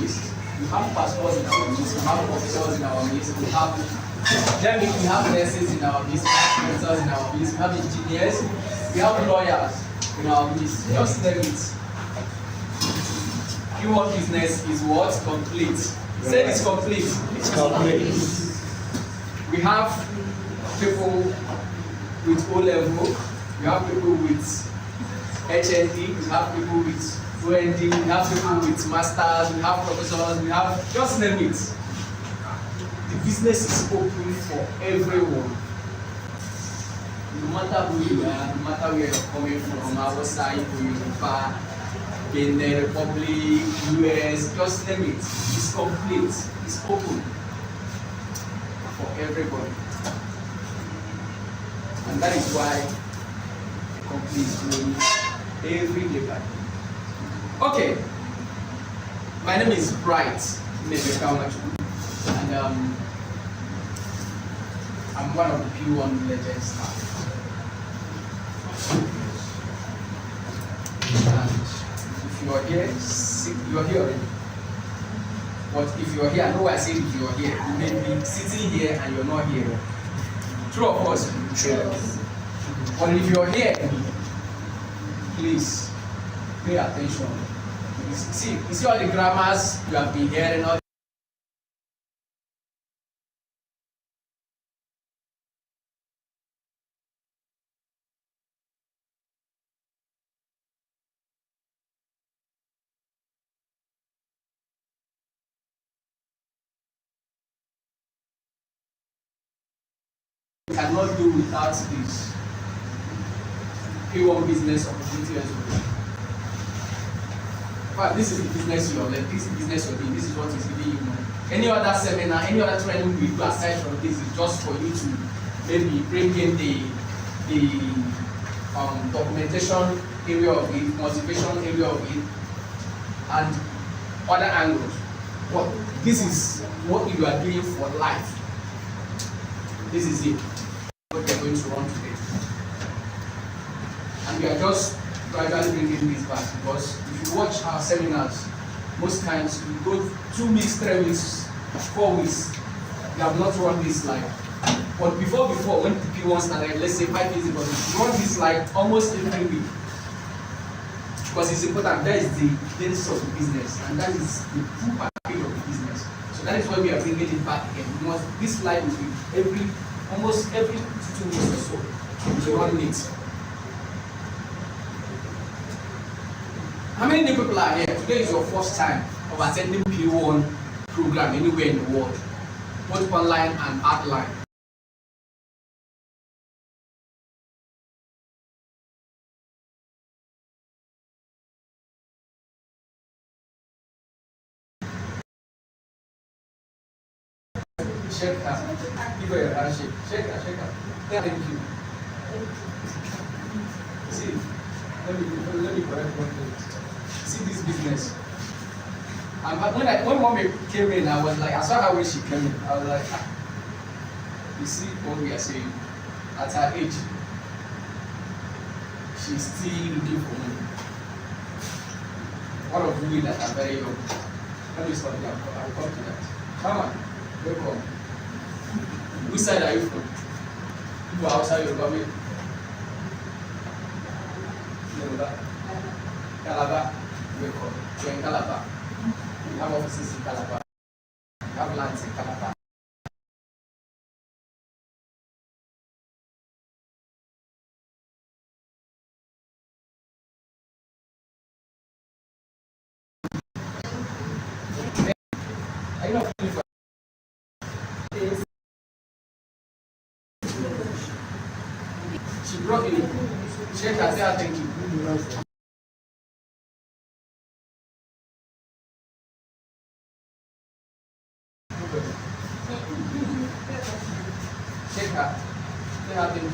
midst. We have pastors in our midst. We have professors in our midst. We have nurses in our midst. We have professors in our midst. We have engineers. We have lawyers in our midst. Just name it. Pure business is what? Complete. Say it's complete. It's complete. We have people with O level. We have people with HND. We have people with OND. We have people with masters. We have professors. We have, just name it. The business is open for everyone. No matter who you are, no matter where you're coming from, outside, Yoruba, Benin Republic, US, just name it. It's complete. It's open for everybody. And that is why complete means every day by day. Okay. My name is Bright Nwachukwu, and I'm one of the Pwan legend staff. And if you are here, you are here already. But if you are here, I know why I say if you are here, you may be sitting here and you're not here. True or false? True. But if you are here, please pay attention. You see all the grammars you have been hearing. All we cannot do without this Pwan business opportunity as well. But this is the business you're like, this is the business you're doing, this is what is giving you money. Any other seminar, any other training we do aside from this is just for you to maybe bring in the documentation area of it, motivation area of it, and other angles. But this is what you are doing for life. This is it. What we are going to run today. And we are just gradually bringing this back, because if you watch our seminars, most times we go 2 weeks, 3 weeks, 4 weeks, we have not run this slide. But before when the P1 started, let's say 5 years ago, we run this slide almost every week. Because it's important, that is the basis of the business, and that is the full package of the business. So that is why we are bringing it back again. Because this slide will be almost every 2 weeks or so, we run it. How many new people are here? Today is your first time of attending P1 program anywhere in the world, both online and offline. Shake her. Give her your handshake. Shake her. Thank you. See, let me correct one thing. See this business. And when mommy came in, I was like, I saw how she came in. I was like, you see what we are saying? At her age, she's still looking for money. One of women that are very young. Let me stop there. I'll come to that. Mama, welcome. Which side are you from? You are outside your government. Calabar. Welcome. You're in Calabar. We have offices in Calabar. We have lands in Calabar. Are you not feeling for it? She brought you. Check her, say thank you. Check her. Say her thank you.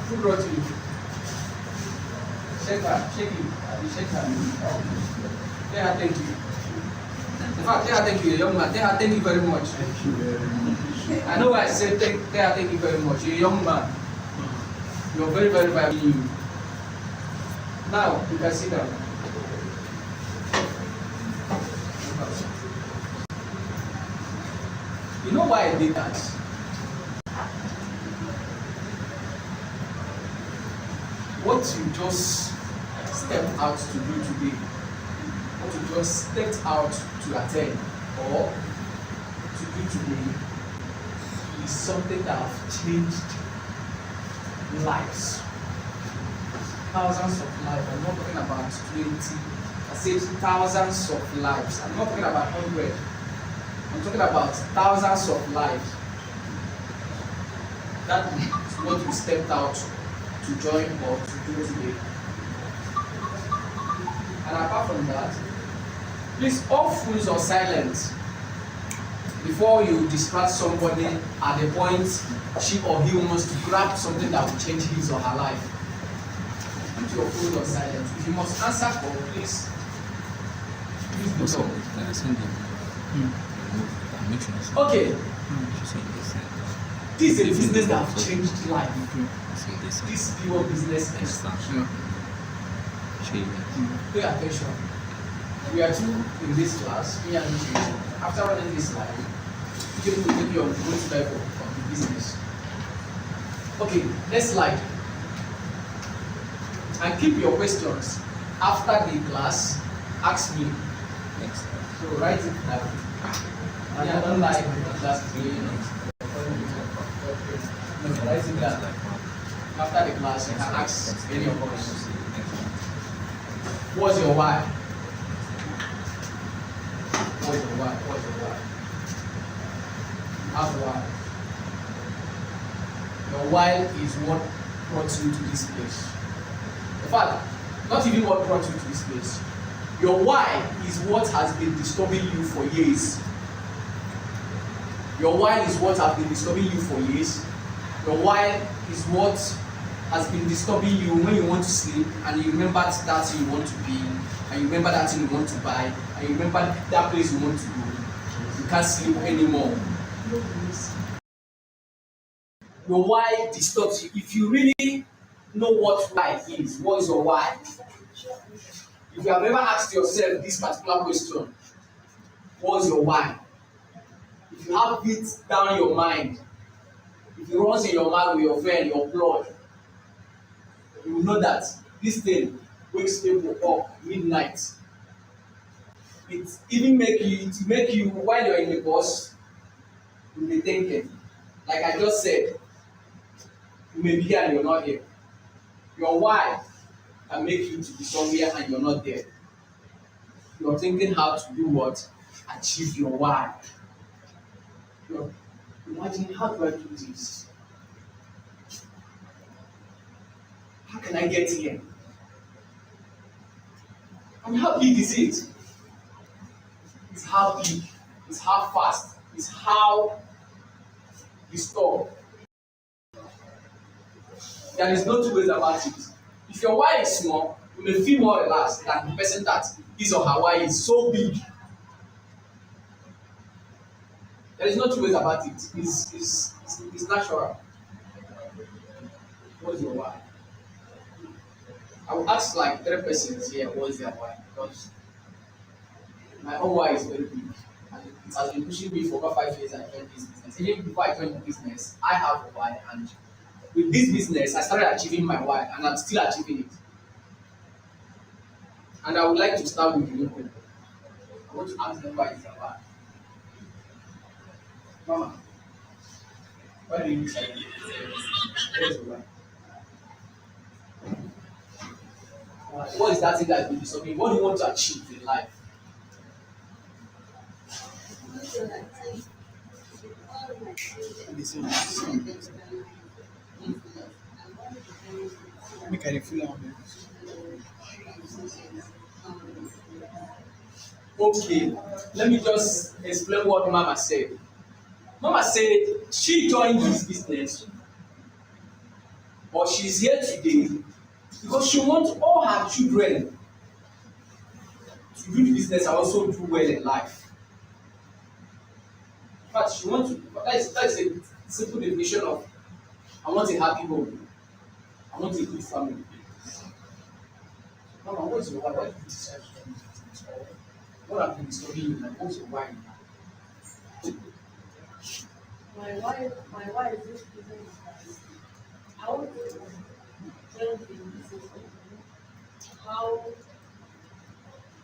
Who brought you? Check her. Shake you. Shake her. Say her thank you. In fact, tell her thank you, young man. Tell her thank you very much. Thank you very much. I know why I said tell her thank you very much. You're a young man. You're very, very valuable. Now, you can sit down. know why I did that? What you just stepped out to do today, what you just stepped out to attend or to do today is something that have changed lives. Thousands of lives. I'm not talking about 20. I said thousands of lives. I'm not talking about 100. I'm talking about thousands of lives. That is what you stepped out to join or to do today. And apart from that, please off phones or silent before you distract somebody at the point she or he wants to grab something that will change his or her life. Put your phone on silent. If you must answer call, please use the phone. Okay. This is a business that has changed life. This pure business is pay attention. We are two in this class, me and you. After running this slide, you will take your own level of the business. Okay, next slide. And keep your questions after the class. Ask me. Next. So write it down. And I don't like just doing it. No, write it down. After the class, you can ask any of us. What's your why? What's your why? What's your why? Have why. Your why is what brought you to this place. In fact, not even what brought you to this place. Your why is what has been disturbing you for years. Your why is what has been disturbing you for years. Your why is what has been disturbing you when you want to sleep and you remember that thing you want to be, and you remember that thing you want to buy, and you remember that place you want to go. You can't sleep anymore. Your why disturbs you. If you really know what why is, what is your why? If you have ever asked yourself this particular question, what's your why? If you have it down your mind, if it runs in your mind with your vein, your blood, you will know that this thing wakes people up midnight. It even make you while you're in the bus, you'll be thinking. Like I just said, you may be here and you're not here. Your why can make you to be somewhere and you're not there. You're thinking how to do what? Achieve your why. You're imagining, how do I do this? How can I get here? And how big is it? It's how big, it's how fast, it's how you stop. There is no two ways about it. If your why is small, you may feel more relaxed than the person that his or her why is so big. There is no two ways about it. It's natural. What's your why? I will ask like 3 persons here what's their why, because my own why is very big. And it has been pushing me for over 5 years and I joined this business. Even before I joined the business, I have a why, and with this business, I started achieving my why, and I'm still achieving it. And I would like to start with you. I want to ask them why is their why. Mama, why do you decide? What's your why? What is that thing that will be something? What do you want to achieve in life? Make I feel am. Okay, let me just explain what Mama said. Mama said she joined this business, but she's here today because she wants all her children to do the business and also do well in life. In fact, she wants to, that's a simple definition of I want a happy home. I want a good family. Mama, what's your why? Why did you decide to do this business? What have been disturbing you? Like, what's your why? my wife this business is that I want to join the business how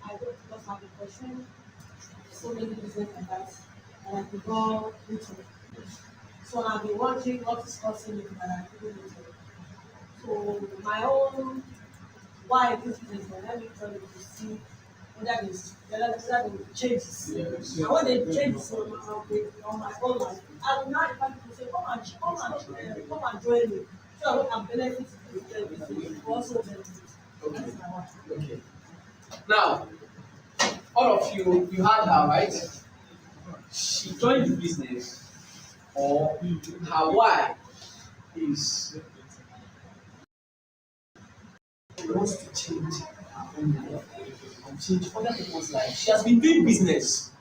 I don't because I've been pursuing so many business like that and I could go into. So I've been wondering what is causing it that I couldn't into. So my own why this business let me try to see whether the changes. Yes. And when they change on my own life, I will now invite people say come and join me. So I can benefit from the business, also benefit. That Okay. is my wife. Okay. Now, all of you, you heard her, right? She joined the business, or her why is she wants to change her own life and change other people's life. She has been doing business.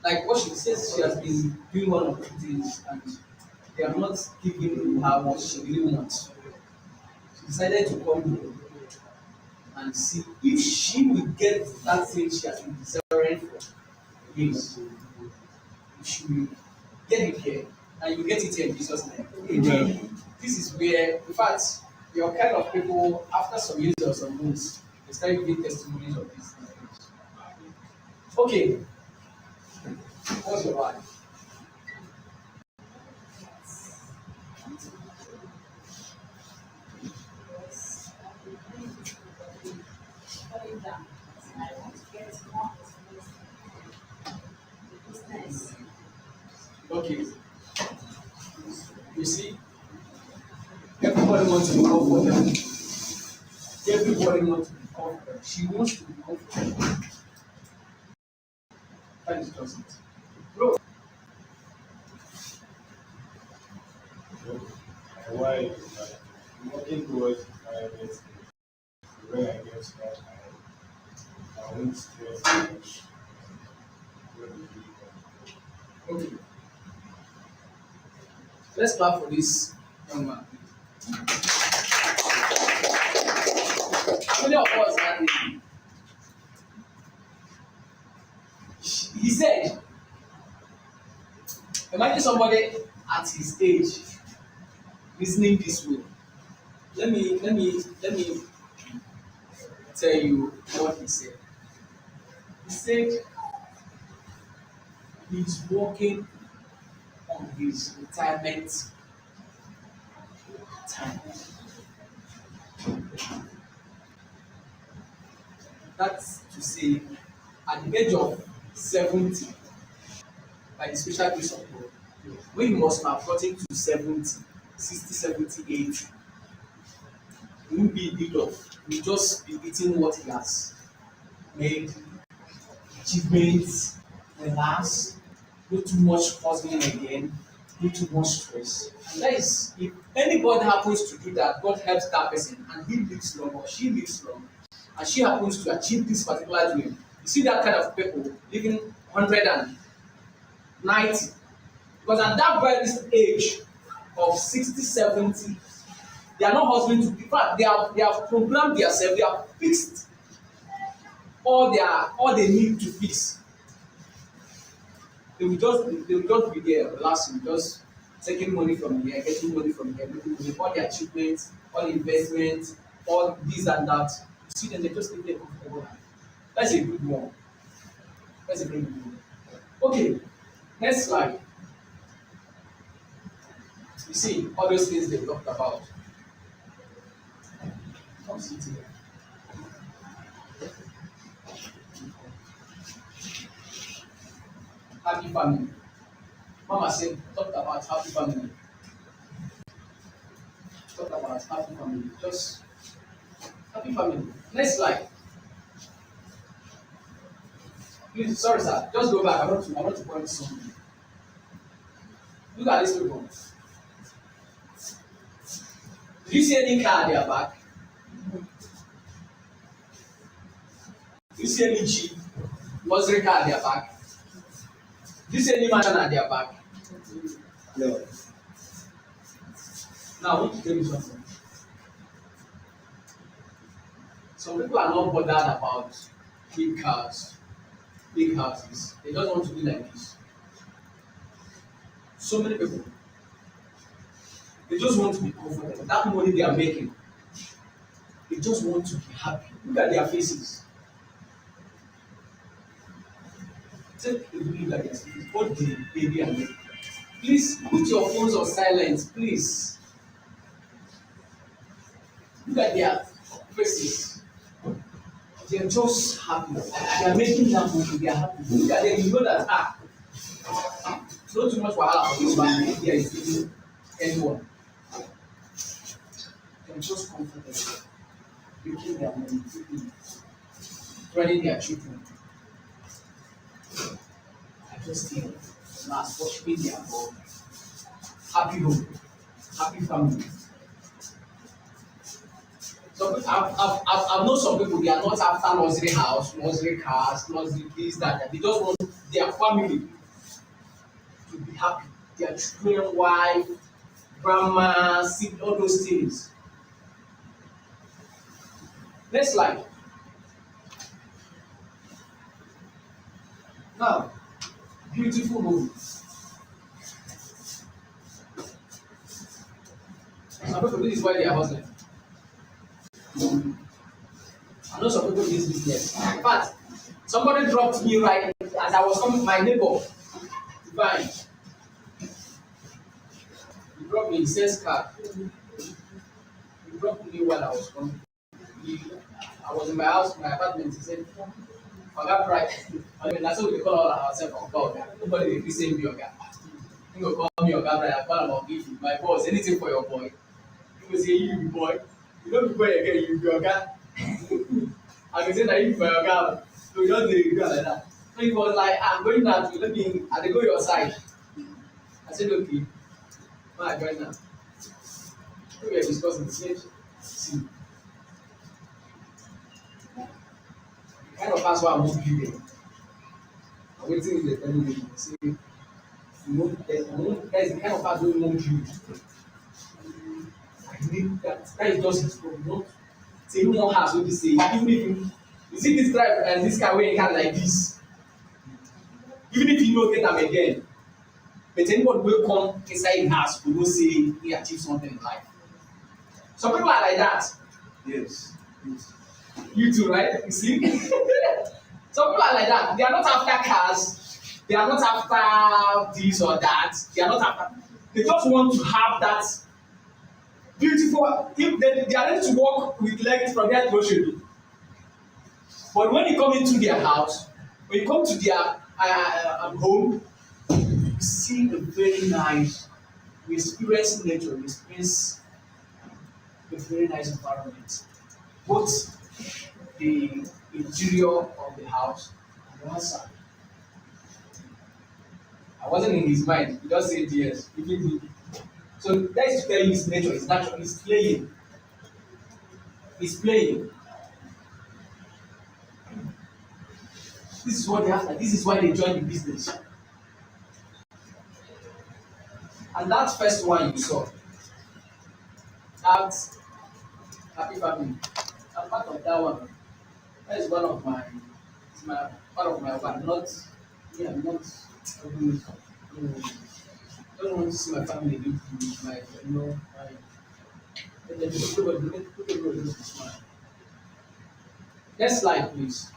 Like what she says, she has been doing one or two things and they are not giving her what she really wants. She decided to come here and see if she will get that thing she has been desiring for years. If she will get it here and you get it here in Jesus' name. Amen. This is where, in fact, your kind of people, after some years or some months, they start giving testimonies of these things. Okay, what's your why? Because coming down, I want to get more experience in the business. Okay, you see, everybody wants to be comfortable. Everybody wants to be comfortable. She wants to be comfortable. That is just it. Bro, And why is that? I'm working towards retirement when I get that I won't stress much. When we do okay, let's clap for this young man. How many of us had it? He said, imagine somebody at his age listening this way. Let me tell you what he said. He said he's working on his retirement time. That's to say, at the age of 70, by the special grace of God, when he must have gotten to 70, 60, 70, 80, he won't be in need of, he will just be eating what he has made, achievements, relax, no too much hustling again, no too much stress. And that is, if anybody happens to do that, God helps that person and he lives long or she lives long, and she happens to achieve this particular dream. You see that kind of people living 190, because at that very age of 60, 70, they are not hustling to, in fact, they have programmed themselves, they have fixed all they need to fix. They will just be there relaxing, just taking money from here, getting money from here, making money, all the achievements, all the investments, all this and that. You see them, they just live there comfortable life. That's a good one. That's a very good one. Okay, next slide. You see all those things they talked about. Come sit here. Happy family. Mama said, talked about happy family. Talk about happy family. Just happy family. Next slide. Please, sorry sir, just go back. I want to point something. Look at these people. Do you see any car at their back? Do you see any jeep, luxury car at their back? Do you see any mansion at their back? No. Now, I want to tell you something. Some people are not bothered about big cars, big houses. They just want to be like this. So many people, they just want to be comfortable. That money they are making, they just want to be happy. Look at their faces. Take a look at their faces. What the baby are making. Please put your phones on silent, please. Look at their faces. They are just happy. They are making that money. They are happy. Look at them. You know that not too much wahala for this one. There is even anyone. They are just comfortable. Making their money, running their children. I just think last worshiping their God. Happy home, happy family. So I've known some people, they are not after luxury house, luxury cars, luxury this, that. They just want their family to be happy. Their children, wife, grandma, see all those things. Next slide. Now, beautiful home. Some people, this is why they are hustling. I know some people do this business. In fact, somebody dropped me right as I was coming, my neighbor, Divine. He dropped me, he says car. He dropped me while I was coming. I was in my house, my apartment, he said, Oga price. I mean, that's what we call ourselves Oga. Nobody will say me Oga. He will call me Oga, I call him Oga. My boss, anything for your boy. He will say, you be boy. You don't be boy again, you be Oga. I can say that you be my Oga. So you don't do it like that. So he was like, I'm going now to let me, I dey go your side. I said, okay. Now I join now. We were discussing the same. See. Kind of pass what I won't give them. I'm waiting in the telling me. Say, you know, there's the kind of pass we won't give you. I need that. That is just his problem. Not say no more house. What you say? Even if you see this drive and this car wey can like this, even if you no get am again, but anybody wey come inside the house go know say he achieve something in life. Some people are like that. Yes. Yes. You too, right? You see? Some people are like that. They are not after cars. They are not after this or that. They are not after. They just want to have that beautiful. If they are ready to walk with legs from their grocery. But when you come into their house, when you come to their home, you see a very nice. We experience nature. We experience a very nice environment. Both the interior of the house and the outside. I wasn't in his mind. He just said yes. So that is to tell you his nature. It's natural. He's playing. He's playing. This is what they have. This is why they join the business. And that first one you saw, that happy family. I'm part of that one. That is one of my, it's my part of my work. Not, yeah, not. I don't want to see my family live with my, everybody looks smile. Next slide, please.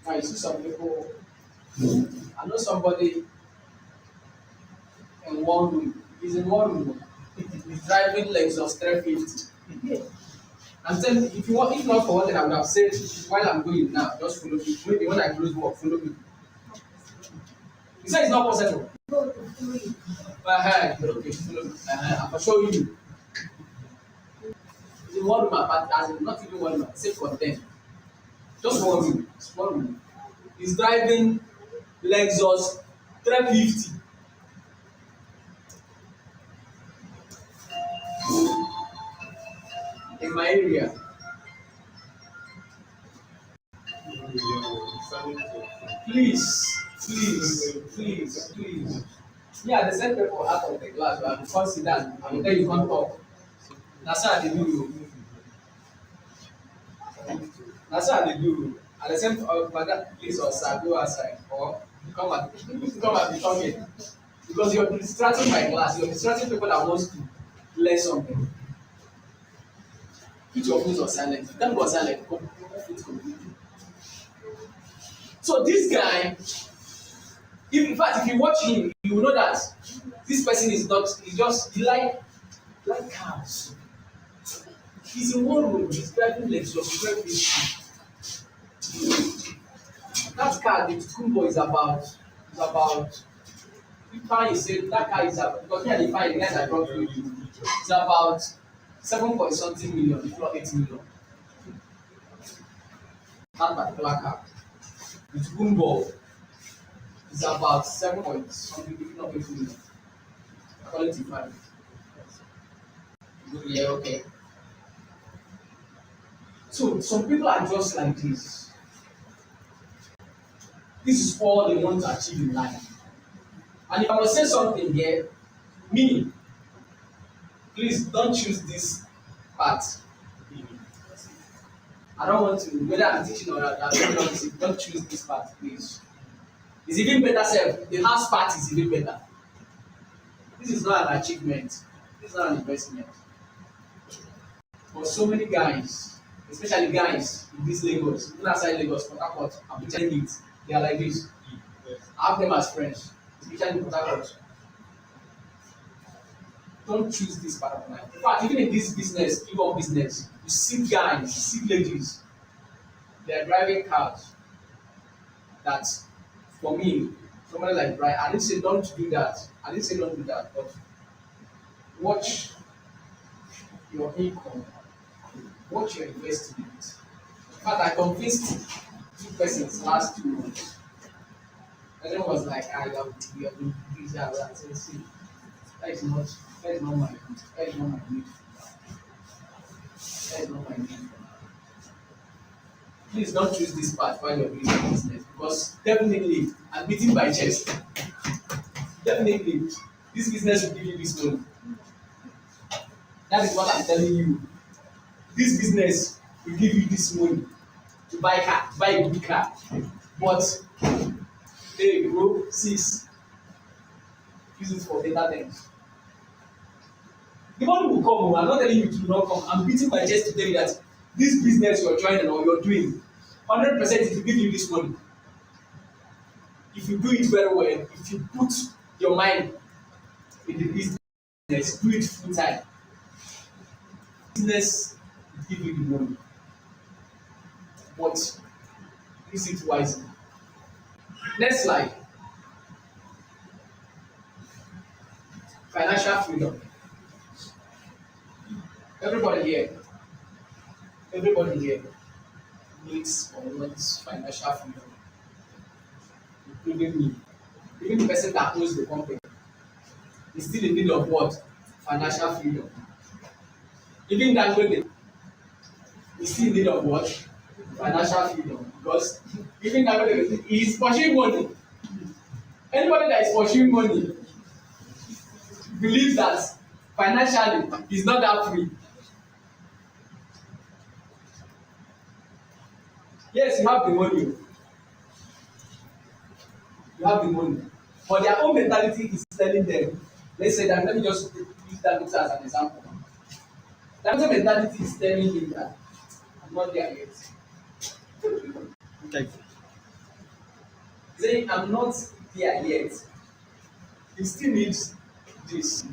Now you see some people. I know somebody in one room. He's in one room. He's driving Lexus 350. I'm telling you, if you want, if not for what I would have said while I'm going now, just follow me. Maybe when I close work, follow me. He said it's not possible. Okay, follow me. I'm show you. It's in one room, but as in not even one room, except for them. Just one room. It's one room. He's driving Lexus 350. In my area. Please. Yeah, they send people out of the class, but I will consider. I will tell you, can't talk. That's how they do you. That's what they do. At the same time, madam, please or sir, go outside or come and be talking. Because you're distracting my class, you're distracting people that wants to learn something. Put your phones on silent. If them go on silent, come off it completely. So this guy, if in fact if you watch him, you will know that this person is not, he like cars. He's in one room, he's driving Lexus, very. That car, the Kumbo is about, if I say that car is about, because me and the fine, the guys I brought to you, it's about 7 point something million, if not 8 million. That particular car. The Kumbo is about 7 point something, if not 8 million. According to fine. Yeah, okay. So some people are just like this. This is all they want to achieve in life. And if I must say something here, me, please don't choose this path. I don't want to, whether I'm teaching or don't choose this path, please. It's even better self. The house part is even better. This is not an achievement. This is not an investment. For so many guys, especially guys in this Lagos, even outside Lagos, Port Harcourt, I'm telling it, they are like this. I have them as friends, especially in Port Harcourt. Don't choose this part of life. In fact, even in this business, give-up business, you see guys, you see ladies, they are driving cars that, for me, somebody like Brian, I didn't say don't do that. I didn't say don't do that, but watch your income, watch your investment. In fact, I convinced 2 persons last 2 months. And then was like, I love you have been busy and that. So see, that is not my need. That is not my need. Please don't choose this path while you're doing your business, because definitely, I'm beating my chest. Definitely, this business will give you this money. That is what I'm telling you. This business will give you this money to buy car, buy a good car. But hey, bro, sis, use it for better things. The money will come. I'm not telling you to not come. I'm beating my chest to tell you that this business you're joining or you're doing, 100% it will give you this money. If you do it very well, if you put your mind in the business, do it full time. Business will give you the money, but use it wisely. Next slide. Financial freedom. Everybody here needs or wants financial freedom, including me. Even the person that owns the company is still in need of what? Financial freedom. Even that way, is still in need of what? Financial freedom. Because even that way, he is pursuing money. Anybody that is pursuing money believes that financially is not that free. Yes, you have the money. You have the money. But their own mentality is telling them, let's say that, let me just use that as an example. That mentality is telling him that I'm not there yet. Okay. Saying I'm not there yet. He still needs this.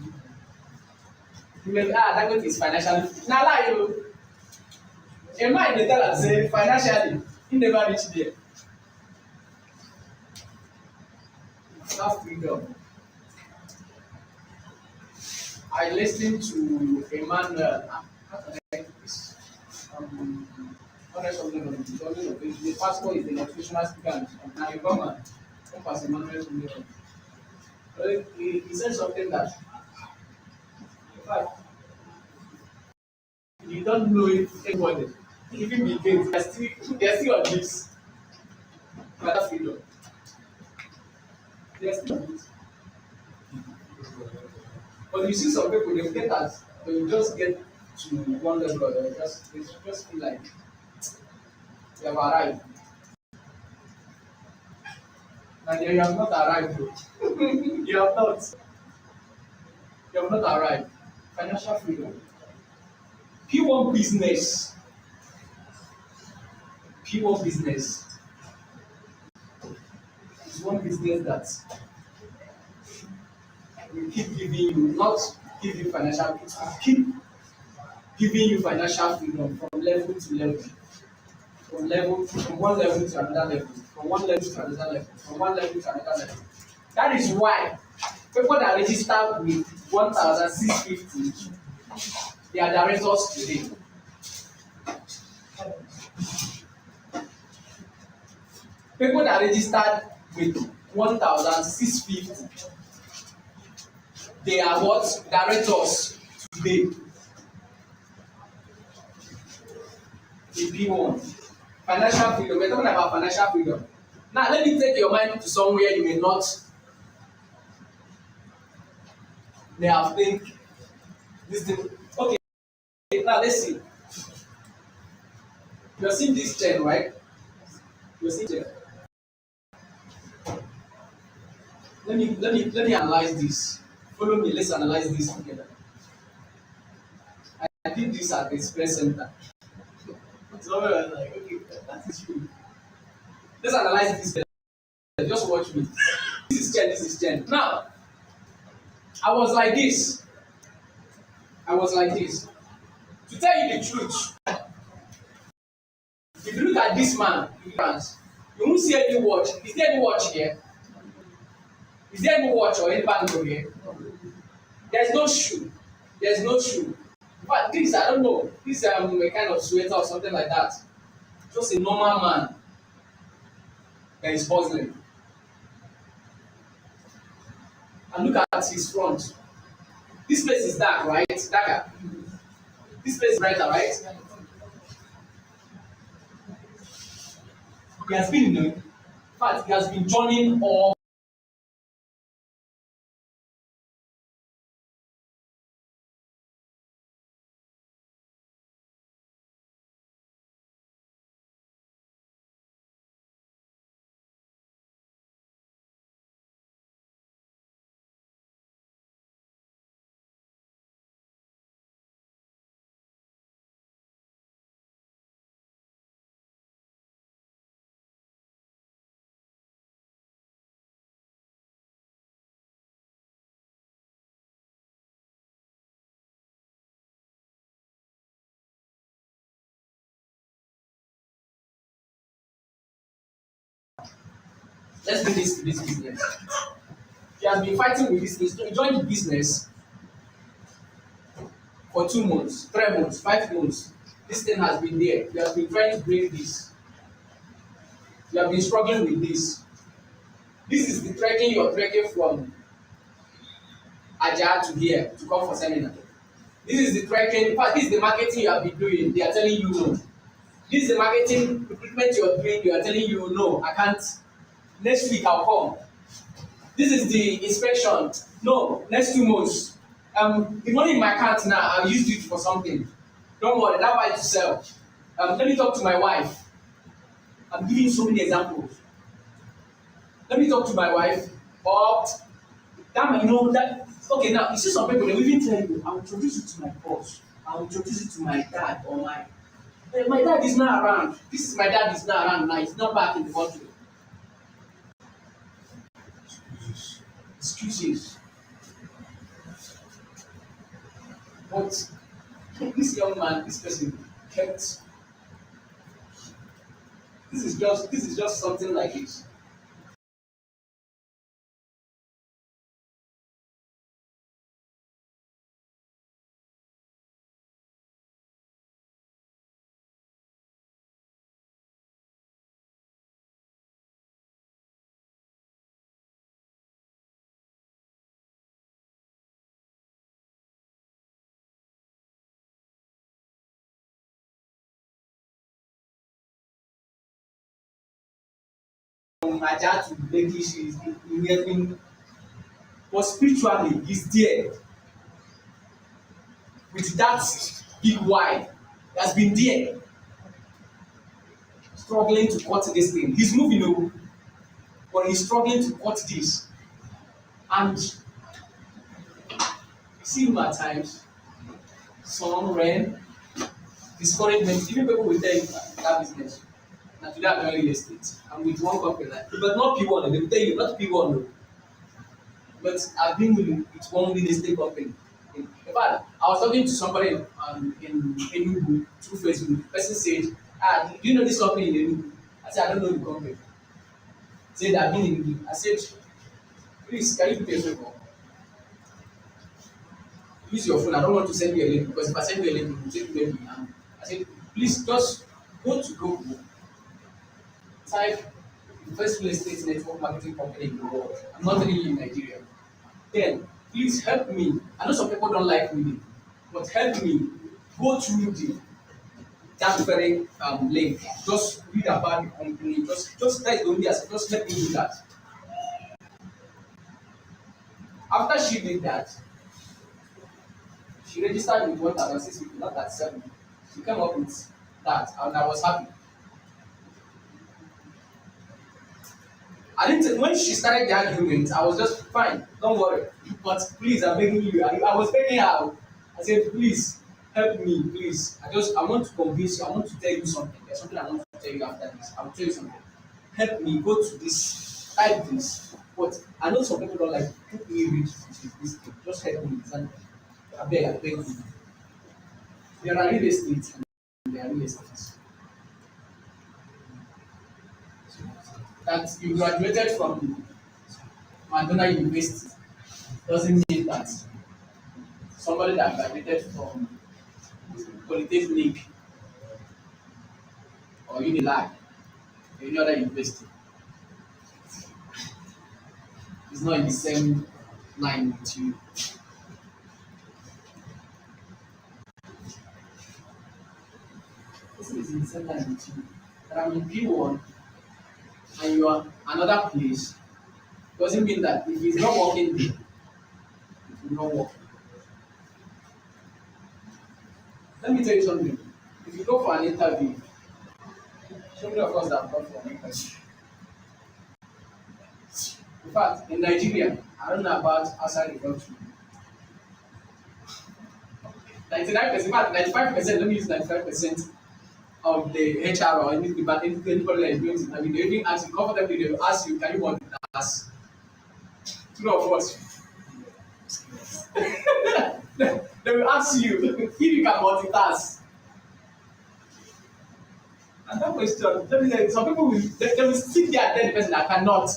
You may that is financially. Now lie you. A man dey tell am say financially he never reach there. Have freedom. I lis ten to a man. How can I say this? The pastor is the motivational speaker and na a woman. Come as a man. He said something that, in fact, you don't know it anybody. Even the gates, they're still on this. Father freedom. They're still on this. But you see some people, they get that when you just get to one level, they just feel like You have arrived. And then you have not arrived though. You have not. You have not arrived. Financial freedom. Pure business. Pure business is one business that will keep giving you, not give you financial, it will keep giving you financial freedom from level to level. From one level to another level, from one level to another level, from one level to another level. That is why people that register with 1,650, they are directors today. People that registered with 1,650, they are what? Directors today. In P1. Financial freedom. We're talking about financial freedom. Now, let me take your mind to somewhere you may not may have think this thing. Okay, now let's see. You're seeing this chain, right? You're seeing chain. Let me analyze this. Follow me, let's analyze this together. I did this at the express center. So I was like, okay, that is true. Let's analyze this better. Just watch me. This is chain, this is chain. Now, I was like this. I was like this. To tell you the truth, if you look at this man, you won't see any watch. Is there any watch here? Is there any watch or any bangle here? There's no shoe. There's no shoe. In fact, this, I don't know. This a kind of sweater or something like that. Just a normal man that is puzzling. And look at his front. This place is dark, right? Darker. This place is brighter, right? He has been in fact, he has been joining all let's bring this to this business. He has been fighting with this business. He joined the business for 2 months, 3 months, 5 months. This thing has been there. You have been trying to break this. You have been struggling with this. This is the trekking you're trekking from Aja to here to come for seminar. This is the trekking. In fact, this is the marketing you have been doing. They are telling you no. This is the marketing recruitment you are doing. They are telling you no. I can't. Next week I'll come. This is the inspection. No, next 2 months. The money in my account now, I'll use it for something. Don't worry, that buy to sell. Let me talk to my wife. I'm giving you so many examples. Let me talk to my wife. But that you know that okay now you see some people they will even tell you, I will introduce you to my boss. I will introduce you to my dad or my dad is not around. This is my dad is not around now. He's not back in the country. Excuses. But this young man, this person kept. This is just something like it. From Naija to English is in but spiritually he's there with that big why. He has been there. struggling to cut this thing. He's moving over, but he's struggling to cut this. And you see him at times, sun, rain, discouragement. Even people will tell you that business. Now today I'm doing real estate. I'm with one company, but not P1. They will tell you not P1, no. But I've been with one real estate company. In fact, I was talking to somebody in Enugu through Facebook. The person said, do you know this company in Enugu? I said, I don't know the company. He said, I've been in Enugu. I said, please, can you do me a favor? Use your phone. I don't want to send you a link because if I send you a link, you take maybe. I said, please just go to Google, type the first real estate network marketing company in the world. I'm not telling you in Nigeria. Then please help me. I know some people don't like reading, but help me go through that very link. Just read about the company. Just that is only as just let me do that. After she did that, she registered with 1,650, not that 7. She came up with that, and I was happy. I didn't. When she started the argument, I was just fine. Don't worry. But please, I'm begging you. I was begging her. I said, please help me, please. I want to convince you. I want to tell you something. There's something I want to tell you after this. I will tell you something. Help me go to this. Type this. But I know some people don't like. Help me read this thing. Just help me. I beg you. There are real estate and there are real estates. That you graduated from Madonna University doesn't mean that somebody that graduated from Polytechnic or Unilag or any other university is not in the same line with you. This is in the same line with you. That I'm in P1 and you are another place doesn't mean that if it's not working there, it will not work. Let me tell you something. If you go for an interview, so many of us that have gone for an interview. In fact, in Nigeria, I don't know about outside the country. 99%, in fact, 95%, let me use 95% of the HR or any department, anybody that is doing this interview, they even ask you comfortably, they will ask you, can you multitask? Two of us. They will ask you if you can multitask. And that question, let me tell you, some people will they will sit there and tell the person that cannot.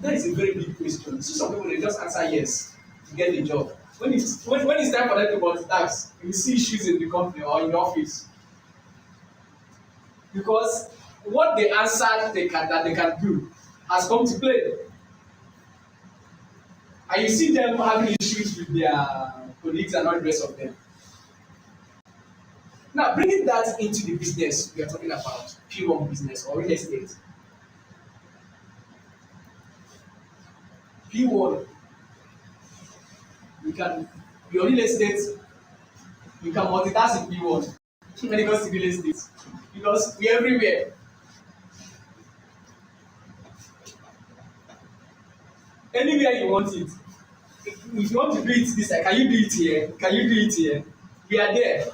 That is a very big question. See, some people they just answer yes to get the job. When it's time for them to multitask, you see issues in the company or in the office. Because what they answered that they can do has come to play. And you see them having issues with their colleagues and all the rest of them. Now, bringing that into the business we are talking about, P1 business or real estate. P1, your real estate, you can multitask in P1 when it comes to real estate because we're everywhere. Anywhere you want it. If you want to do it this side, can you do it here? Can you do it here? We are there.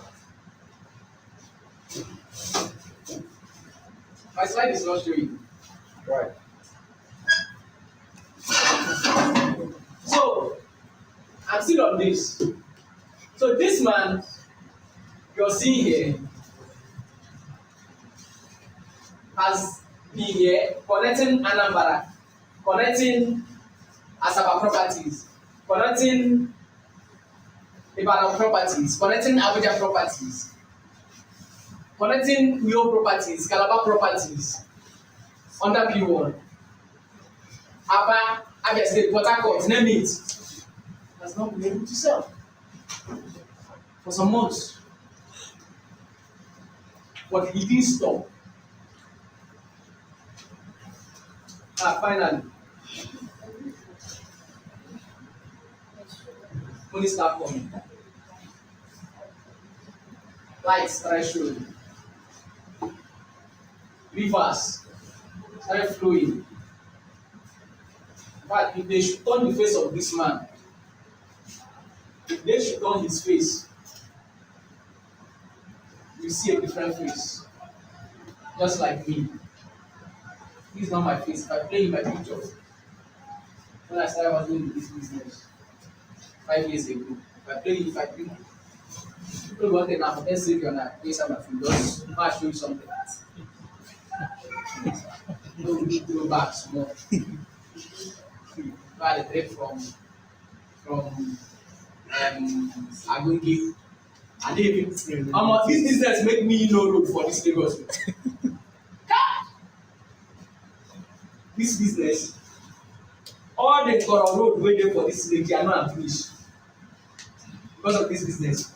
My slide is not showing. Right. So, I'm still on this. So this man you're seeing here has been here connecting Anambra, connecting Asaba properties, connecting Ibadan properties, connecting Abuja properties, connecting Uyo properties, Calabar properties under P1. Aba, Abia State, Port Harcourt, name it. Has not been able to sell for some months. But he didn't stop. Finally, money start coming. light started showing. Rivers started flowing. But if they should turn the face of this man, if they should turn his face, you see a different face. Just like me. This is not my face. If I play in my pictures, when I started working in this business 5 years ago, if I play, people want an app, let's save your night, place on my phone, just I'll show you something. No, we need to go back small. I had a trip from Agungi. I didn't even this business make me no road for this Lagos. This business, all the Koro road wey dey for this lake, I know am finish because of this business.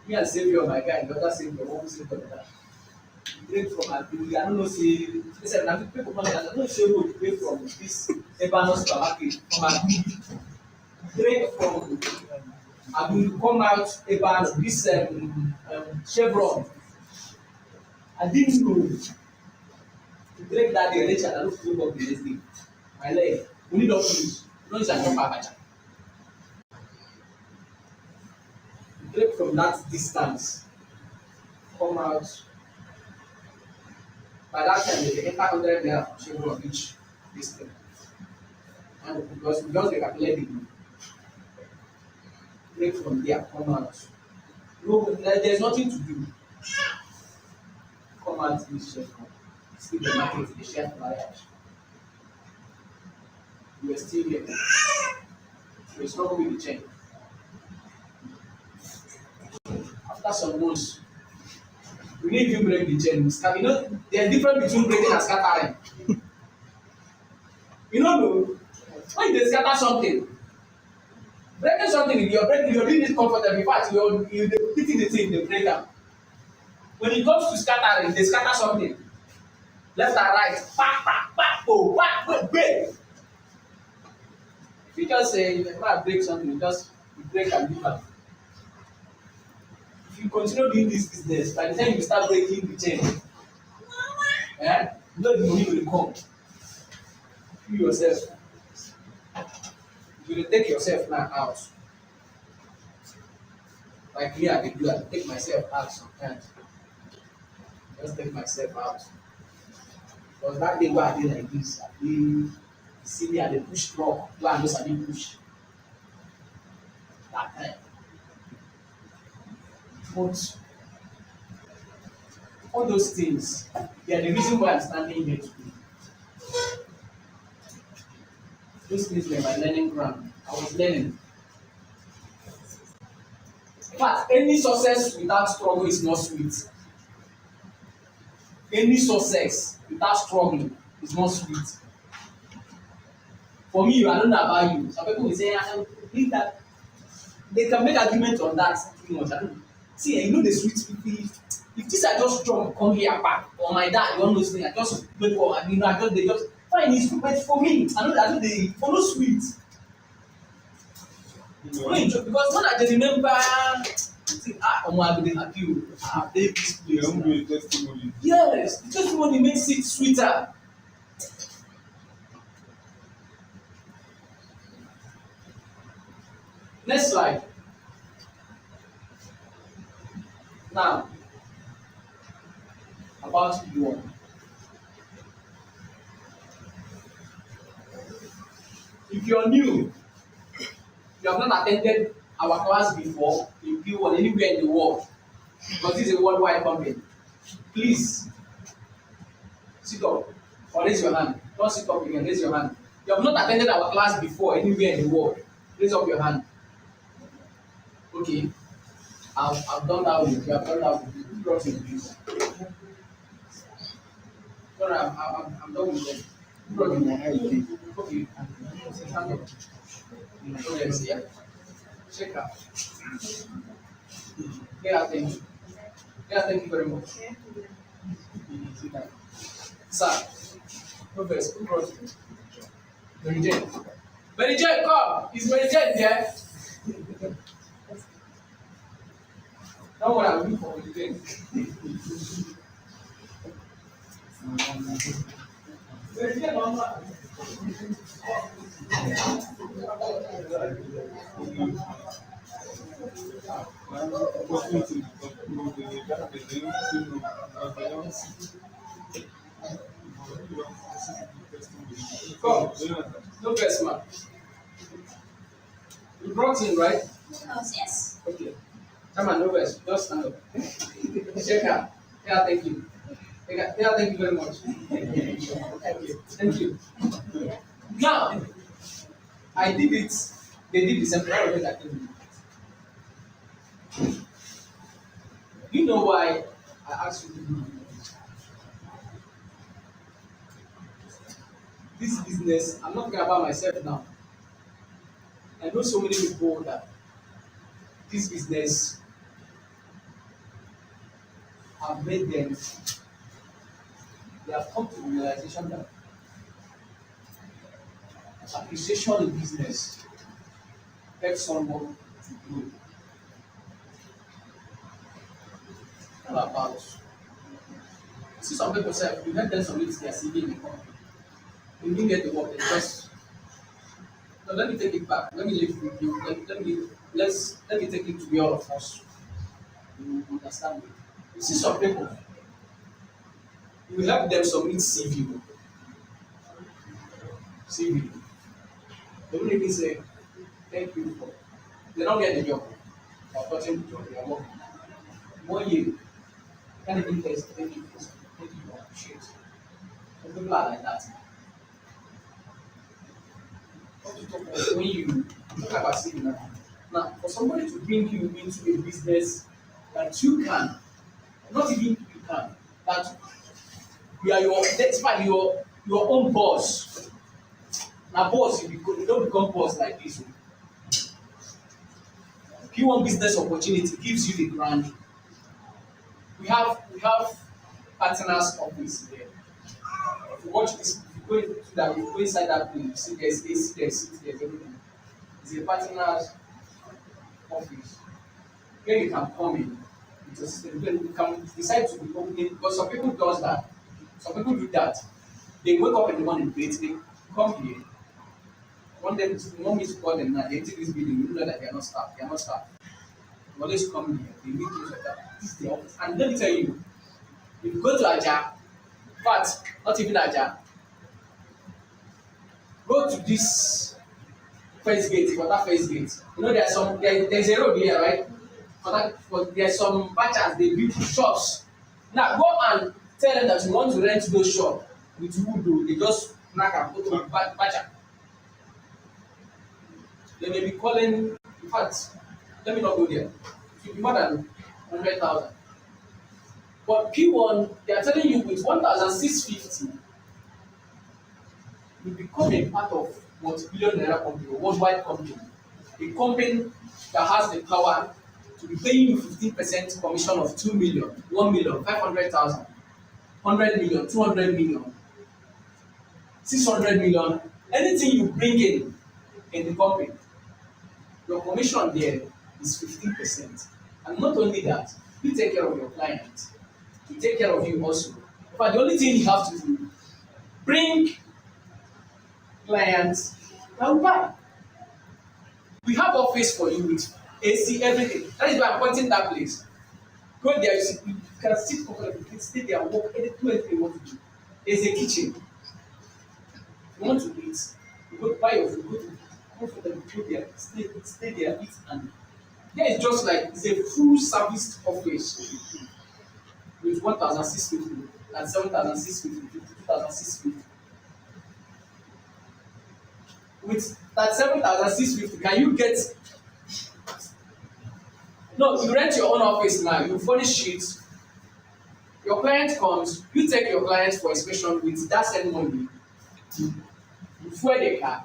Me and Saviour, my guy, the other Saviour, one Saviour like that. Break from Agungi, I don't know say listen, na people come here, I don't know say road break from this Ebano supermarket from Agungi. Break from Agungi come out Ebano, this Chevron. I didn't know. To break that day, reach and I look full up the next day. My leg, we need to finish. No use and jump abacha. Break from that distance, come out. By that time, they enter 100 naira from Chevron reach this thing. And because we just calculate it, break from there, come out. No, there's nothing to do. Come out this Chevron. Still the market, the share variance. You are still here. So it's not going to change. After some months, we need to break the chain. You know, there's difference between breaking and scattering. You know, when you scatter something, breaking something, you're doing it comfortable. In fact, you're hitting the thing, the breaker. When it comes to scattering, they scatter something. Left and right, break. If you just say, if I break something, you break and leave am. If you continue doing this business, by the time you start breaking the chain, you know the money will come. You yourself, you will take yourself now out. Like me, I take myself out sometimes. Just take myself out. Because that day where I did like this, I did see me at the push truck, where I just didn't push. That time. But all those things, they are the reason why I'm standing here today. Those things were my learning ground. I was learning. In fact, any success without struggle is not sweet. Any success without struggling is not sweet. For me, I don't know about you. Some people will say, I think that they can make arguments on that too much. I don't see, you know the sweet people. If this I just jump, come here back, or my dad, you know those things, I just wake up and they just find it sweet. But for me, I know they follow sweet. Because when I just remember, I'm going to be happy. This place. Yes, the testimony makes it sweeter. Next slide. Now, about Pwan. If you're new, you have not attended our class before in Pwan anywhere in the world, because this is a worldwide company, please sit up or raise your hand. Don't sit up again, raise your hand. You have not attended our class before anywhere in the world, raise up your hand. Okay, I've done that with you. I've done that with you. Who brought you this? No, I'm done with them. Who brought you? Okay. Stand up. Yes, yeah. Check out. Yeah, thank you. Yeah, thank you very much. Sir, Professor, who brought you? Mary Jane. Mary Jane, come. Is Mary Jane there? Don't worry, I'll look for the thing. Opportunity to improve the name, Come, no first man. You brought in, right? Yes. Okay. Come on, no verse. Just stand up. Shake her. Yeah, thank you. Yeah, thank you very much. Thank you. Thank you. Now, I did it. They did the same thing that came in. You know why I asked you to do this business? I'm not talking about myself now. I know so many people that this business have made them, they have come to the realization that appreciation in business helps someone to grow. It's not about, see some people say, you help them submit their CV in the company. You didn't get the work, they just, no, let me take it back. Let me leave with you. Let me take it to the all of us. You understand me? You see some people, you will help them submit CV. CV. They will even say, thank you for, they don't get the job. Or touching the job, they are working. 1 year, can't even test, thank you for something. Thank you for appreciate. Some people are like that. What you talk about when you talk about CV now. Now, for somebody to bring you into a business that you can, not even you can, that you are your, that's why your own boss. Now, boss, you don't become boss like this. P1 business opportunity gives you the ground. We have partners office there. If you watch this, if you go into that, you go inside that place, you see there's AC, there's seat, there's everything. It's a partner's office where you can come in with your system. Then you can decide to be opening because some people does that. Some people do that. They wake up in the morning, they come here. You want me to call them now, they enter this building, you know that they are not staff, they are not staff. You always come here, they meet things like that. This is the office. And let me tell you, if you go to Aja, in fact, not even Aja, go to this first gate, for that first gate. You know there's a road here, right? There's some merchants, they build shops. Now go and tell them that you want to rent those shops with wood, they just knock and put on merchant. They may be calling, in fact, let me not go there. It will be more than 100,000. But P1, they are telling you with 1,650, you become a part of multi-billion naira company, a worldwide company, a company that has the power to be paying you 15% commission of 2 million, 1 million, 500,000, 100 million, 200 million, 600 million, anything you bring in the company. Your commission there is 15%. And not only that, you take care of your client, you take care of you also. But the only thing you have to do, bring clients that will buy. We have office for you with AC, everything. That is why I'm pointing that place. Go there, you can sit comfortably, you can stay there and work, do anything you want to do. There's a kitchen. If you want to eat, you go buy your food, go to comfortably, go there, stay there, eat, and here is just like it's a full service office with 1,650 and 7,650, 2,650. With that 7,650, can you get? No, you rent your own office now, you furnish it, your client comes, you take your client for inspection with that same money, you fuel the car,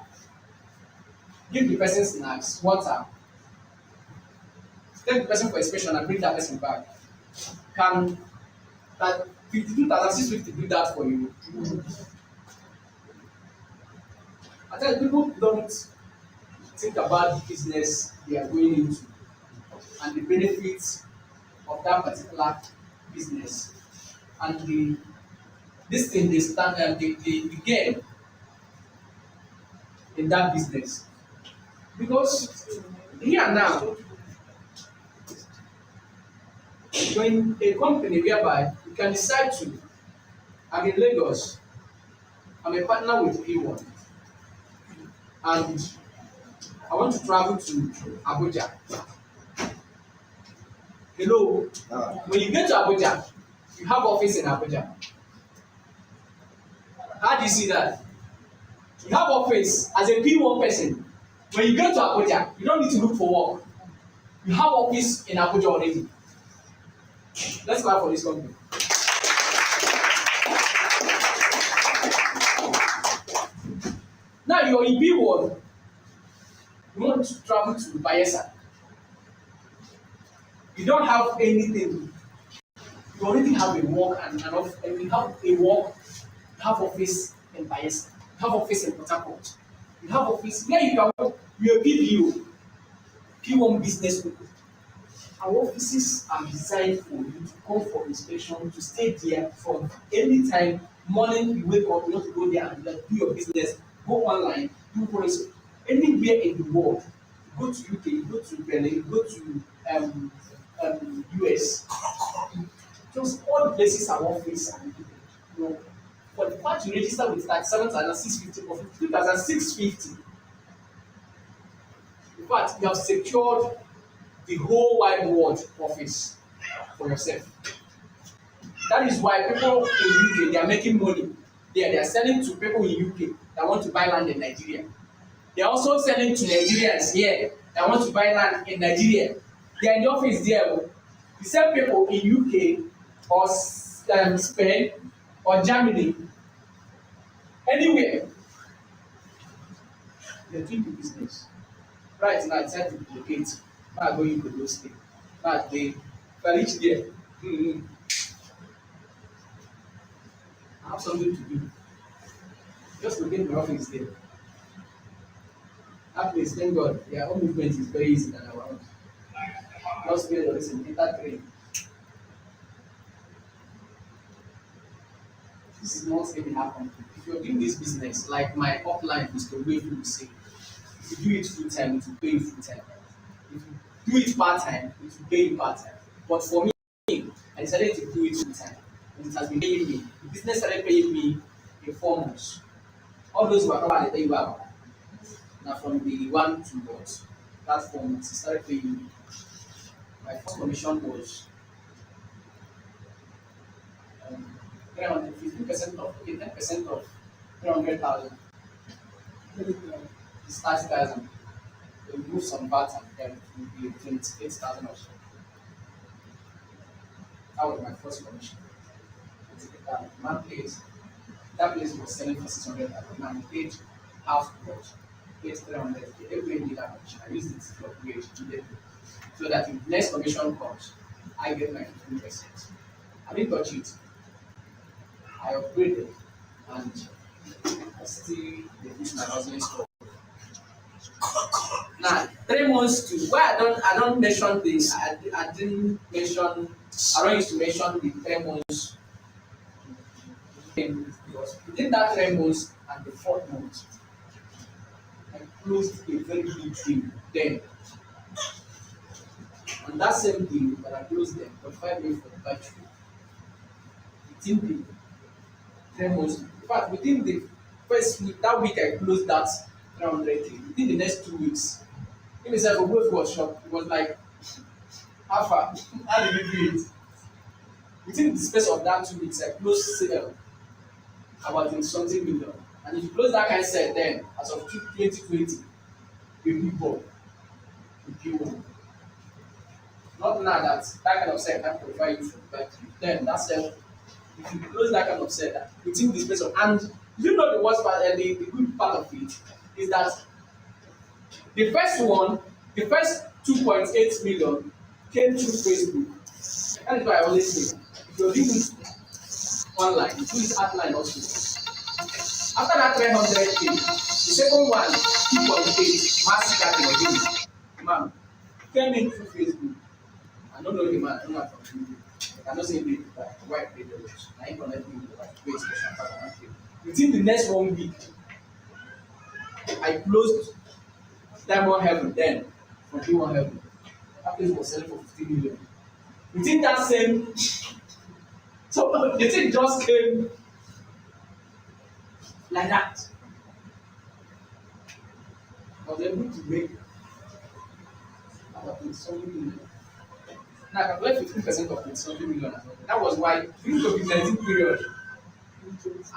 give the person snacks, water, take the person for inspection and bring that person back. Can that 52,650 do that for you? I tell you, people don't think about the business they are going into and the benefits of that particular business, and this thing dey stand the gain in that business. Because here now, join a company whereby you can decide to, I'm in Lagos, I'm a partner with Pwan, and I want to travel to Abuja. Hello, when you get to Abuja, you have office in Abuja. How do you see that? You have office as a P1 person. When you get to Abuja, you don't need to look for work. You have office in Abuja already. Let's clap for this company. Now you're in P1, you want to travel to Bayelsa. You don't have anything. You already have a work and you have a work, you have office in Bayelsa, you have office in Port Harcourt, you have office where you can work. You're a PBO, P1 business people. Our offices are designed for you to come for inspection, to stay there from any time. Morning you wake up, you want to go there and do your business, go online, do policy. Anywhere in the world, you go to UK, you go to Benin, you go to US. Just all the places are office and you know, for the fact you register with 37,650 or 52,650. In fact, you have secured the whole wide world office for yourself. That is why people in UK, they are making money there. They are selling to people in UK that want to buy land in Nigeria. They are also selling to Nigerians here that want to buy land in Nigeria. They are in the office there. The same people in UK or Spain or Germany, anywhere, they are doing the business. Right now, I decided to locate. Now I go into those things. Now if I reach there, I have something to do. Just locate my office there. That place, thank God, their own movement is very easy than our own. Just wait or listen, enter train. This is not going to happen. If you're doing this business, like my upline, Mr. Wayfield will say, if you do it full time, it will pay you full time. If you do it part time, it will pay you part time. But for me, I decided to do it full time. And it has been paying me. The business started paying me in 4 months. All those who are probably tell you about. Now from the 1 to what? That 4 months, it started paying me. My first commission was 15% of 10% of 300,000. It's 30,000. They remove some VAT and then it will be 28,000 or so. That was my first commission. That place was selling for 600,000. Man, he paid half what? Paid 300. Everybody did that much. I used it to upgrade immediately. So that if next commission comes, I get my 15%. I didn't touch it. I upgraded and I still use my husband's store. Now 3 months to why I don't mention this. I didn't mention. I don't used to mention the 3 months because within that 3 months and the 4th month, I closed a very big deal. Then on that same deal that I closed them, 45 days for the battery. Within the 3 months, in fact, within the first week, that week I closed that 300K. Within the next 2 weeks, even if I go for a shop, it was like, how far? How did you do it? Within the space of that 2 weeks, I closed sale about in something million. And if you close that kind of set, then as of 2020, you people, you not now that kind of set can provide you for battery. Then that's it. If you close that kind of set within the space of, and you know the worst part, the good part of it is that the first 2.8 million came through Facebook. That is why I always say, if you're doing it online, do it offline also. After that 300K, the second one, 2.8, mass marketing again, man, came in through Facebook. I don't know the man, I don't know from I cannot say the wife paid the rest. I ain't connect me with the wife. Wait, within the next 1 week, I closed Diamond Heaven then from Pwan Heaven. That place was selling for 15 million. Within that same, so the thing just came like that. I was able to make about 20-something million. Now I calculate 15% of 20-something million as well. That was why during the COVID-19 period,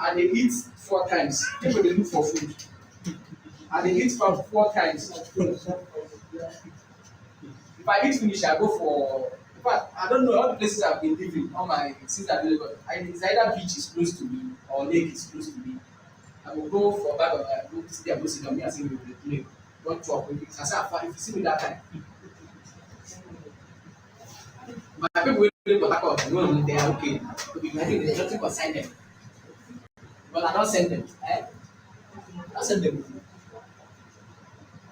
and they eat 4 times. People they look for food. And they eat from 4 times. If I eat finish, I go for. In fact, I don't know all the places I've been living. All my since I've been living, it's either beach is close to me or lake is close to me. I will go for a bag of go sit there, go sit down, me and see me with the plane. Don't talk with me. I say, if you see me that time. My people will live with Harcourt, no, they are okay. There's nothing concern them. But I don't send them. I don't send them.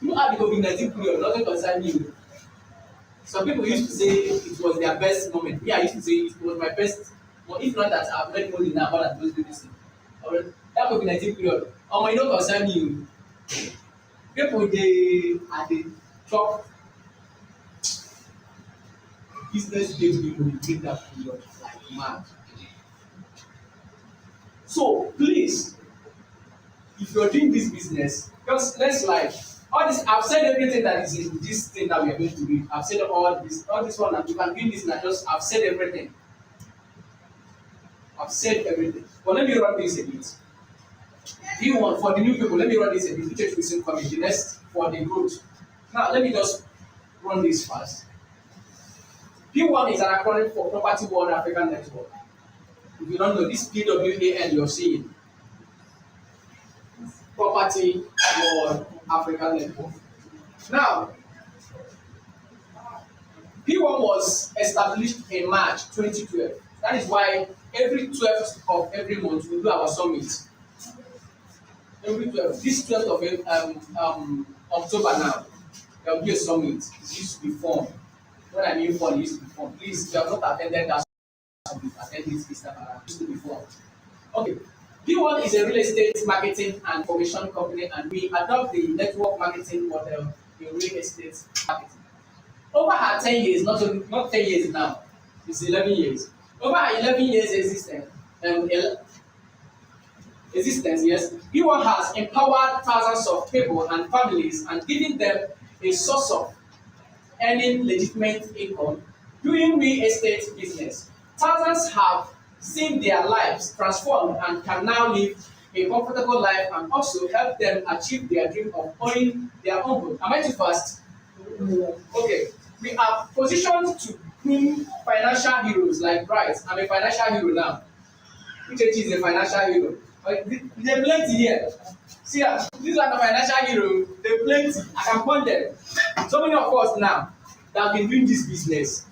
You have the COVID-19 period, nothing concern you. Some people used to say it was their best moment. Me, I used to say it was my best. But if not that, I've made money now more than those people say. That COVID-19 period, you don't concern you. People they at the top business days people will take that period like mad. So please, if you're doing this business, just let's like all this. I've said everything that is in this thing that we are going to read. I've said all this one, and you can do this. And I've said everything. I've said everything. But let me run this a bit. P1 for the new people. Let me run this a bit. Uchechi will soon come in. The next for the growth. Now let me just run this fast. P1 is an acronym for Property World African Network. If you don't know this PWAN you're seeing, Property World African Network. Now, P1 was established in March 2012. That is why every 12th of every month we do our summit. Every 12th. This 12th of October now, there will be a summit. It used to be formed. When I mean formed, it used to be formed. Please, if you have not attended that summit, attend this time around. It used to be formed. Okay. P1 is a real estate marketing and information company, and we adopt the network marketing model in real estate marketing. Over our 10 years, not 10 years now, it's 11 years. Over our 11 years existence, yes, Pwan has empowered thousands of people and families and given them a source of earning legitimate income doing real estate business. Thousands have seen their lives transformed and can now live a comfortable life and also help them achieve their dream of owning their own home. Am I too fast? Okay. We are positioned to groom financial heroes like Bryce. I'm a financial hero now. Uchechi is a financial hero. They plenty here. See, these are the financial heroes. They plenty. I can point them. So many of us now that have been doing this business.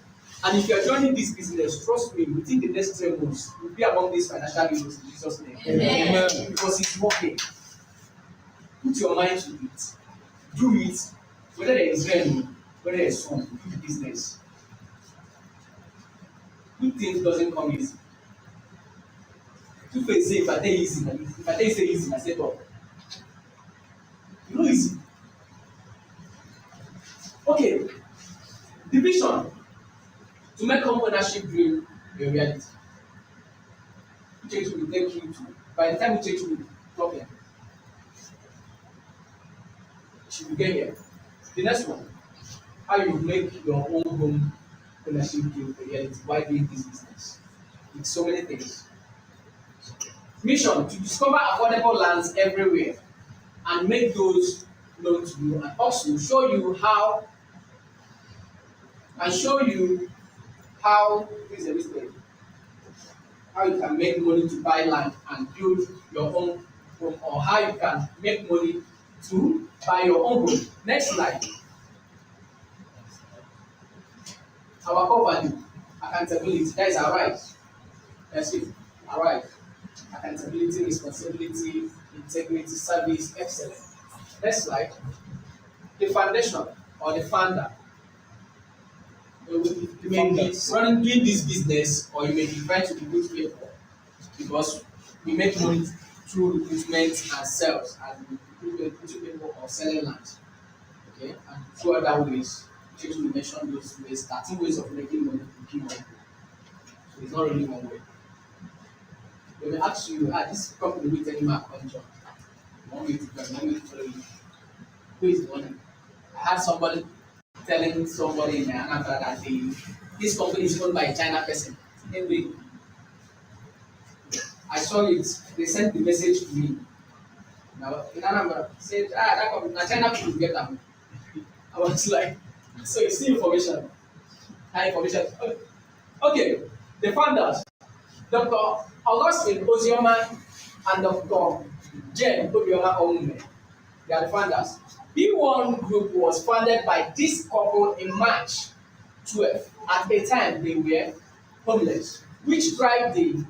And if you are joining this business, trust me, within the next 3 months, you'll be among these financial heroes in Jesus' name. Amen. Because it's working. Put your mind to it. Do it. Whether there is rain, whether there is sun, do the business. Good things doesn't come easy. Two face say if I tell you easy, if I tell you say easy, I say talk. You know easy. Okay. The vision to make home ownership dream a reality. Uchechi will take you to, by the time Uchechi will talk here, she will get here. The next one, how you make your own home ownership dream a reality while doing this business. With so many things. Mission to discover affordable lands everywhere and make those known to you, and also show you how is a mistake, how you can make money to buy land and build your own home, or how you can make money to buy your own home. Next slide. Our core value, accountability, that is our right. That's it. Our right. Accountability, responsibility, integrity, service, excellence. Next slide. The foundation or the founder. You may be running doing this business, or you may be trying to recruit people, because we make money through recruitment and sales, and recruiting people or selling land. Okay, and through other ways, which we mentioned those ways, 13 ways of making money to keep money. So it's not really one way. They may ask you, this company will tell you my contract. One way to go, one way to follow you. Who is the one? I had somebody telling somebody in Anambra that this company is owned by a China person. Anyway, I saw it, they sent the message to me. Now, in Anambra, said, that company, now China people get them. I was like, so you see information. High information. Okay, the founders, Dr. Augustine Ozioma and Dr. Jen Obioma Onwume, they are the founders. P1 Group was founded by this couple in March 12. At the time, they were homeless, which drive the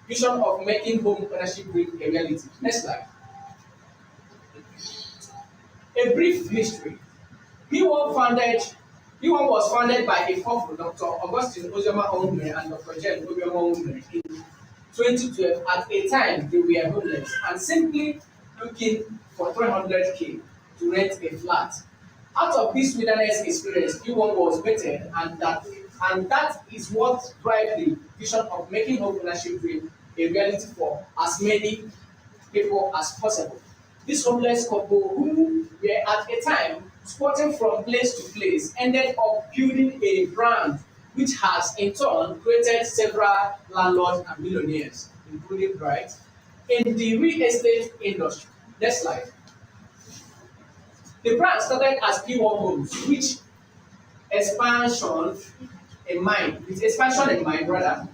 vision of making home ownership a reality. Next slide. A brief history. P1 was founded by a couple, Dr. Augustine Ozioma Onwume and Dr. Jen Obioma Onwume, in 2012. At a time, they were homeless and simply looking for 300K to rent a flat. Out of this wilderness experience, P1 was vetted, and that is what drives the vision of making home ownership dream a reality for as many people as possible. This homeless couple, who were at a time sporting from place to place, ended up building a brand which has in turn created several landlords and millionaires, including Bright, in the real estate industry. Next slide. The brand started as P1 Homes, which expansion in mind, rather.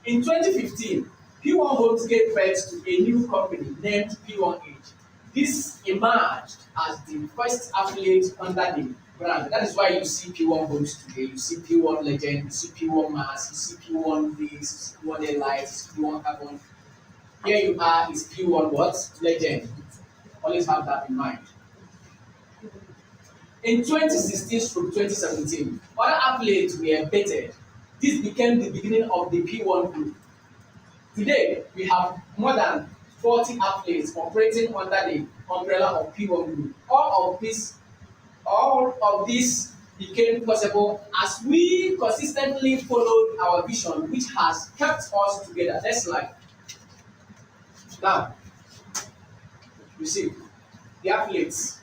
In 2015, P1 Homes gave birth to a new company named P1H. This emerged as the first affiliate under the brand. That is why you see P1 Homes today. You see P1 Legend, you see P1 Mass, you see P1 This, you see P1 Airlight, you see P1 Carbon. Here you are, is P1 what? Legend. Always have that in mind. In 2016 through 2017, other affiliates were vetted. This became the beginning of the P1 Group. Today, we have more than 40 affiliates operating under the umbrella of P1 Group. All of this became possible as we consistently followed our vision, which has kept us together. Next slide. Now, you see, the affiliates.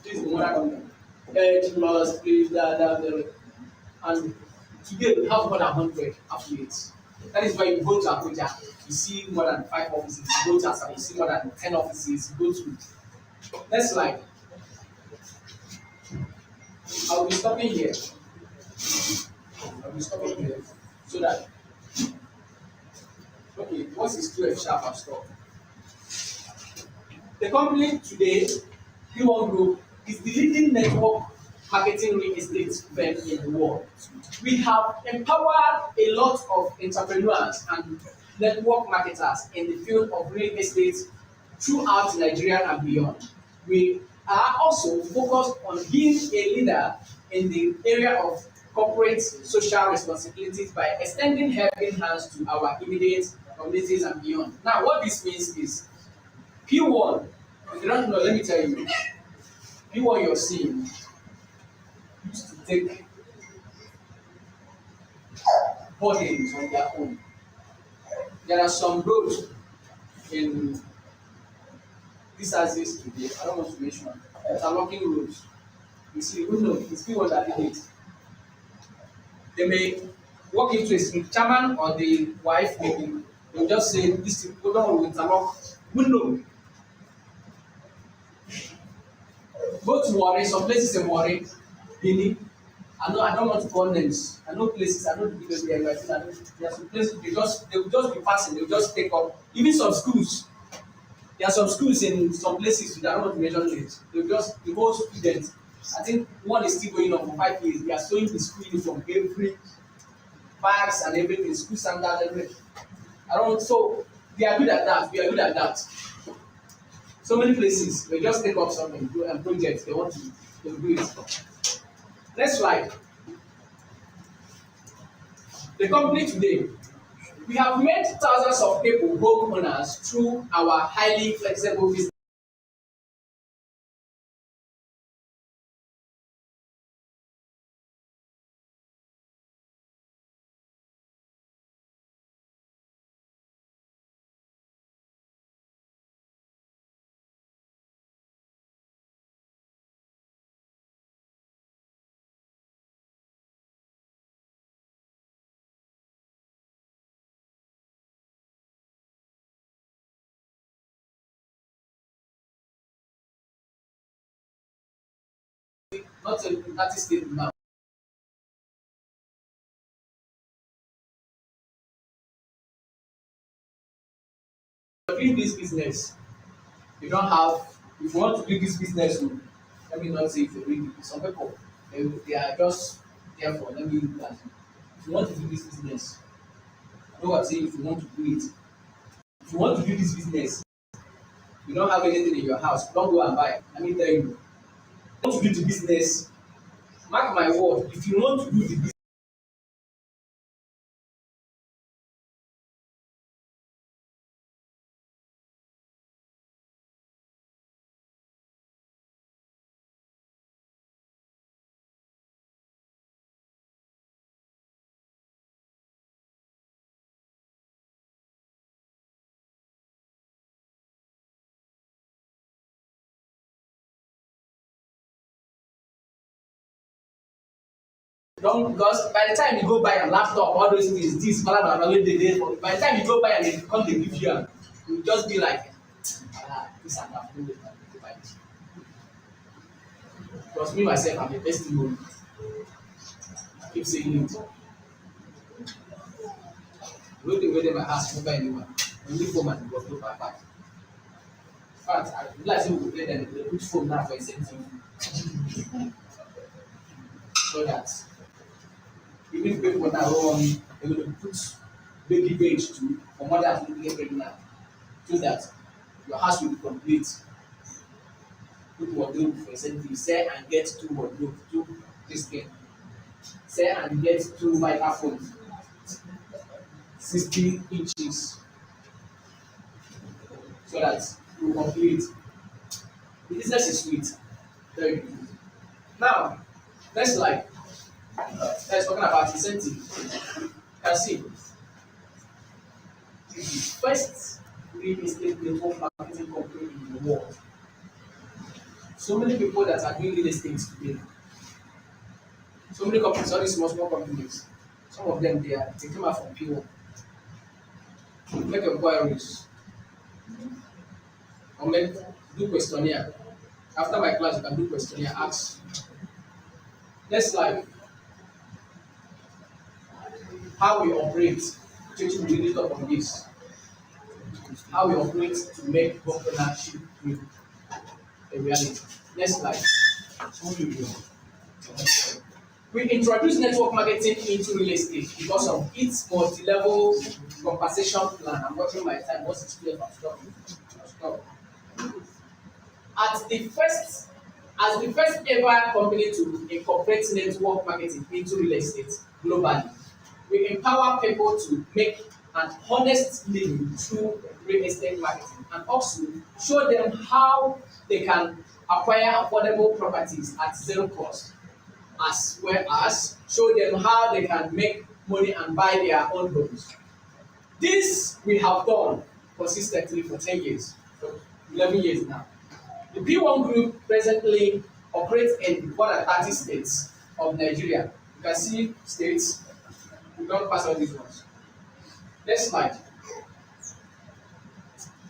This is the mother company. Edge, Plus, Please, and today we have more than 100 affiliates. That is why you go to Abuja, you see more than 5 offices. You go to Asaba, you see more than 10 offices. You go to next slide. I'll be stopping here. So that okay, what is 12 sharp and stop? The company today, P1 Group, is the leading network marketing real estate firm in the world. We have empowered a lot of entrepreneurs and network marketers in the field of real estate throughout Nigeria and beyond. We are also focused on being a leader in the area of corporate social responsibilities by extending helping hands to our immediate communities and beyond. Now, what this means is P1, if you don't know, let me tell you, P1 you're seeing used to take burdens on their own. There are some roads in this axis today, I don't want to mention, that are locking roads. You see, who knows? It's P1 that did it. They may walk into a street, chairman or the wife, maybe, they'll just say, this people don't interlock. Who knows? Go to Warri, some places in Warri, Benin. I don't want to call names. I know places, I know the people they are invited. There are some places they will just be passing, they will just take up. Even some schools. There are some schools in some places that I don't want to mention names. They will just the whole students. I think one is still going on for 5 years. They are showing the school uniform, every bags and everything, school standard, everything. I don't want, so they are good at that. We are good at that. So many places they just take up something, do a project, they want to do it. Next slide. The company today, we have made thousands of people homeowners through our highly flexible business. Not a United States now. Doing this business, you don't have, if you want to do this business, oh, let me not say if you really, some people, they are just there for, let me use that. If you want to do this business, I know what I'm saying, if you want to do it, if you want to do this business, you don't have anything in your house, don't go and buy. Let me tell you, if you want to do the business, mark my word, if you want to do the business, don't, because by the time you go buy a laptop, all those things, this, blah, blah, blah, by the time you go buy and they come, they give you, you will just be like, this and that, no way, I will go buy this. Because me myself, I'm a testimony. I keep saying it. No thing wey dey my house, no buy anyone. Only phone and was no by back. In fact, I realize say we go get them, they put phone now for incentive. So that even people now go on, they go put baby bench too for mothers who get pregnant. So that your house will be complete. Put wardrobe for incentive, sell and get two wardrobe, two this thing. Sell and get two microphones. 60 inches so that you complete. The business is sweet, very good. Now, next slide. Let's talking about incentive. You can see the first real estate network marketing company in the world. So many people that are doing real estate today. So many companies, all these small companies. Some of them they came out from Pwan. Make inquiries or make do questionnaire. After my class, you can do questionnaire, ask. Next slide. How we operate. Uchechi will really talk on this. How we operate to make home ownership a reality. Next slide. We introduce network marketing into real estate because of its multi-level compensation plan. I'm watching my time. What's it clear about stop? As the first ever company to incorporate network marketing into real estate globally, we empower people to make an honest living through real estate marketing and also show them how they can acquire affordable properties at zero cost, as well as show them how they can make money and buy their own homes. This we have done consistently for 10 years, for 11 years now. The P1 Group presently operates in more than 30 states of Nigeria. You can see states, we don't pass all these ones. Next slide.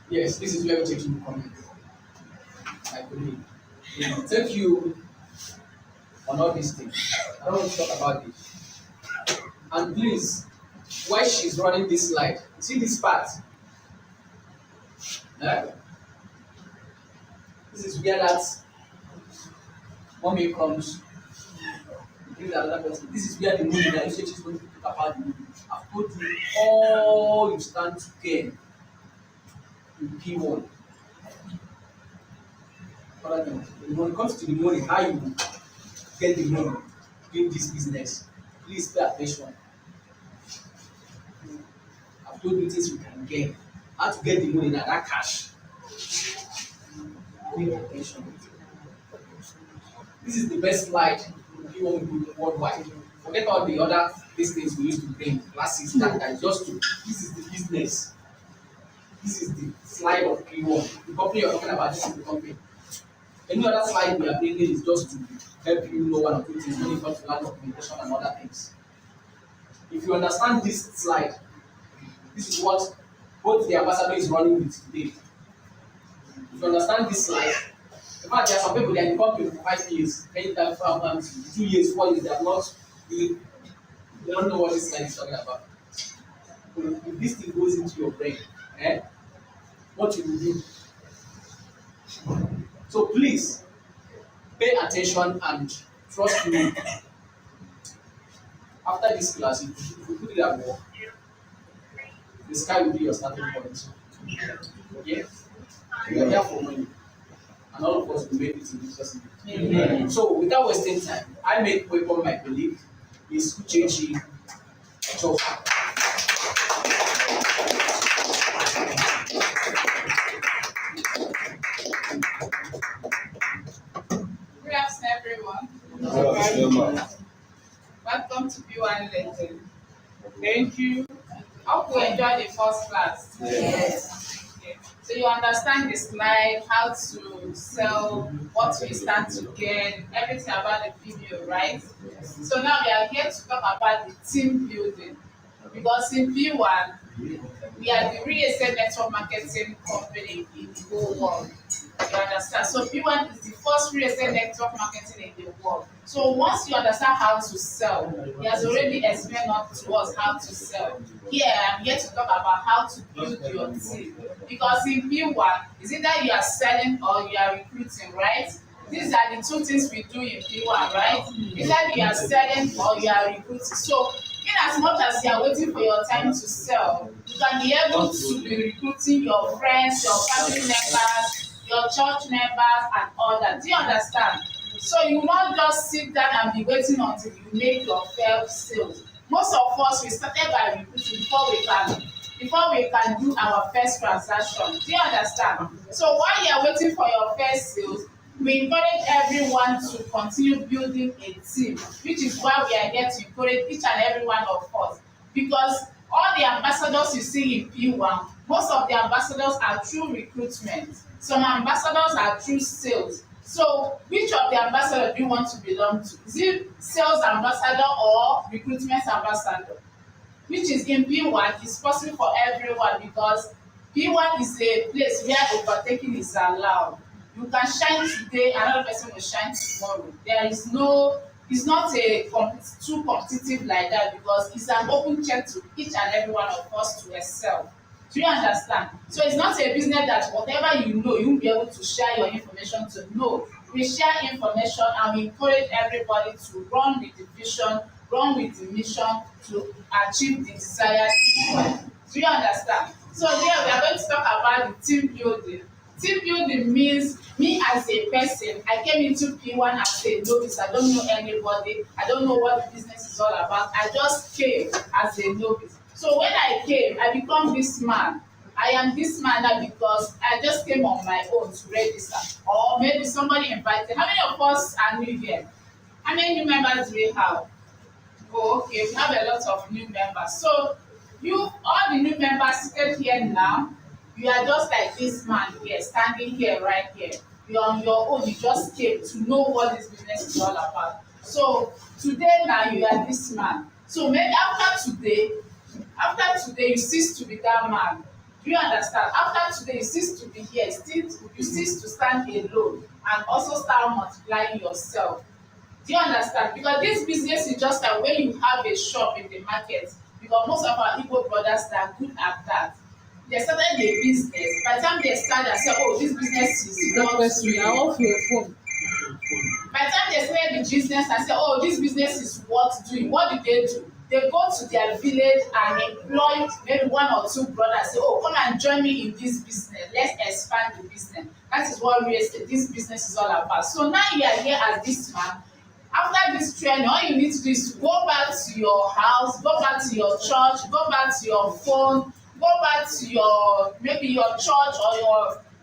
Yes, this is where we're taking the comment. I believe. Thank you on all these things. I don't want to talk about this. And please, while she's running this slide, see this part. This is where that mommy comes. This is where the movie that you is going to talk about the movie. I've told you all you stand to gain in P1. When it comes to the money, how you get the money in this business, please pay attention. Don't do things we can gain. How to get the money now, that cash. Pay attention. This is the best slide you want to do worldwide. Forget all the other these things we used to bring classes that just to this is the business. This is the slide of P1. The company you're talking about, this is the company. Any other slide we are bringing is just to help you know one or two things when it comes to land documentation and other things. If you understand this slide, this is what both the ambassador is running with today. If you understand this slide, in fact, there are some people that in the company for 5 years, 2 years, 4 years, they have not really, they don't know what this slide is talking about. So if this thing goes into your brain, what you will do. So please pay attention and trust me. After this class, if you put it at work, the sky will be your starting point. Okay? You are here for money. And all of us will make it in Jesus' name. So without wasting time, I make welcome my colleague, Miss Uchechi. Good afternoon, everyone. Welcome to Pwan Legend. Thank you. Hope you enjoyed the first class. Yes. Okay. So you understand the slide, how to sell, what we stand to gain, everything about the video, right? So now we are here to talk about the team building. Because in P1, we are the real estate network marketing company in the whole world. You understand? So P1 is the first real estate network marketing in the world. So once you understand how to sell, he has already explained to us how to sell. Here I'm here to talk about how to build your team. Because in P1, is it that you are selling or you are recruiting, right? These are the two things we do in P1, right? Either you are selling or you are recruiting. So in as much as you are waiting for your time to sell, you can be able to be recruiting your friends, your family members, your church members, and all that. Do you understand? So you will not just sit down and be waiting until you make your first sales. Most of us, we started by recruiting before we can do our first transaction. Do you understand? So while you are waiting for your first sales, we encourage everyone to continue building a team, which is why we are here to encourage each and every one of us. Because all the ambassadors you see in P1, most of the ambassadors are through recruitment. Some ambassadors are through sales. So which of the ambassadors do you want to belong to? Is it sales ambassador or recruitment ambassador? Which is in P1 is possible for everyone because P1 is a place where overtaking is allowed. You can shine today, another person will shine tomorrow. There is no, it's not too competitive like that because it's an open check to each and every one of us to excel. Do you understand? So it's not a business that whatever you know, you won't be able to share your information to know. We share information and we encourage everybody to run with the vision, run with the mission to achieve the desired goal. Do you understand? So here we are going to talk about the team building. Team building means me as a person, I came into P1 as a novice. I don't know anybody. I don't know what the business is all about. I just came as a novice. So when I came, I become this man. I am this man now because I just came on my own to register. Or maybe somebody invited. How many of us are new here? How many new members do we have? Oh, okay, we have a lot of new members. So all the new members seated here now, you are just like this man here, standing here, right here. You're on your own. You just came to know what this business is all about. So today now you are this man. So maybe after today, you cease to be that man. Do you understand? After today, you cease to be here. You cease to stand alone and also start multiplying yourself. Do you understand? Because this business is just like when you have a shop in the market. Because most of our Igbo brothers that are good at that. They started a business. By the time they start, they say, "Oh, this business is not doing." By the time they started the business and say, "Oh, this business is worth doing," what do? They go to their village and employ maybe one or two brothers. Say, "Oh, come and join me in this business. Let's expand the business." That is what this business is all about. So now you are here as this man. After this training, all you need to do is to go back to your house, go back to your church, go back to your phone, go back to your maybe your church or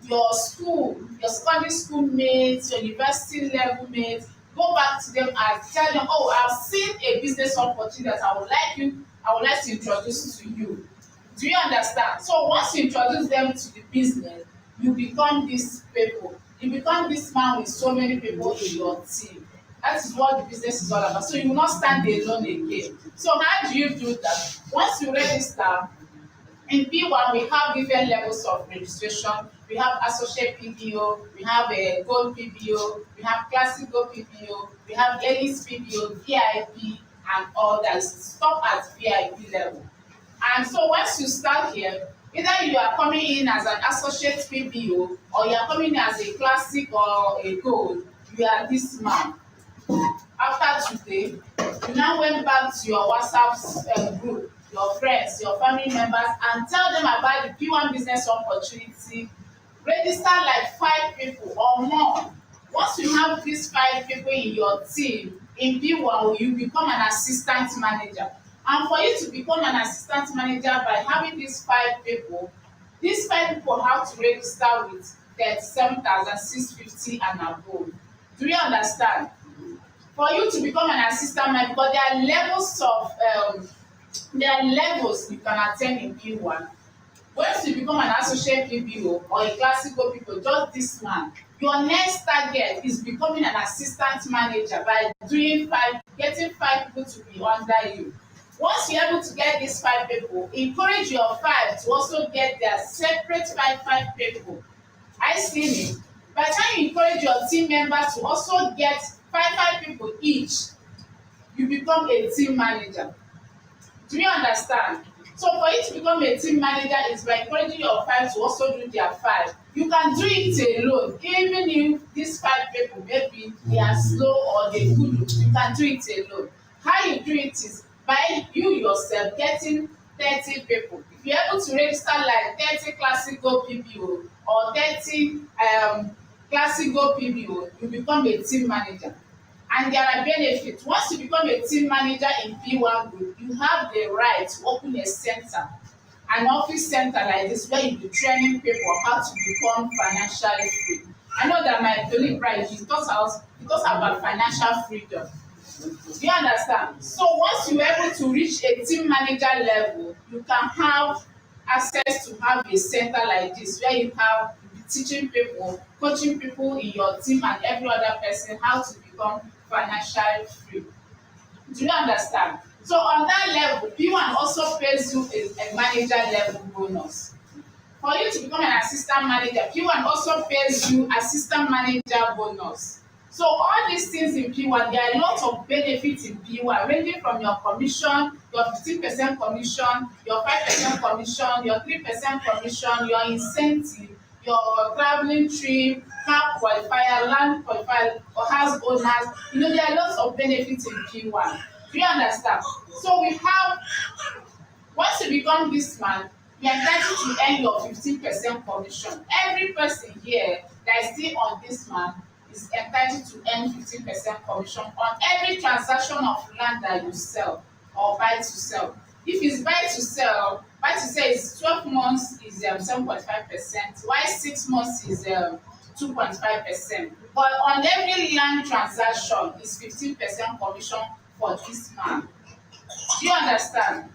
your school, your secondary school mates, your university level mates, go back to them and tell them, oh, I've seen a business opportunity that I would like to introduce to you. Do you understand? So once you introduce them to the business, you become these people. You become this man with so many people in your team. That is what the business is all about. So you will not stand alone again. So how do you do that? Once you register, in P1 we have different levels of registration. We have associate PBO, we have a gold PBO, we have classic gold PBO, we have elite PBO, VIP, and all that. Stop at VIP level. And so once you start here, either you are coming in as an associate PBO or you are coming in as a classic or a gold, you are this man. After today, you now went back to your WhatsApp group, your friends, your family members, and tell them about the P1 business opportunity. Register like 5 people or more. Once you have these 5 people in your team, in P1, you become an assistant manager. And for you to become an assistant manager by having these 5 people, these 5 people have to register with 37,650 and above. Do you understand? For you to become an assistant manager, because there are levels you can attain in P1. Once you become an associate PBO or a classical people, just this man, your next target is becoming an assistant manager by getting 5 people to be under you. Once you're able to get these 5 people, encourage your 5 to also get their separate 5 people. I see me. By the time you encourage your team members to also get 5 people each, you become a team manager. Do you understand? So for you to become a team manager is by encouraging your 5 to also do their 5. You can do it alone, even if these 5 people maybe they are slow or they good, you can do it alone. How you do it is by you yourself getting 30 people. If you're able to register like 30 classic Go PBO or 30 classic Go PBO, you become a team manager. And there are benefits. Once you become a team manager in P1 group, you have the right to open a center, an office center like this, where you be training people how to become financially free. I know that my colleague Brian, he talks about financial freedom. Do you understand? So once you're able to reach a team manager level, you can have access to have a center like this, where you have teaching people, coaching people in your team and every other person how to become financially free. Do you understand? So on that level, P1 also pays you a manager level bonus. For you to become an assistant manager, P1 also pays you assistant manager bonus. So all these things in P1, there are a lot of benefits in P1, ranging from your commission, your 15% commission, your 5% commission, your 3% commission, your incentive, your traveling trip, car qualifier, land qualifier, or house owners. You know, there are lots of benefits in P1. Do you understand? So we have, once you become this man, you are entitled to earn your 15% commission. Every person here that is still on this man is entitled to earn 15% commission on every transaction of land that you sell or buy to sell. If it's buy to sell is 12 months is 7.5%, while 6 months is 2.5%. But on every land transaction is 15% commission for this man. Do you understand?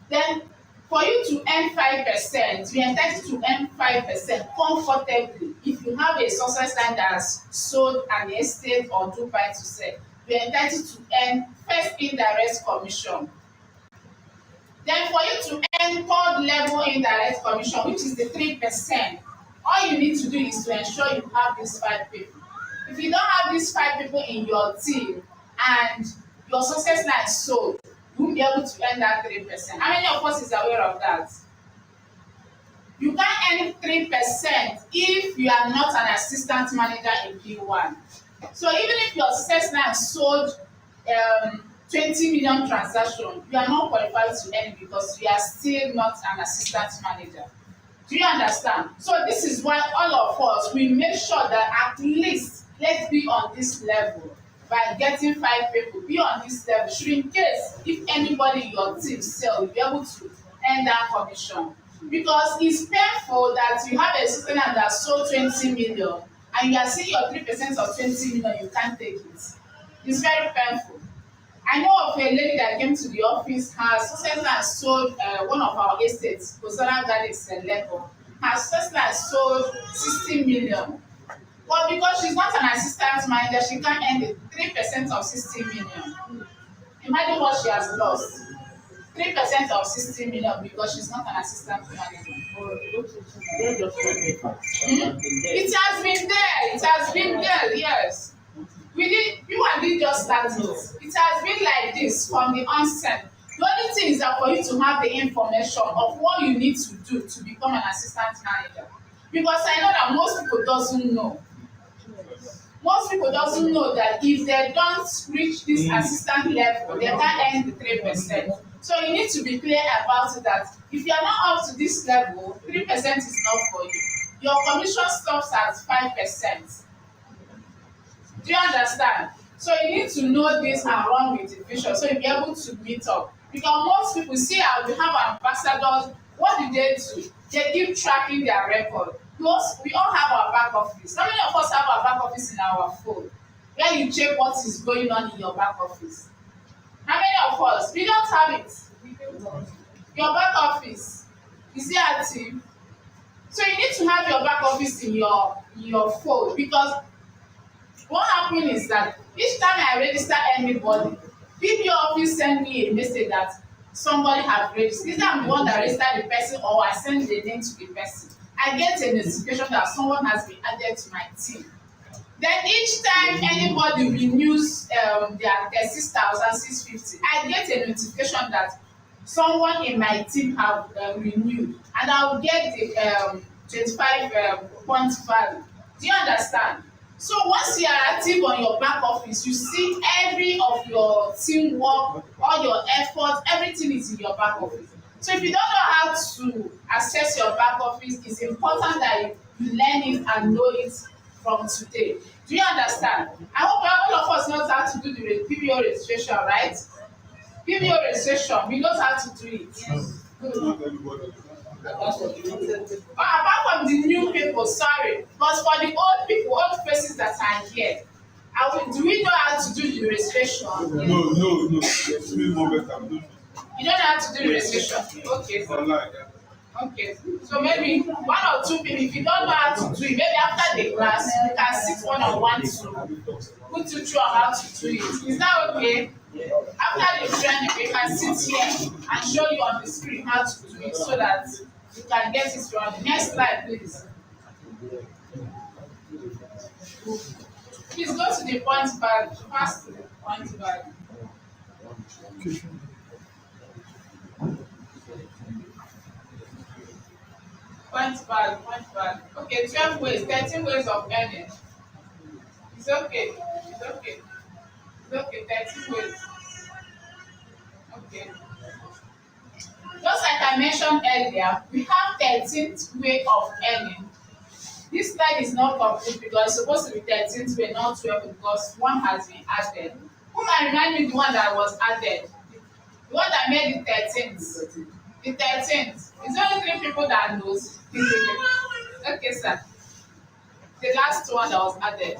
Then for you to earn 5%, you are entitled to earn 5% comfortably. If you have a success line that has sold an estate or do buy to sell, you are entitled to earn first indirect commission. Then for you to earn third level indirect commission, which is the 3%, all you need to do is to ensure you have these 5 people. If you don't have these 5 people in your team and your success line is sold, you won't be able to earn that 3%. How many of us is aware of that? You can't earn 3% if you are not an assistant manager in P1. So even if your success line sold 20 million transactions, you are not qualified to earn it because you are still not an assistant manager. Do you understand? So this is why all of us, we make sure that at least let's be on this level by getting 5 people. Be on this level. In case if anybody in your team sell, you'll be able to earn that commission. Because it's painful that you have a student that sold 20 million and you are seeing your 3% of 20 million, you can't take it. It's very painful. I know of a lady that came to the office. Her sister has sold one of our estates, Kosana Gardens in Lepo. Her sister has sold 60 million. But because she's not an assistant manager, she can't earn the 3% of 60 million. Imagine what she has lost. 3% of 60 million because she's not an assistant manager. It has been there. It has been there, yes. You and me just start it. It has been like this from the onset. The only thing is that for you to have the information of what you need to do to become an assistant manager. Because I know that most people doesn't know. Most people doesn't know that if they don't reach this assistant level, they can't earn the 3%. So you need to be clear about it that if you are not up to this level, 3% is not for you. Your commission stops at 5%. Do you understand? So you need to know this and run with the vision so you'll be able to meet up. Because most people see how we have ambassadors, what do? They keep tracking their record. Plus, we all have our back office. How many of us have our back office in our phone? Where you check what is going on in your back office. How many of us? We don't have it. Your back office, is it active? So you need to have your back office in your phone because what happens is that each time I register anybody, BPO office send me a message that somebody have registered. Either I'm the one that registered the person or I send the name to the person. I get a notification that someone has been added to my team. Then each time anybody renews their 6,650, I get a notification that someone in my team have renewed, and I will get the 25 points value. Do you understand? So once you are active on your back office, you see every of your teamwork, all your efforts, everything is in your back office. So if you don't know how to access your back office, it's important that you learn it and know it from today. Do you understand? I hope all of us knows how to do the PPO registration, right? PPO registration, we know how to do it. Yes. Good. Apart from the new people, sorry, but for the old people, old faces that are here, do we know how to do the registration? No. It's me more better. You don't know how to do the registration? Okay. Okay. So maybe one or two people, if you don't know how to do it, maybe after the class, you can sit one-on-one to put you through on how to do it. Is that okay? After the training, we can sit here and show you on the screen how to do it so that you can get it running. Next slide, please. Please go to the point value. Fast to the point value. Point value. Okay, 12 ways, 13 ways of earning. It's okay. 13 ways. Okay. Just like I mentioned earlier, we have 13th way of earning. This slide is not complete because it's supposed to be 13th way, not 12 because one has been added. Who can remind me the one that was added? The one that made the 13th. The 13th. It's only 3 people that knows. Okay, sir. The last one that was added.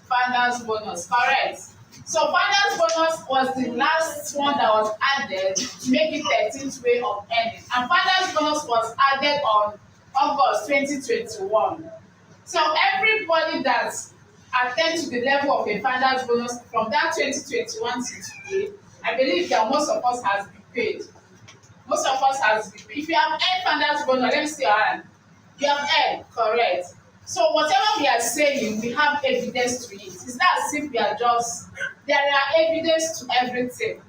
Founders bonus. Correct. So founders bonus was the last one that was added to make it 13th way of earning. And founders bonus was added on August 2021. So everybody that attained to the level of a founders bonus from that 2021 to today, I believe that most of us has been paid. Most of us has been paid. If you have earned founders bonus, let me see your hand. You have earned, correct. So whatever we are saying, we have evidence to it. It's not as if we are just, there are evidence to everything.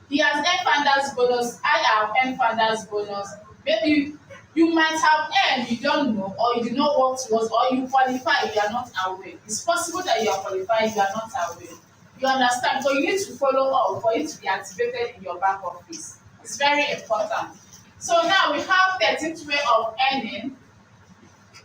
He has earned founders bonus, I have earned founders bonus. Maybe you might have earned, you don't know, or you did not work towards, or you qualify, you are not aware. It's possible that you are qualified, you are not aware. You understand? So you need to follow up for it to be activated in your back office. It's very important. So now we have 13th way of earning.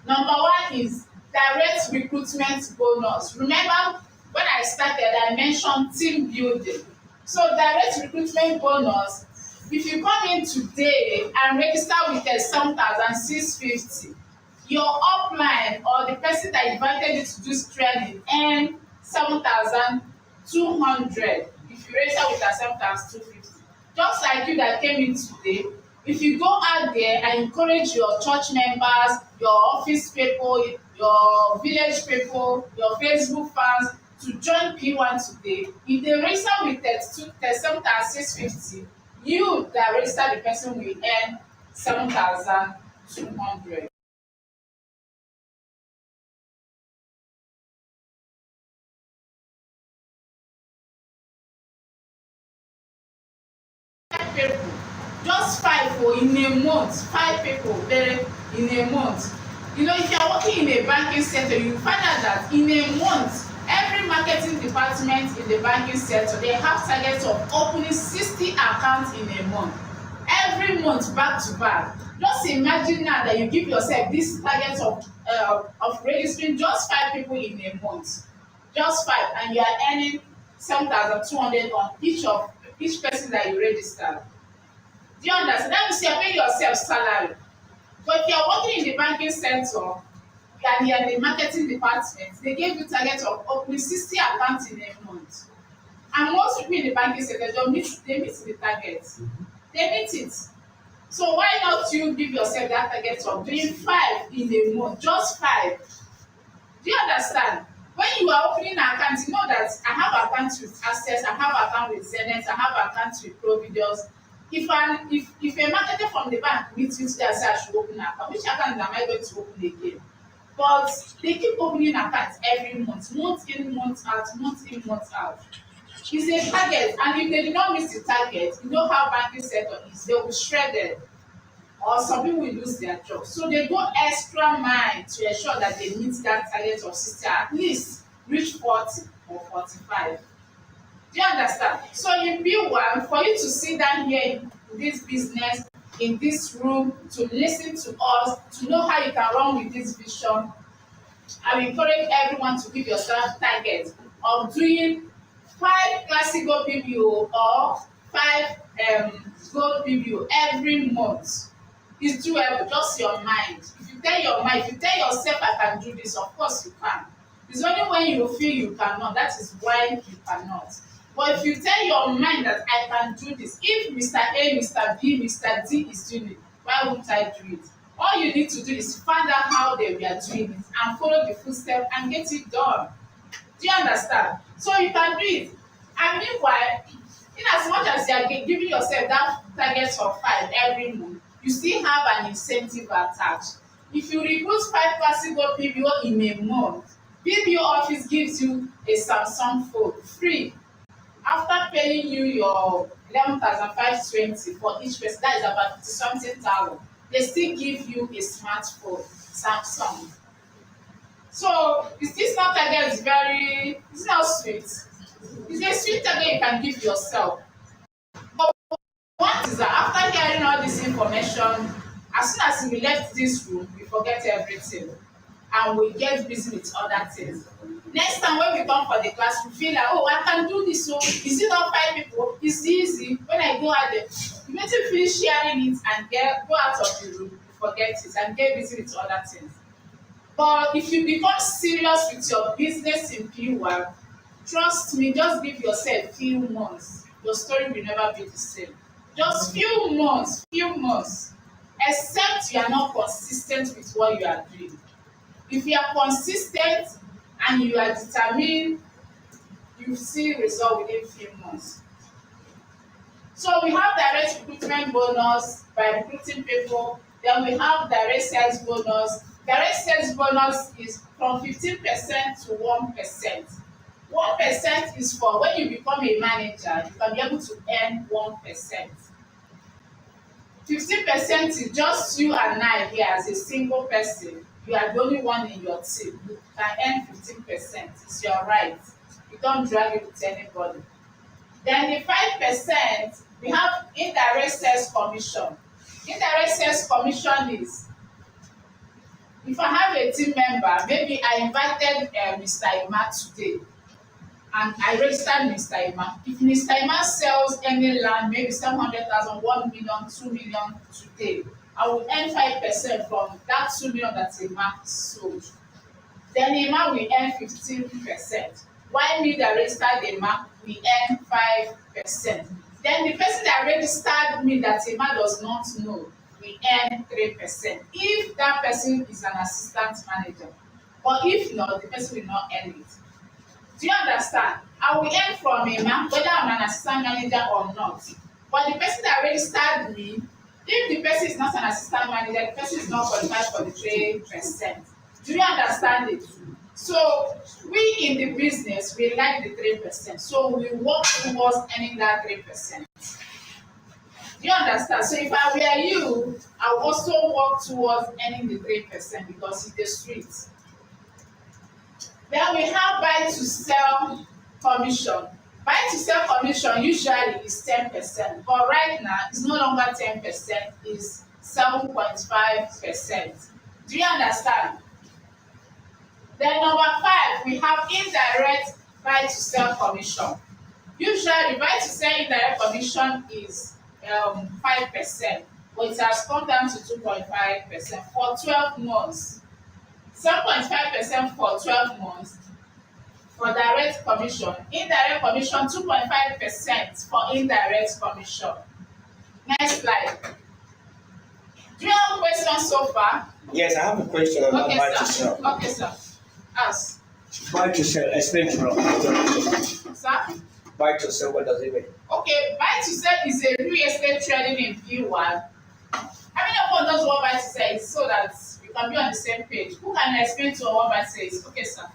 Number one is direct recruitment bonus. Remember when I started, I mentioned team building. So direct recruitment bonus, If you come in today and register with 7,650, your upline or the person that invited you to do training earn 7,200 if you register with 7,250. Just like you that came in today, if you go out there and encourage your church members, your office people, your village people, your Facebook fans to join P1 today, if they register with 7,650, you that register the person will earn 7,200. People, just five for in a month, 5 people there in a month. You know, if you are working in a banking sector, you find out that in a month, every marketing department in the banking sector, they have targets of opening 60 accounts in a month. Every month, back to back. Just imagine now that you give yourself this target of registering just 5 people in a month. Just 5, and you are earning 7,200 on each person that you register. Do you understand? That means you are paying yourself salary. But if you are working in the banking sector and you are in the marketing department, they gave you target of opening 60 accounts in a month. And most people in the banking sector, they meet the target. They meet it. So why not you give yourself that target of doing 5 in a month, just 5? Do you understand? When you are opening an account, you know that I have accounts with Access, I have account with Zenith, I have accounts with Providos. If a marketer from the bank meets me today and say I should open an account, which account am I going to open again? But they keep opening accounts every month in, month out, month in, month out. It's a target, and if they do not meet the target, you know how banking sector is, they will be shredded, or some people will lose their job. So they go extra mile to ensure that they meet that target of 60, at least reach 40 or 45. Do you understand? So in B1, for you to sit down here in this business, in this room, to listen to us, to know how you can run with this vision, I will encourage everyone to give yourself target of doing 5 classic gold PBO or 5 gold PBO every month. It's doable, just your mind. If you tell yourself I can do this, of course you can. It's only when you feel you cannot, that is why you cannot. But if you tell your mind that I can do this, if Mr. A, Mr. B, Mr. D is doing it, why won't I do it? All you need to do is find out how they were doing it and follow the footsteps and get it done. Do you understand? So you can do it. And meanwhile, in as much as you are giving yourself that target of 5 every month, you still have an incentive attached. If you recruit 5 classical PBO in a month, PBO office gives you a Samsung phone free. After paying you your 11,520 for each person, that is about 50-something thousand, they still give you a smartphone, Samsung. So this not target it's not sweet. It's a sweet target you can give yourself. But one is that after hearing all this information, as soon as we left this room, we forget everything and we get busy with other things. Next time when we come for the class, we feel like, oh, I can do this. So is it not 5 people? It's easy. When I go out there, you need to finish sharing it and go out of the room, you forget it and get busy with other things. But if you become serious with your business in P1, trust me, just give yourself few months. Your story will never be the same. Just few months. Except you are not consistent with what you are doing. If you are consistent and you are determined, you see result within few months. So we have direct recruitment bonus by recruiting people. Then we have direct sales bonus. Direct sales bonus is from 15% to 1%. 1% is for when you become a manager, you can be able to earn 1%. 15% is just you and I here as a single person. You are the only one in your team. You can earn 15%. It's your right. You don't drag it with anybody. Then the 5%, we have indirect sales commission. Indirect sales commission is, if I have a team member, maybe I invited Mr. Ima today. and I registered Mr. Emma. If Mr. Emma sells any land, maybe 700,000, 1 million, 2 million today, I will earn 5% from that 2 million that Emma sold. Then Emma will earn 15%. While me that registered Emma, we earn 5%. Then the person that registered me that Emma does not know, we earn 3%. If that person is an assistant manager, or if not, the person will not earn it. Do you understand? I will earn from Emma whether I'm an assistant manager or not. But the person that registered me, if the person is not an assistant manager, the person is not qualified for the 3%. Do you understand it? So we in the business, we like the 3%. So we work towards earning that 3%. Do you understand? So if I were you, I would also work towards earning the 3% because it's the street. Then we have buy to sell commission. Buy to sell commission usually is 10%, but right now it's no longer 10%, it's 7.5%. Do you understand? Then number 5, we have indirect buy to sell commission. Usually buy to sell indirect commission is 5%, but it has come down to 2.5% for 12 months. 7.5% for 12 months for direct commission. Indirect commission 2.5% for indirect commission. Next slide. Do you have questions so far? Yes, I have a question about Okay, buy to sir. sell. Okay, sir. Ask. Buy to sell, explain to us. Sir? Buy to sell, what does it mean? Okay, buy to sell is a real estate trading in Pwan. How many of us knows what buy to sell is so that you can be on the same page? Who can explain to us what buy to sell is? Okay, sir.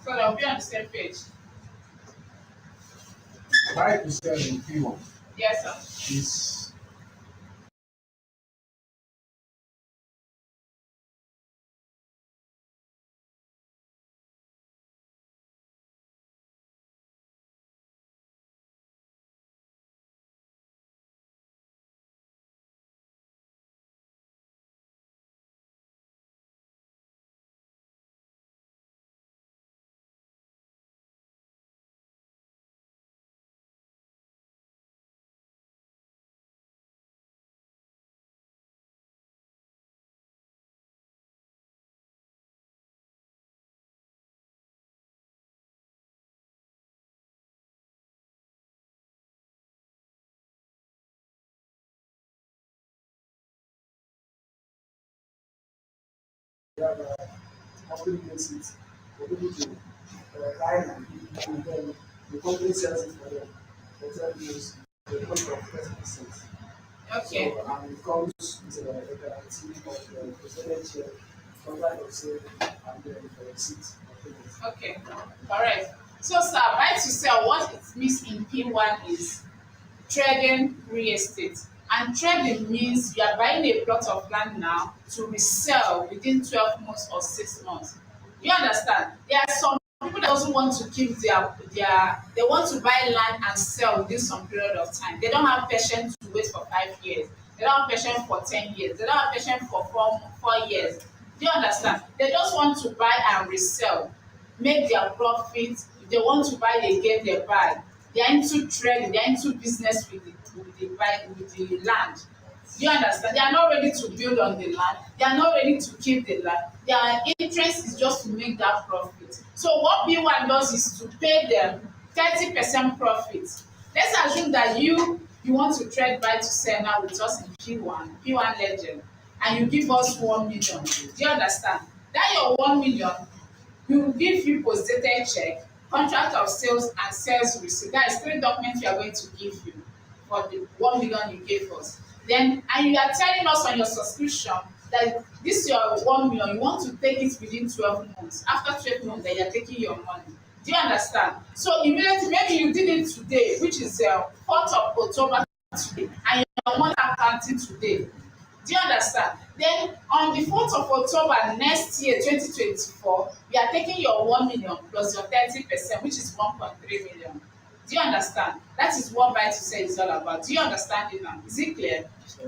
So that we'll be on the same page. Buy to sell in P1 Yes, sir. is company gets it for people to buy and then the company sells it for them. For 12 years, the cost of 30%. Okay. So, and it comes with a guarantee of the percentage share, contract of sale, and then the receipt of payment. Okay, correct. So, sir, buy to sell, what it means in P1 is trading real estate. And trading means you are buying a plot of land now to resell within 12 months or 6 months. You understand? There are some people that also want to keep they want to buy land and sell within some period of time. They don't have patience to wait for 5 years. They don't have patience for 10 years. They don't have patience for 4 years. Do you understand? They just want to buy and resell, make their profit. If they want to buy again, they buy. They are into trading, they are into business with the land. Do you understand? They are not ready to build on the land, they are not ready to keep the land. Their interest is just to make that profit. So what P1 does is to pay them 30% profit. Let's assume that you want to trade buy to sell now with us in P1 Legend, and you give us 1 million. Do you understand? That your 1 million, we will give you post-dated check, contract of sales, and sales receipt. That is 3 documents we are going to give you for the 1 million you gave us. Then, and you are telling us on your subscription that this your 1 million, you want to take it within 12 months. After 12 months, then you are taking your money. Do you understand? So immediately, maybe you did it today, which is 4th of October today, and your money are counting today. Do you understand? Then on the 4th of October next year, 2024, we are taking your 1 million plus your 30%, which is 1.3 million. Do you understand? That is what buy to sell is all about. Do you understand it now? Is it clear?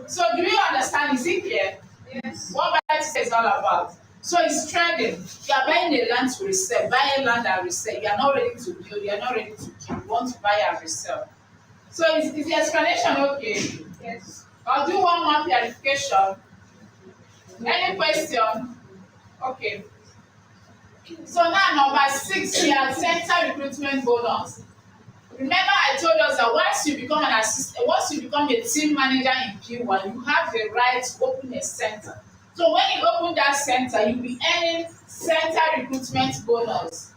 So do you understand? Is it clear? Yes. What buy to sell is all about? So it's trading. You are buying a land to resell, buying land and resell. You are not ready to build, you are not ready to kill. You want to buy and resell. So is the explanation okay? Yes. I'll do one more clarification. Any question? Okay. So now number 6 here, center recruitment bonus. Remember I told us that once you become an assistant, once you become a team manager in P1, you have the right to open a center. So when you open that center, you'll be earning center recruitment bonus.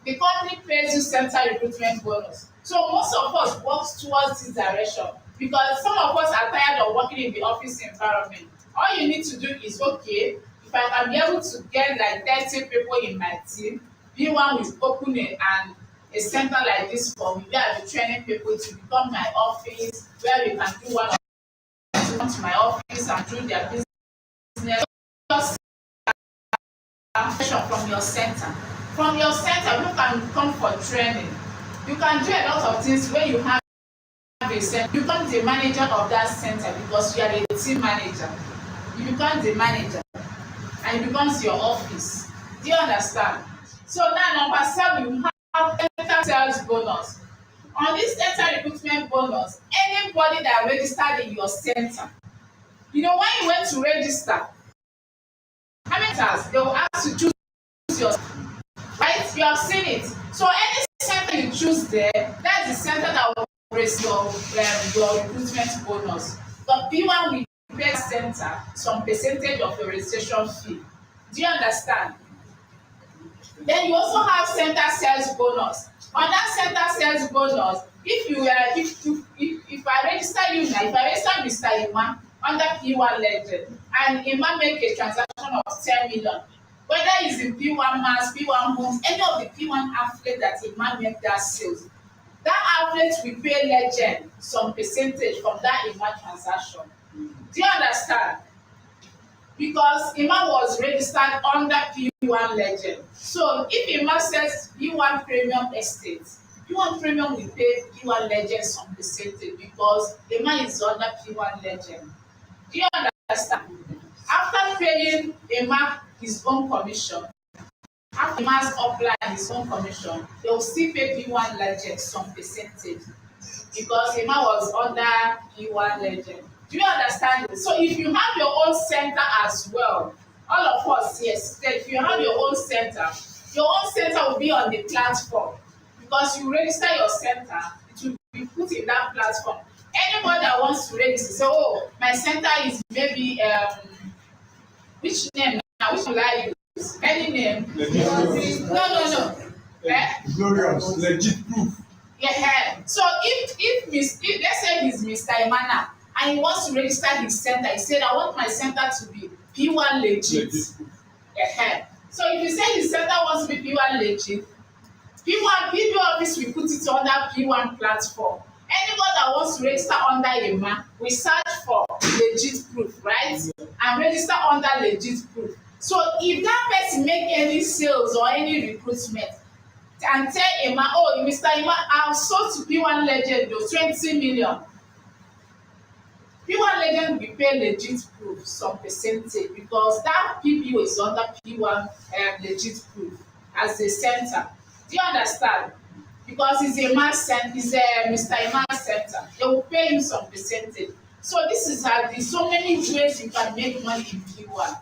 The company pays you center recruitment bonus. So most of us work towards this direction because some of us are tired of working in the office environment. All you need to do is, okay, if I can be able to get like 30 people in my team, B1 will open it and a center like this for me where I'll be training people to become my office, where we can do one or two come to my office and do their business. Just from your center. From your center, you can come for training. You can do a lot of things when you have a center. You become the manager of that center because you are a team manager. You become the manager and it becomes your office. Do you understand? So now number 7, you have center sales bonus. On this center recruitment bonus, anybody that registered in your center, you know when you went to register, how many times they will ask you to choose your, right? You have seen it. So any center you choose there, that's the center that will raise your recruitment bonus. The P1 will pay center some percentage of your registration fee. Do you understand? Then you also have center sales bonus. On that center sales bonus, if I register you now, if I register Mr. Iman under P1 legend and Iman make a transaction of 10 million, whether it's in P1 mass, P1 homes, any of the P1 affiliate that Iman make that sales, that outlet will pay legend some percentage from that Iman transaction. Do you understand? Because Iman was registered under P1 legend. So if Iman says P1 premium estate, P1 premium will pay P1 legend some percentage because Iman is under P1 legend. Do you understand? After paying Iman his own commission, after Iman's upline his own commission, they will still pay P1 legend some percentage because Iman was under P1 legend. Do you understand it? So if you have your own center as well, all of us, yes, if you have your own center will be on the platform because you register your center, it will be put in that platform. Anybody that wants to register, say, oh, my center is maybe which name now? Which will I use? Any name? No. Glorious, legit proof. Yeah. So if let's say he's Mr. Imana and he wants to register his center, he said, I want my center to be P1 legit. Yeah. So if you say his center wants to be P1 legit, P1 office will put it under P1 platform. Anybody that wants to register under Ima, we search for legit proof, right? And register under legit proof. So if that person make any sales or any recruitment, and tell Emma, oh, Mr. Emma, I've sold to P1 legend though 20 million. P1 legend will pay legit proof some percentage because that PBO is under P1 legit proof as a center. Do you understand? Because it's a mass center, it's a Mr. Emma center. They will pay you some percentage. So this is how there's so many ways you can make money in P1.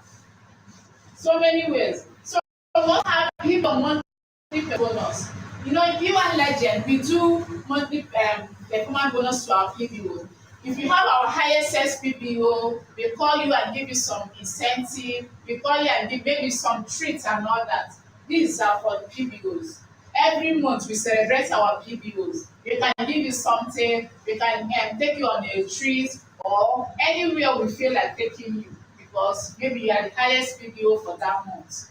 So many ways. So what have people monthly bonus? You know, in P1 legend, we do monthly performance bonus to our PBO. If you have our highest sales PBO, we call you and give you some incentive. We call you and give maybe some treats and all that. These are for PBOs. Every month we celebrate our PBOs. We can give you something. We can take you on a treat or anywhere we feel like taking you because maybe you are the highest PBO for that month.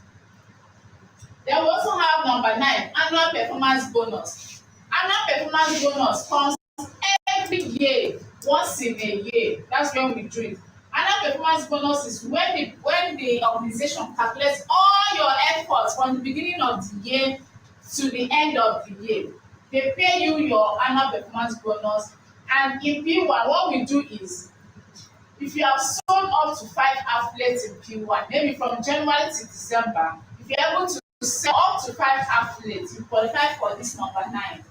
Then we also have number 9, annual performance bonus. Annual performance bonus comes every year, once in a year. That's when we do it. Annual performance bonus is when the organization calculates all your efforts from the beginning of the year to the end of the year. They pay you your annual performance bonus. And in P1, what we do is if you have sold up to 5 outlets in P1, maybe from January to December, if you're able to sell up to 5 outlets, you qualify for this number 9.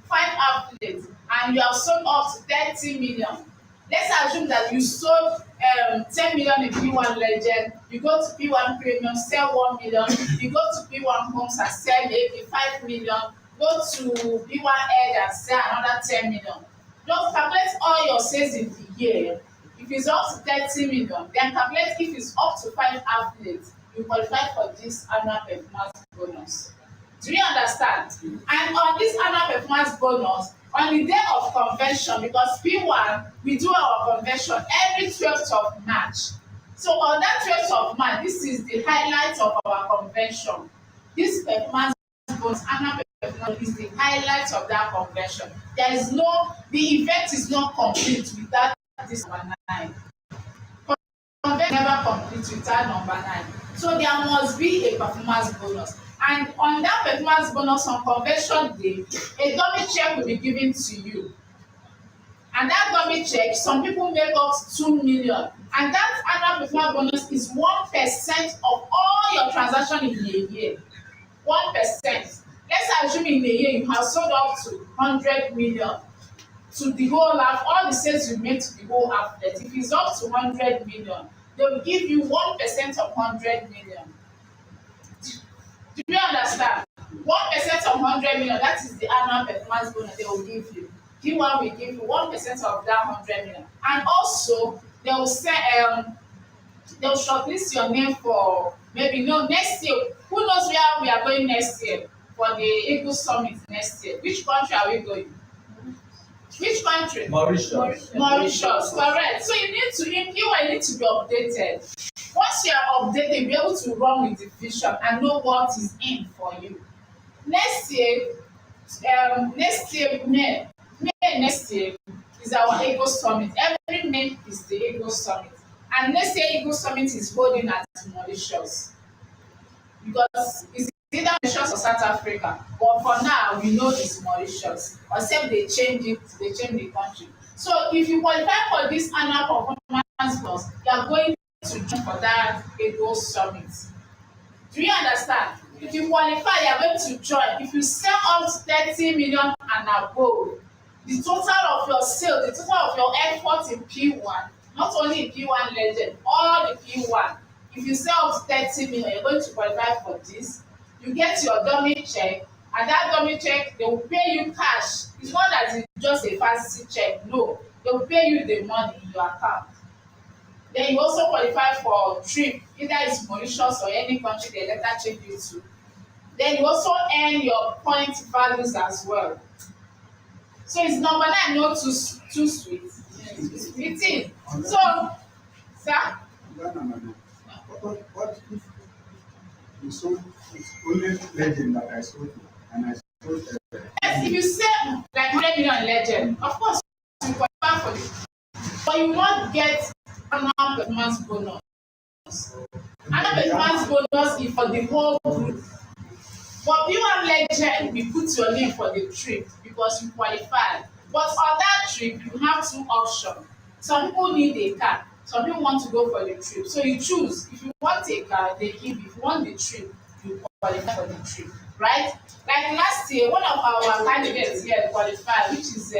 5 outlets, and you have sold up to 30 million. Let's assume that you sold 10 million in P1 Legend, you go to P1 Premium, sell 1 million, you go to P1 Homes and sell maybe 5 million, go to P1 Edge and sell another 10 million. Just calculate all your sales in the year. If it's up to 30 million, then calculate if it's up to 5 outlets, you qualify for this annual performance bonus. Do you understand? And on this annual performance bonus, on the day of convention, because P1, we do our convention every 12th of March. So on that 12th of March, this is the highlight of our convention. This performance bonus, annual performance is the highlight of that convention. There is no, the event is not complete without this number 9. Convention never complete without number 9. So there must be a performance bonus. And on that performance bonus on convention day, a dummy check will be given to you. And that dummy check, some people make up to 2 million. And that annual performance bonus is 1% of all your transactions in a year. 1%. Let's assume in a year you have sold up to 100 million to the whole app, all the sales you made to the whole outlet. If it's up to 100 million, they will give you 1% of 100 million. Do you understand? 1% of 100 million, that is the annual performance bonus they will give you. P1 will give you 1% of that 100 million. And also, they will say, they'll shortlist your name for maybe next year. Who knows where we are going next year for the Eagle Summit next year? Which country are we going? Which country? Mauritius. Mauritius, correct. So you need to, you need to be updated. Once you are updated, you'll be able to run with the vision and know what is in for you. Next year, May next year is our Eagle Summit. Every May is the Eagle Summit. And next year, Eagle Summit is holding at Mauritius. Because it's either Mauritius or South Africa. But for now, we know it's Mauritius. Except they change it, they change the country. So if you qualify for this annual performance bonus, you are going to join for that Eagle Summit. Do you understand? If you qualify, you are going to join. If you sell up to 30 million and above, the total of your sale, the total of your effort in P1, not only in P1 Legend, all the P1, if you sell up to 30 million, you're going to qualify for this. You get your dummy check, and that dummy check, they will pay you cash. It's not that it's just a fancy check. No, they will pay you the money in your account. Then you also qualify for trip, either it's Mauritius or any country they later change you to. Then you also earn your point values as well. So it's number 9, not too sweet. It's 15. So, sir? What if you sold, it's only Legend that I sold and I sold Yes, if you sell like 100 million Legend, of course you qualify for it. But you will not get annual performance bonus. Annual performance bonus is for the whole group. But P1 Legend, we put your name for the trip because you qualified. But on that trip, you have 2 options. Some people need a car. Some people want to go for the trip. So you choose. If you want a car, they give you. If you want the trip, you qualify for the trip. Right? Like last year, one of our candidates here qualified, which is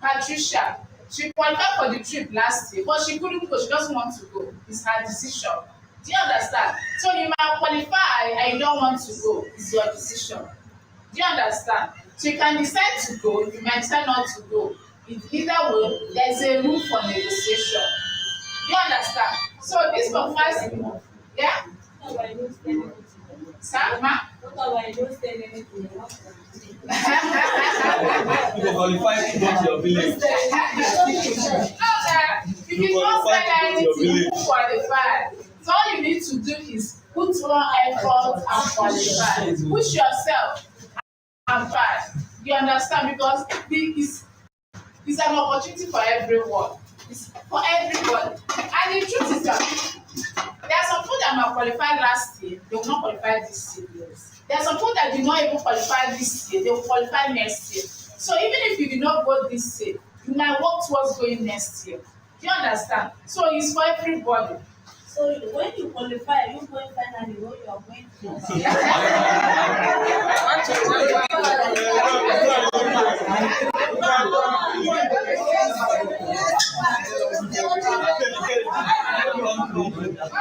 Patricia. She qualified for the trip last year, but she couldn't go. She doesn't want to go. It's her decision. Do you understand? So you might qualify and you don't want to go. It's your decision. Do you understand? So you can decide to go, you might decide not to go. Either way, there's a room for negotiation. Do you understand? So this performance, yeah? Sir, ma? You qualify to go to your village. If you don't say anything, you qualify. So all you need to do is put more effort and qualify. Push yourself and fight. You understand? Because it's an opportunity for everyone. It's for everybody. And the truth is that there are some people that might qualify last year, they will not qualify this year. There are some people that did not even qualify this year, they will qualify next year. So even if you did not go this year, you might work towards going next year. Do Do you understand? So it's for everybody. So when you qualify, you going finally when you are going to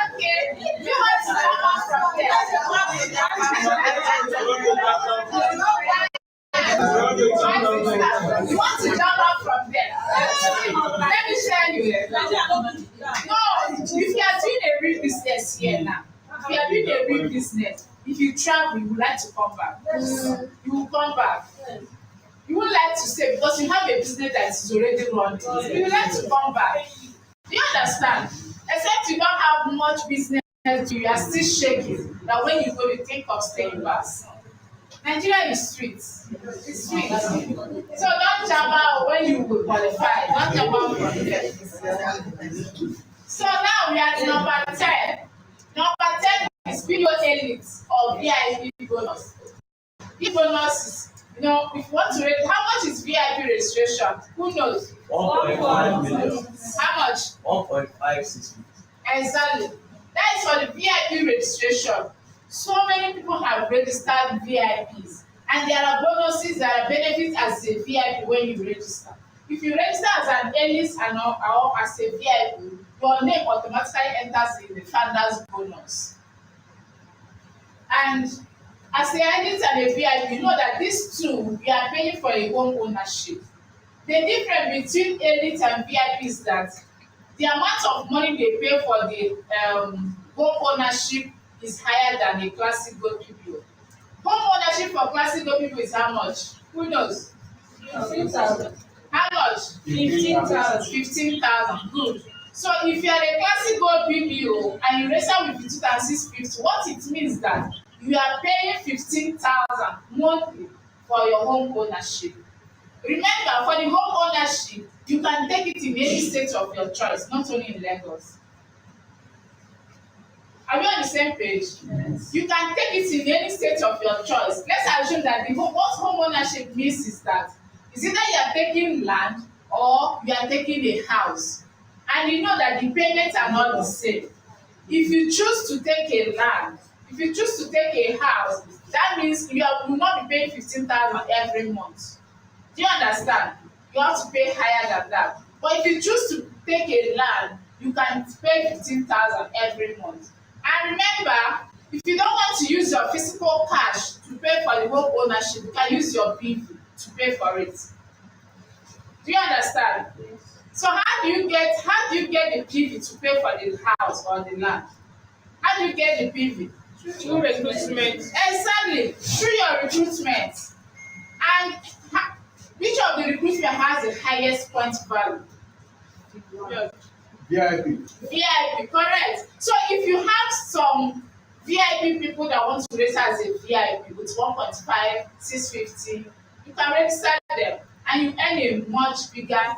Okay, you want to come out from there. You want to jump out from there. Let me tell you. No, if you are doing a real business here now, if you are doing a real business, if you travel, you would like to come back. You will come back. You would like to stay because you have a business that is already running. You would like to come back. Do you understand? Except you don't have much business, you are still shaking. That when you go, you think of staying back. Nigeria is sweet. It's sweet. So don't jump out when you will qualify. Don't jump out from there. So now we are at number 10. Number 10 is video elite or VIP bonus. This bonus is, if you want to rate, how much is VIP registration? Who knows? 1.5 million. How much? 1.56 million. Exactly. That is for the VIP registration. So many people have registered VIPs, and there are bonuses, there are benefits as a VIP when you register. If you register as an elite and or as a VIP, your name automatically enters in the founders bonus. And as a elite and a VIP, you know that these two, you are paying for a home ownership. The difference between elite and VIP is that the amount of money they pay for the home ownership is higher than a classic gold PPO. Home ownership for classic gold PPO is how much? Who knows? 15,000. How much? 15,000. 15,000. Good. So if you are a classic gold PPO and you register with 52,650, what it means that you are paying 15,000 monthly for your home ownership. Remember, for the home ownership, you can take it in any state of your choice, not only in Lagos. Are we on the same page? Yes. You can take it in any state of your choice. Let's assume that what home ownership means is that it's either you are taking land or you are taking a house. And you know that the payments are not the same. If you choose to take a land, if you choose to take a house, that means you will not be paying 15,000 every month. Do you understand? You have to pay higher than that. But if you choose to take a land, you can pay 15,000 every month. And remember, if you don't want to use your physical cash to pay for the home ownership, you can use your PV to pay for it. Do you understand? Yes. So how do you get the PV to pay for the house or the land? How do you get the PV? Through recruitment. Exactly, through your recruitment. And which of the recruitment has the highest point value? VIP. VIP, correct. So if you have some VIP people that want to register as a VIP with 1.5, 650, you can register them and you earn a much bigger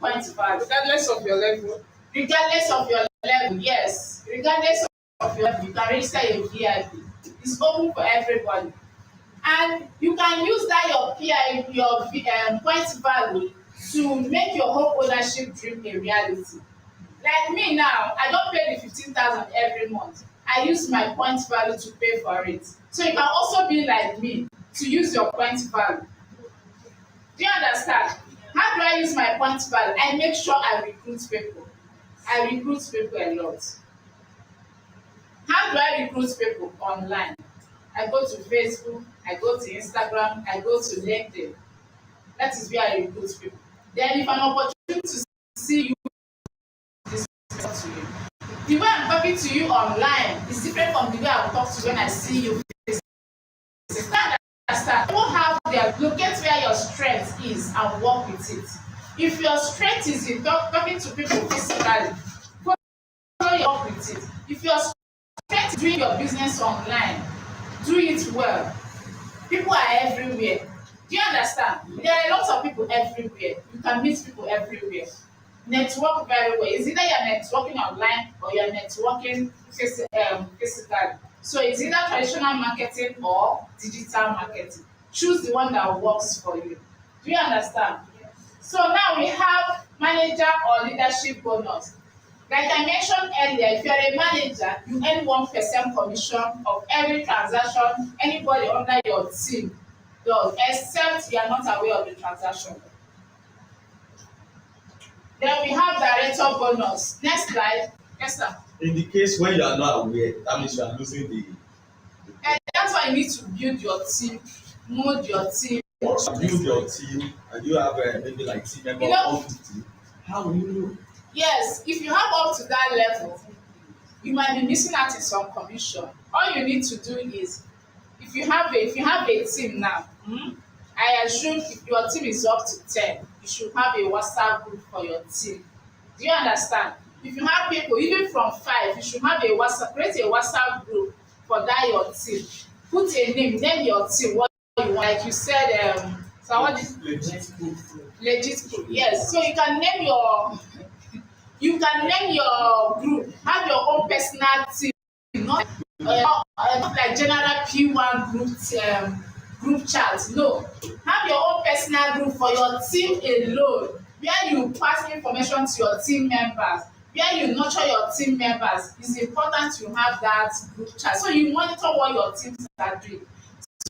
point value. Regardless of your level. Regardless of your level, yes. Regardless of your level, you can register a VIP. It's open for everybody. And you can use that your point value to make your home ownership dream a reality. Like me now, I don't pay the 15,000 every month. I use my point value to pay for it. So you can also be like me to use your point value. Do you understand? How do I use my point value? I make sure I recruit people. I recruit people a lot. How do I recruit people? Online. I go to Facebook, I go to Instagram, I go to LinkedIn. That is where I recruit people. Then if an opportunity to see you, this is to you. The way I'm talking to you online is different from the way I will talk to you when I see you face to face. Understand? People have their locate where your strength is and work with it. If your strength is in talking to people physically, follow your work with it. If your strength is doing your business online, do it well. People are everywhere. Do you understand? There are lots of people everywhere. You can meet people everywhere. Network very well. It's either you're networking online or you're networking physically. So it's either traditional marketing or digital marketing. Choose the one that works for you. Do you understand? Yes. So now we have manager or leadership bonus. Like I mentioned earlier, if you are a manager, you earn 1% commission of every transaction anybody under your team does, except you are not aware of the transaction. Then we have director bonus. Next slide. Yes, sir. In the case when you are not aware, that means you are losing the. And that's why you need to build your team, mold your team. Once you build your team and you have maybe like team member You know, of 50, how will you know? yes, if you have up to that level, you might be missing out in some commission. All you need to do is, if you have a team now, I assume if your team is up to 10, you should have a WhatsApp group for your team. Do you understand? If you have people even from 5, you should have a WhatsApp, create a WhatsApp group for that your team. Put a name your team what you want. Like you said, so what is legit group? Yes. So you can name your group, have your own personal team, not like general P1 group chat. No, have your own personal group for your team alone, where you pass information to your team members, where you nurture your team members. It's important to have that group chat so you monitor what your teams are doing.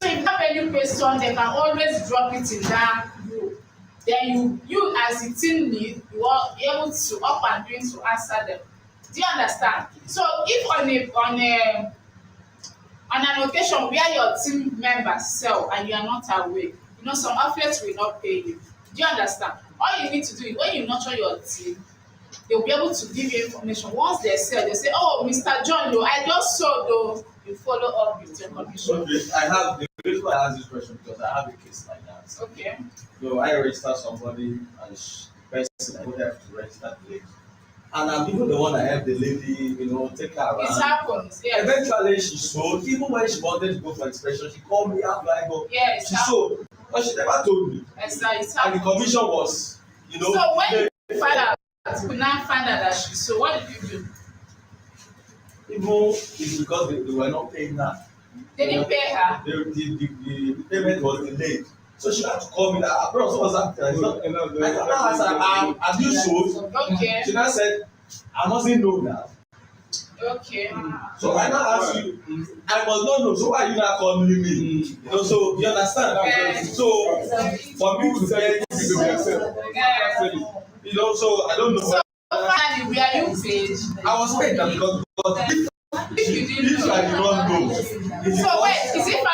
So if you have any question, they can always drop it in that group. Then you as the team lead, you are able to up and doing to answer them. Do you understand? So if on an occasion where your team members sell and you are not aware, some affiliates will not pay you. Do you understand? All you need to do is when you nurture your team, they'll be able to give you information. Once they sell, they say, "Oh, Mr. John, I just sold." Though you follow up with your commission. Okay, I have the reason why I ask this question because I have a case like that. Okay. So I register somebody and the person I don't have to register the lady. And I'm even the one that helped the lady, take her around. It happens, yes. Eventually she sold, even when she wanted to go for inspection, she called me, how do I go? Yes. She sold, but she never told me. Yes, and the commission was, So when you find out, you now find out that she sold, what did you do? Even it's because they were not paying her. They didn't pay her? The payment was delayed. So she had to call me that, bro, so what's happening? I now asked her, have you sold? Okay. She now said, I mustn't know that. Okay. So I now ask you, I must not know, so why are you not calling me? So you understand? Yes. So for me to say, so I don't know. So finally, were you paid? I was paid that because if I did not know. So wait, is it 5%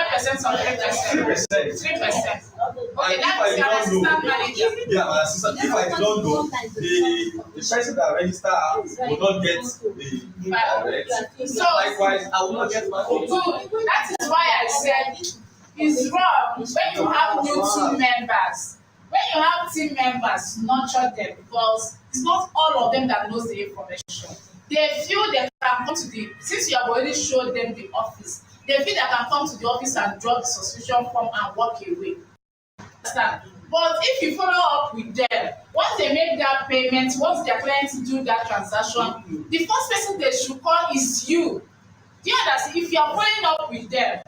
or 3%? 3%. 3%. Okay, And that is your assistant manager. Yeah, my assistant. If I don't know, the person that register will not get the direct. So Likewise, I will not get my own. good. That is why I said it's wrong when you have new team members. When you have team members, nurture them because it's not all of them that knows the information. They feel they can come to since you have already showed them the office, they feel they can come to the office and drop the subscription form and walk away. Understand? But if you follow up with them, once they make that payment, once their clients do that transaction, the first person they should call is you. Do you understand? If you are following up with them,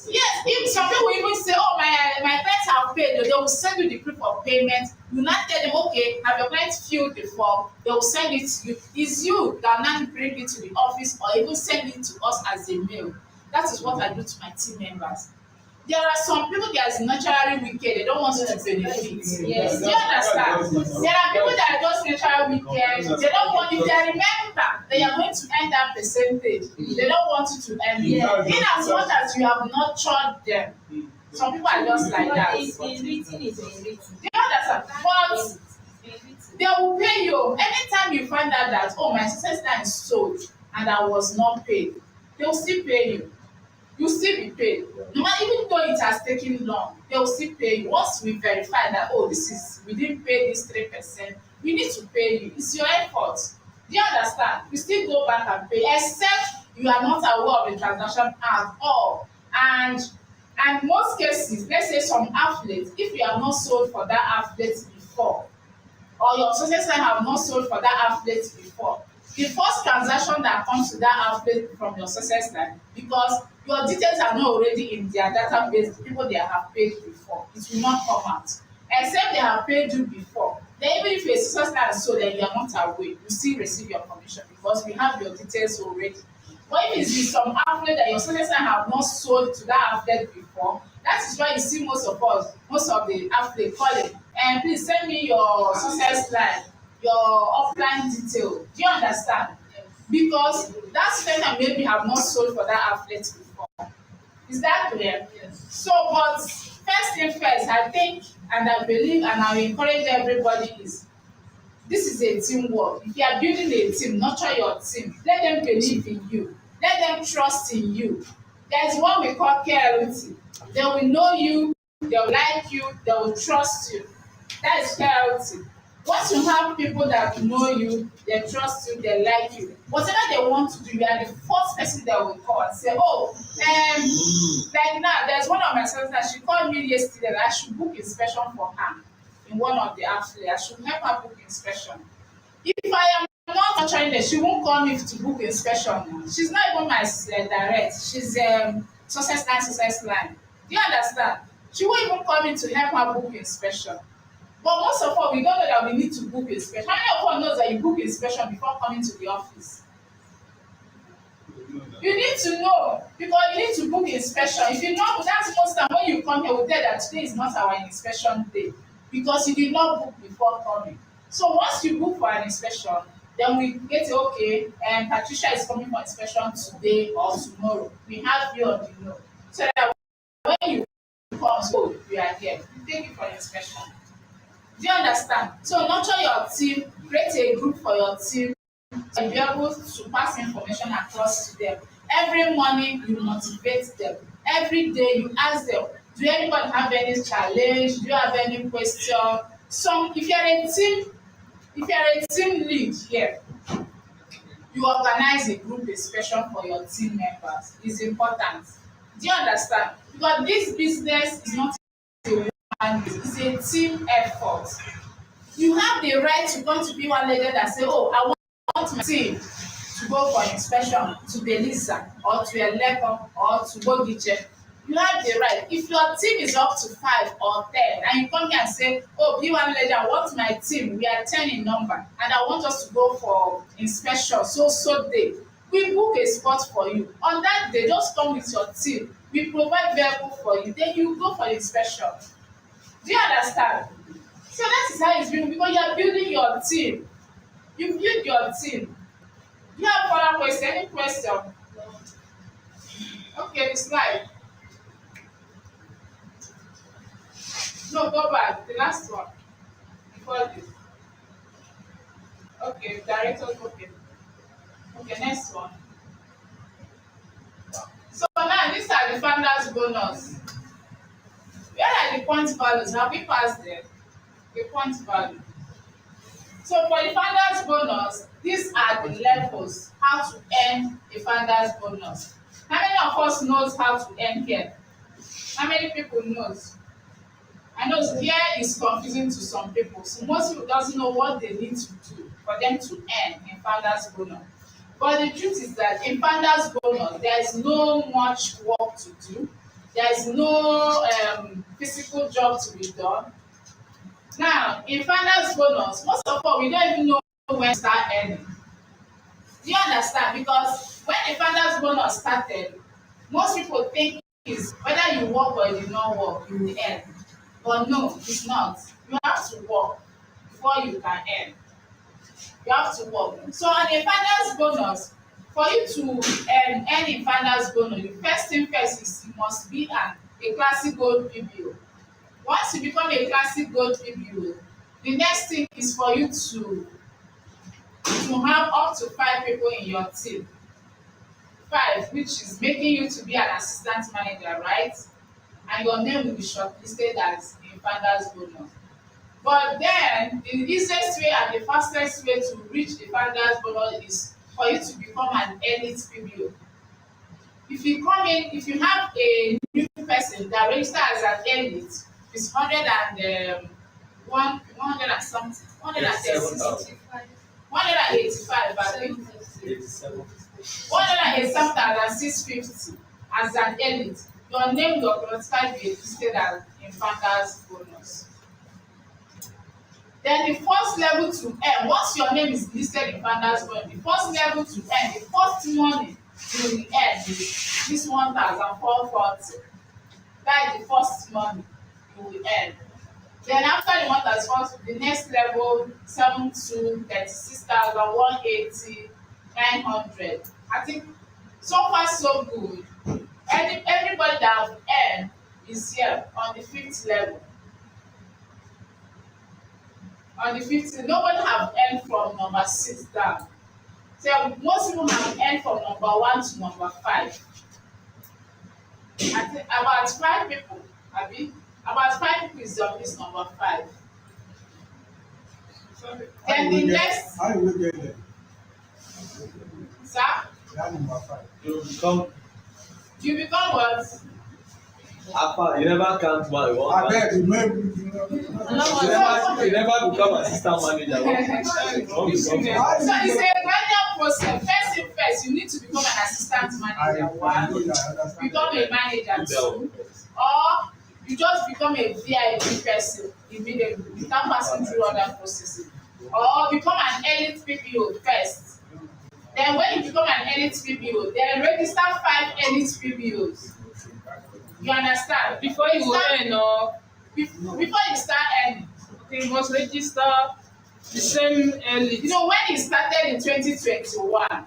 yes, if some people even say, "Oh, my clients have paid," they will send you the proof of payment. You now tell them, "Okay, have your clients filled the form?" They will send it to you. It's you that now bring it to the office or even send it to us as a mail. That is what I do to my team members. There are some people that is naturally wicked. They don't want you to benefit. Yes. Do you understand? There are people that are just naturally wicked. They don't want you. They remember they are going to earn that percentage. They don't want you to earn it. In as much as you have nurtured them, some people are just like that. Do you understand? But they will pay you anytime you find out that, "Oh, my sister is sold and I was not paid." They will still pay you. You still be paid. No matter, even though it has taken long, they will still pay you. Once we verify that, "Oh, we didn't pay this 3%, we need to pay you." It's your effort. Do you understand? You still go back and pay, except you are not aware of the transaction at all. And most cases, let's say some affiliates, if you have not sold for that affiliate before, or your successor have not sold for that affiliate before, the first transaction that comes to that affiliate from your successor, because your details are not already in their database, the people they have paid before, it will not come out. Except they have paid you before. Then even if you're a success line so then you are not aware, you still receive your commission because we have your details already. But if it's in some outlet that your success line have not sold to that outlet before, that is why you see most of the outlet calling, and please send me your success line, your offline detail. Do you understand? Because that success line maybe have not sold for that outlet before. Is that clear? Yes. So, but first thing first, I think and I believe and I encourage everybody is this is a teamwork. If you are building a team, nurture your team. Let them believe in you. Let them trust in you. There is what we call clarity. They will know you, they will like you, they will trust you. That is clarity. Once you have people that know you, they trust you, they like you, whatever they want to do, you are the first person they will call and say, oh, like now, there's one of my sisters, she called me yesterday that I should book inspection for her in one of the affiliates. I should help her book inspection. If I am not nurturing her, she won't call me to book inspection. She's not even my direct. She's success line. Do you understand? She won't even call me to help her book inspection. But most of all, we don't know that we need to book inspection. How many of us knows that you book inspection before coming to the office? You need to know because you need to book inspection. If you know, that's most time when you come here, we tell that today is not our inspection day because you did not book before coming. So once you book for an inspection, then we get okay, and Patricia is coming for inspection today or tomorrow. We have you on the know. So that when you come, so you are here. We take you for inspection. Do you understand? So nurture your team, create a group for your team, and be able to pass information across to them. Every morning you motivate them. Every day you ask them, do anybody have any challenge? Do you have any question? Some if you're a team lead here, you organize a group discussion for your team members. It's important. Do you understand? Because this business is not a one, it's a team effort. You have the right to come to be one lady and say, oh, I want my team to go for inspection to Belisa or to Eleko or to Bogiche. You have the right. If your team is up to 5 or 10 and you come here and say, oh, be one lady, I want my team, we are 10 in number and I want us to go for inspection so day. We book a spot for you. On that day, just come with your team. We provide vehicle for you. Then you go for the inspection. Do you understand? So that is how it's been because you are building your team. You build your team. Do you have further question? Any question? Okay, the slide. No, go back. The last one. Before this. Okay, director. Okay. Okay, next one. So now these are the founders bonus. Where are the point values? Have we passed them? The point value. So for the founders bonus, these are the levels how to earn the founders bonus. How many of us knows how to earn here? How many people knows? I know here is confusing to some people. So most people doesn't know what they need to do for them to earn in founders bonus. But the truth is that in founders bonus, there is no much work to do. There is no physical job to be done. Now, in founders bonus, most of all, we don't even know when to start earning. Do you understand? Because when the founders bonus started, most people think is whether you work or you did not work, you will earn. But no, it's not. You have to work before you can earn. You have to work. So on a founders bonus, for you to earn in founders bonus, the first thing first is you must be a classic gold PBO. Once you become a classic gold PBO, the next thing is for you to have up to 5 people in your team. 5, which is making you to be an assistant manager, right? And your name will be shortlisted as a founders bonus. But then the easiest way and the fastest way to reach the founders bonus is for you to become an elite PBO. If you come in, if you have a new person that registers as an elite, it's 100 and something, 185, I think. 187,650 as an elite. Your name will automatically be listed as in founders bonus. Then the first level to earn, once your name is listed in founders bonus, the first level to earn, the first money you will earn is this 1,440. That is the first money you will earn. Then after the 1,440, the next level 7 to 36,180, 900. I think so far so good. Everybody that have earned is here on the 5th level. On the 5th, nobody have earned from number 6 down. So most people have earned from number 1 to number 5. I think about 5 people, abi? About 5 people is on this number 5. Then the next, How you get there? sir, That number 5. You become you become what? Alpha. You never count one. You I won't beg count. you, maybe. You never become assistant manager. You won't become- So it's a gradual process. First, you need to become an assistant manager. One, become a manager. Two, or you just become a VIP person immediately without passing through other processes. Or become an elite PPO first. Then when you become an elite PPO, then register 5 elite PPOs. You understand? Before you go earn or Before you start earning. okay, you must register the same early. You know, when it started in 2021,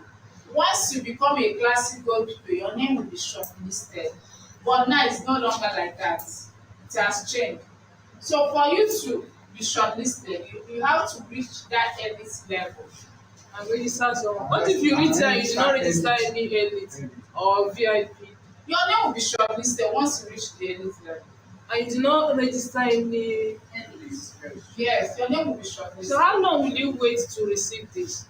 once you become a classic gold player, your name will be shortlisted. But now it's no longer like that. It has changed. So for you to be shortlisted, you have to reach that elite level. And register someone. What if you reach there and you do not register any elite or VIP Your name will be shortlisted once you reach the elite level. and you do not register any? Yes, your name will be shortlisted. So how long will you wait to receive this?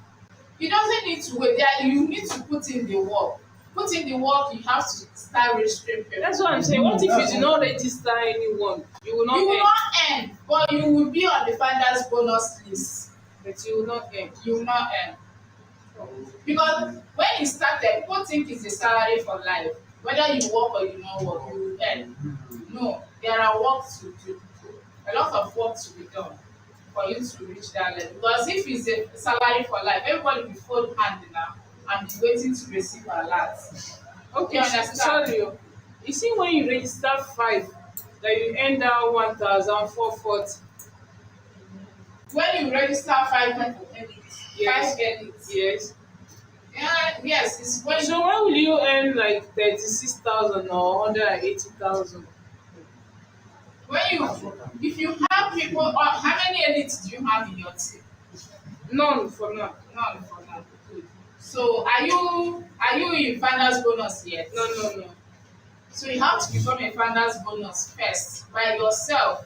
You doesn't need to wait there. You need to put in the work. Put in the work, you have to start registering people. That's what I'm saying. What if you do not register anyone? You will not You will earn. not earn, but you will be on the founders bonus list. But you will not earn. You will not earn. Because when you started, people think it's a salary for life. Whether you work or you not work, you will earn. No, there are work to do. A lot of work to be done for you to reach that level. Because if it's a salary for life, everybody will fold hand now and be waiting to receive alerts. Okay, You understand? sorry. You see when you register 5, that you end out 1,440. When you register 5 people, Yes. 5 edits. Yes. Yeah, yes, it's when So when will you earn like 36,000 or 180,000? if you have people, or how many edits do you have in your team? None for now. None for now. Good. So are you in founders bonus yet? No. So you have to become a founders bonus first by yourself.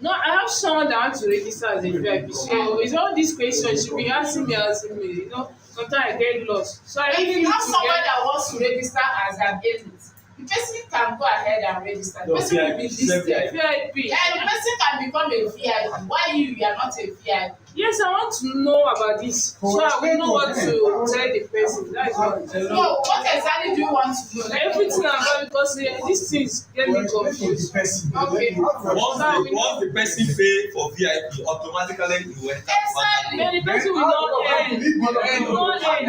No, I have someone that wants to register as a VIP. So it's all these questions she'll be asking me. You know, sometimes I get lost. So I If really you need have to someone get. that wants to register as an agent, the person can go ahead and register. The No, person will be VIP, she's a listed. VIP. Yeah, the person can become a VIP. Why you are not a VIP? Yes, I want to know about this. So I will know what to tell the person. That's what. No, what exactly do you want to know? Everything about because these things get me confused. Okay. Once the person pay for VIP, automatically you enter. Exactly. Then the person will not earn. Will not earn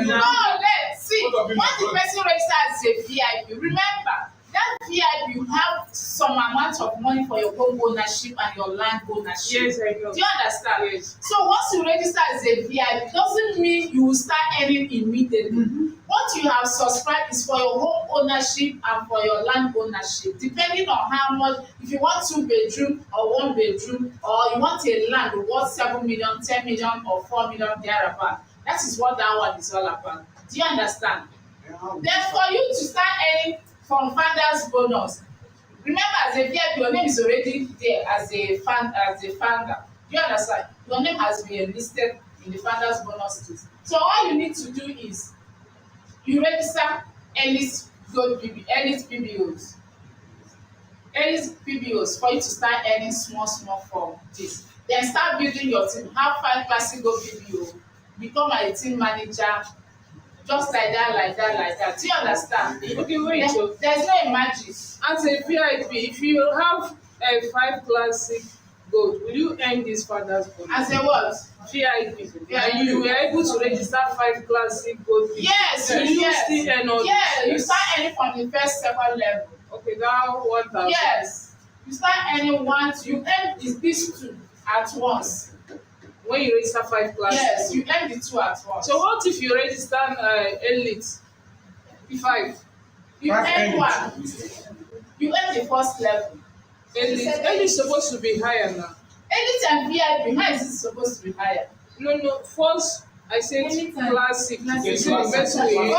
No, now. let's see. Once the person registers as a VIP, remember that VIP you have some amount of money for your home ownership and your land ownership. Yes, I know. Do you understand? Yes. So once you register as a VIP, doesn't mean you will start earning immediately. What you have subscribed is for your home ownership and for your land ownership, depending on how much. If you want 2 bedroom or 1 bedroom, or you want a land worth 7 million, 10 million, or 4 million thereabout, that is what that one is all about. Do you understand? Then for you to start earning from founders bonus, remember as a VIP, your name is already there as a founder. Do you understand? Your name has been listed in the founders bonus list. So all you need to do is you register elite PBOs. Elite PBOs for you to start earning small from this. Then start building your team. Have 5 classic gold PBO. Become a team manager. Just like that. Do you understand? Okay, wait. There's no magic. As a VIP, if you have a 5 classic gold, will you earn this father's gold? As a what? VIP. Yeah. And you were able to register 5 classic gold. Yes, Will you yes. still earn all Yeah, you this? start earning from the first, second level. Okay, now 1,000. Yes. You start earning once, you earn these two at once. When you register 5 classes. Yes, you earn the two at once. So what if you register elite? 5. You Five earn elite. one. You earn the first level. Elite is supposed to be higher now. Elite and VIP, how is it supposed to be higher? No, first I said Anytime. classic. Classic. You see the best way.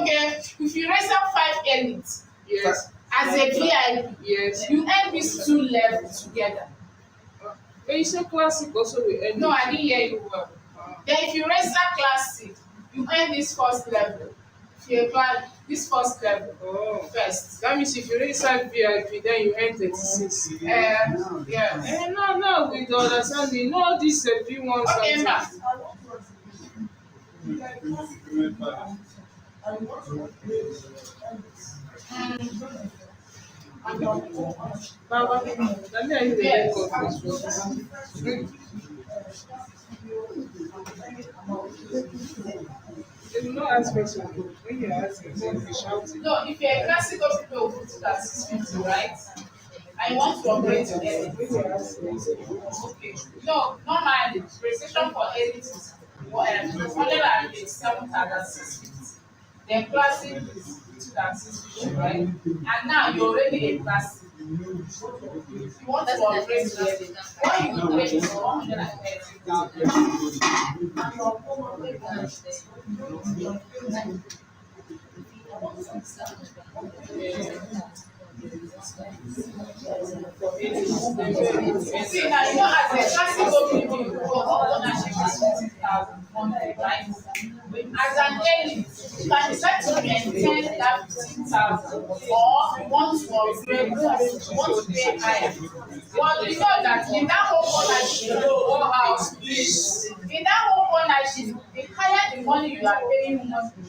Okay. If you register 5 elite Yes. as a VIP, Yes. you earn these two levels together. But you say classic also will earn. No, I didn't hear you well. Then if you register classic, you earn this first level. If you apply this first level Oh. first. That means if you register VIP, then you earn 36. Yeah. No, we don't understand. You know this P1 Okay, something. ma. Baba, let me hear the Yes. record. They will not ask question. When you ask them, they be shouting. No, if you're a classical people will put it at 650, right? And you want to operate your edit. When you ask them, they say, Okay. No, normally registration for edit is 187,650. Then classic is 2,650, right? And now you're already a classic. You want to operate your edit. What you will pay is 130,000. See now, you know, as a classical people, your ownership is 50,000 monthly, right? As an elite, you can decide to maintain that 15,000, or you want to upgrade, you want to pay higher. But you know that in that whole ownership, the higher the money you are paying monthly,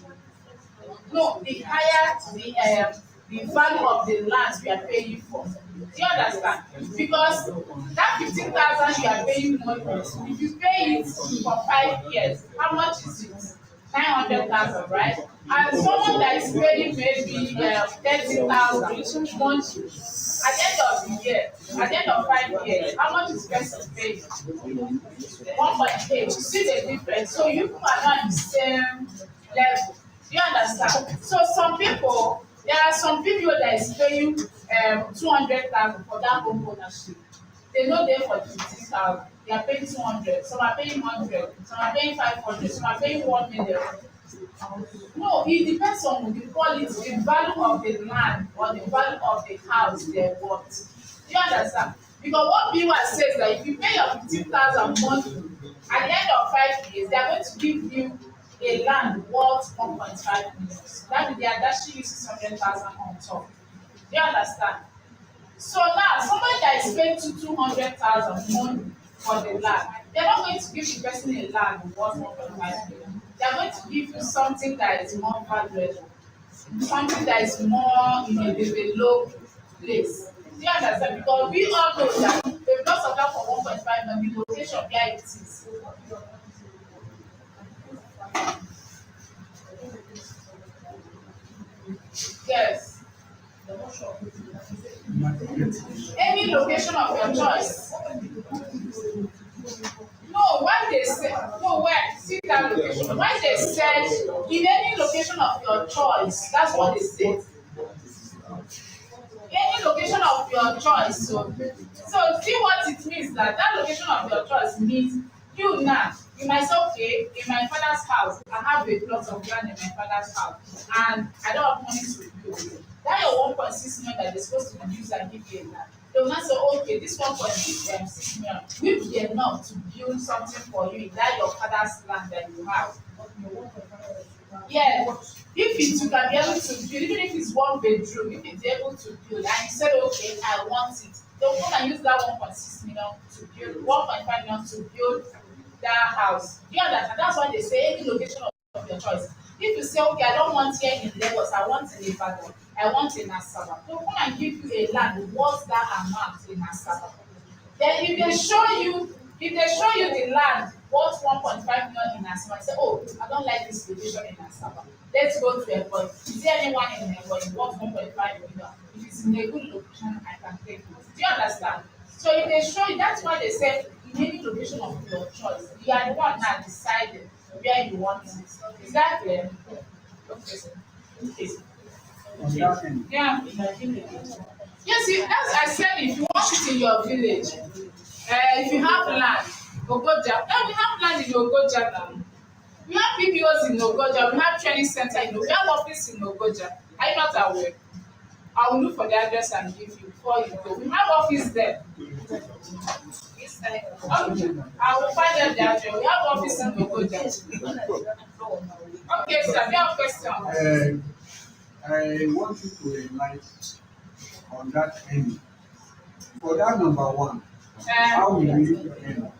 no, the higher the value of the land we are paying for. Do you understand? Because that 15,000 you are paying monthly, if you pay it for 5 years, how much is it? 900,000, right? And someone that is paying maybe 30,000 monthly, at the end of the year, at the end of 5 years, how much is person paying? 1.8. You see the difference. So you are not in the same level. You understand? So there are some people that is paying 200,000 for that home ownership. They know them for 50,000. They are paying 200. Some are paying 100. Some are paying 500. Some are paying 1 million. No, it depends on the quality, the value of the land or the value of the house they want. Do you understand? Because what people says that if you pay your 15,000 monthly, at the end of 5 years, they are going to give you a land worth 1.5 million. That means they are dashing you 600,000 on top. Do you understand? So now, somebody that is paying 200,000 money for the land, they're not going to give the person a land worth 1.5 million. They're going to give you something that is more valuable, something that is more in a developed place. Do you understand? Because we all know that the blocks of land for 1.5 million, the location where it is. Yes. Any location of your choice. No, when they say see that location. When they said in any location of your choice, that's what they said. Any location of your choice. So see what it means that location of your choice means you now. You might say, okay, in my father's house, I have a plot of land in my father's house, and I don't have money to build. That your 1.6 million that they're supposed to use and give you a land. They will not say, okay, this 1.6 million will be enough to build something for you in that your father's land that you have. Yeah, if it you can be able to build, even if it's 1 bedroom, if it's able to build, and you said, okay, I want it, they'll come and use that 1.6 million to build, 1.5 million to build that house. Do you understand? That's why they say any location of your choice. If you say, okay, I don't want here in Lagos, I want in Ibadan, I want in Asaba, they'll come and give you a land worth that amount in Asaba. Then if they show you the land worth 1.5 million in Asaba, say, oh, I don't like this location in Asaba. Let's go to Ekpo. Is there anyone in Ekpo worth 1.5 million? If it's in a good location, I can take it. Do you understand? So if they show you, that's why they say in any location of your choice, you are the one now deciding where you want it. Is that clear? Okay. Yeah. Yes, as I said, if you want it in your village, if you have land, Ogoja, we have land in Ogoja now. We have PPOs in Ogoja, we have training center in Ogoja, we have office in Ogoja. Are you not aware? I will look for the address and give you before you go. We have office there. Okay. I will find out the address. We have office in Ogoja. Okay, sir, you have question? I want you to enlighten on that end. For that number one, how will you end?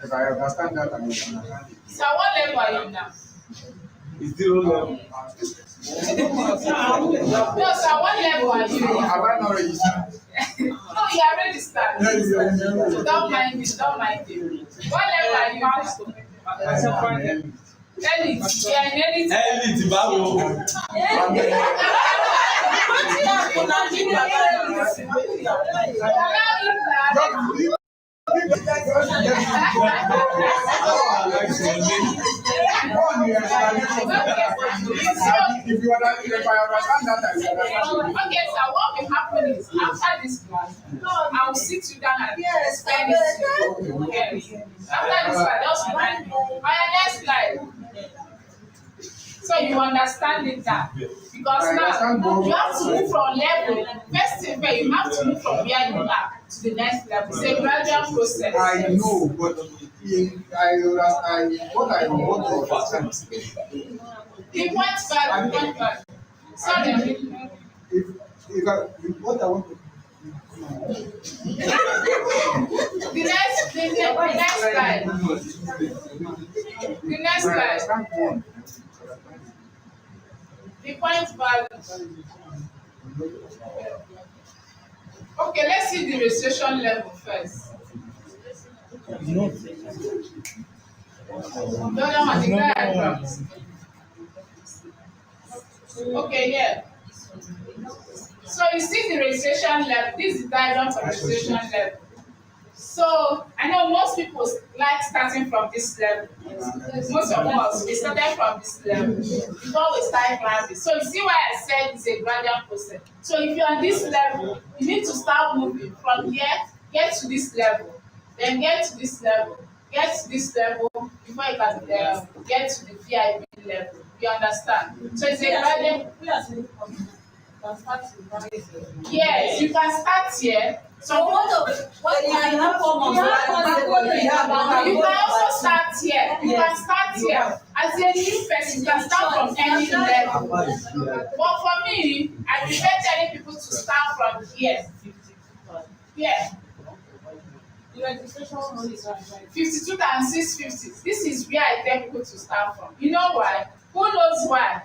If I understand that, I will understand it. So what level are you now? It's 0 level. No, sir, what level are you? Have I not registered? No, you are registered. Don't mind it, don't mind it. What level are you? Elite. You are in elite. Elite báwo. If you understand, if I understand that, I will understand. Okay, so what will happen is after this class, I will sit you down and explain it to you. Yes. After this class, just remind me. My next slide. So you understand it now. Because now you have to move from level. First thing where you have to move from where you are to the next level. It's a gradual process. I know, but what I want to understand. The point five. Sorry. What I want to. The next slide. The next slide. The point value. Okay, let's see the registration level first. No, the diagrams. Okay, yeah. So you see the registration level. This is the diagram for registration level. So I know most people like starting from this level. Most of us, we started from this level before we start climbing. So you see why I said it's a gradual process. So if you're on this level, you need to start moving from here, get to this level, then get to this level, get to this level before you can get to the VIP level. You understand? So it's a gradual. Yes, you can start here. So what you can also start here. You can start here. As a new person, you can start from any level. But for me, I prefer telling people to start from here. Yeah. The registration is 52 and 650. This is where I tell people to start from. You know why? Who knows why?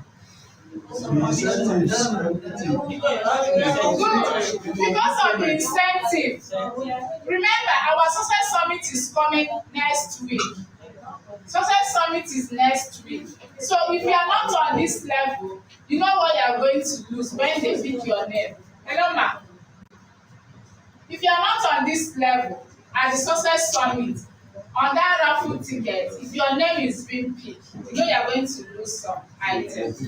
Good. Because of the incentive. Remember, our Success Summit is coming next week. Success Summit is next week. So if you are not on this level, you know what you are going to lose when they pick your name. Hello, ma. If you are not on this level at the Success Summit, on that raffle ticket, if your name is being picked, you know you are going to lose some items.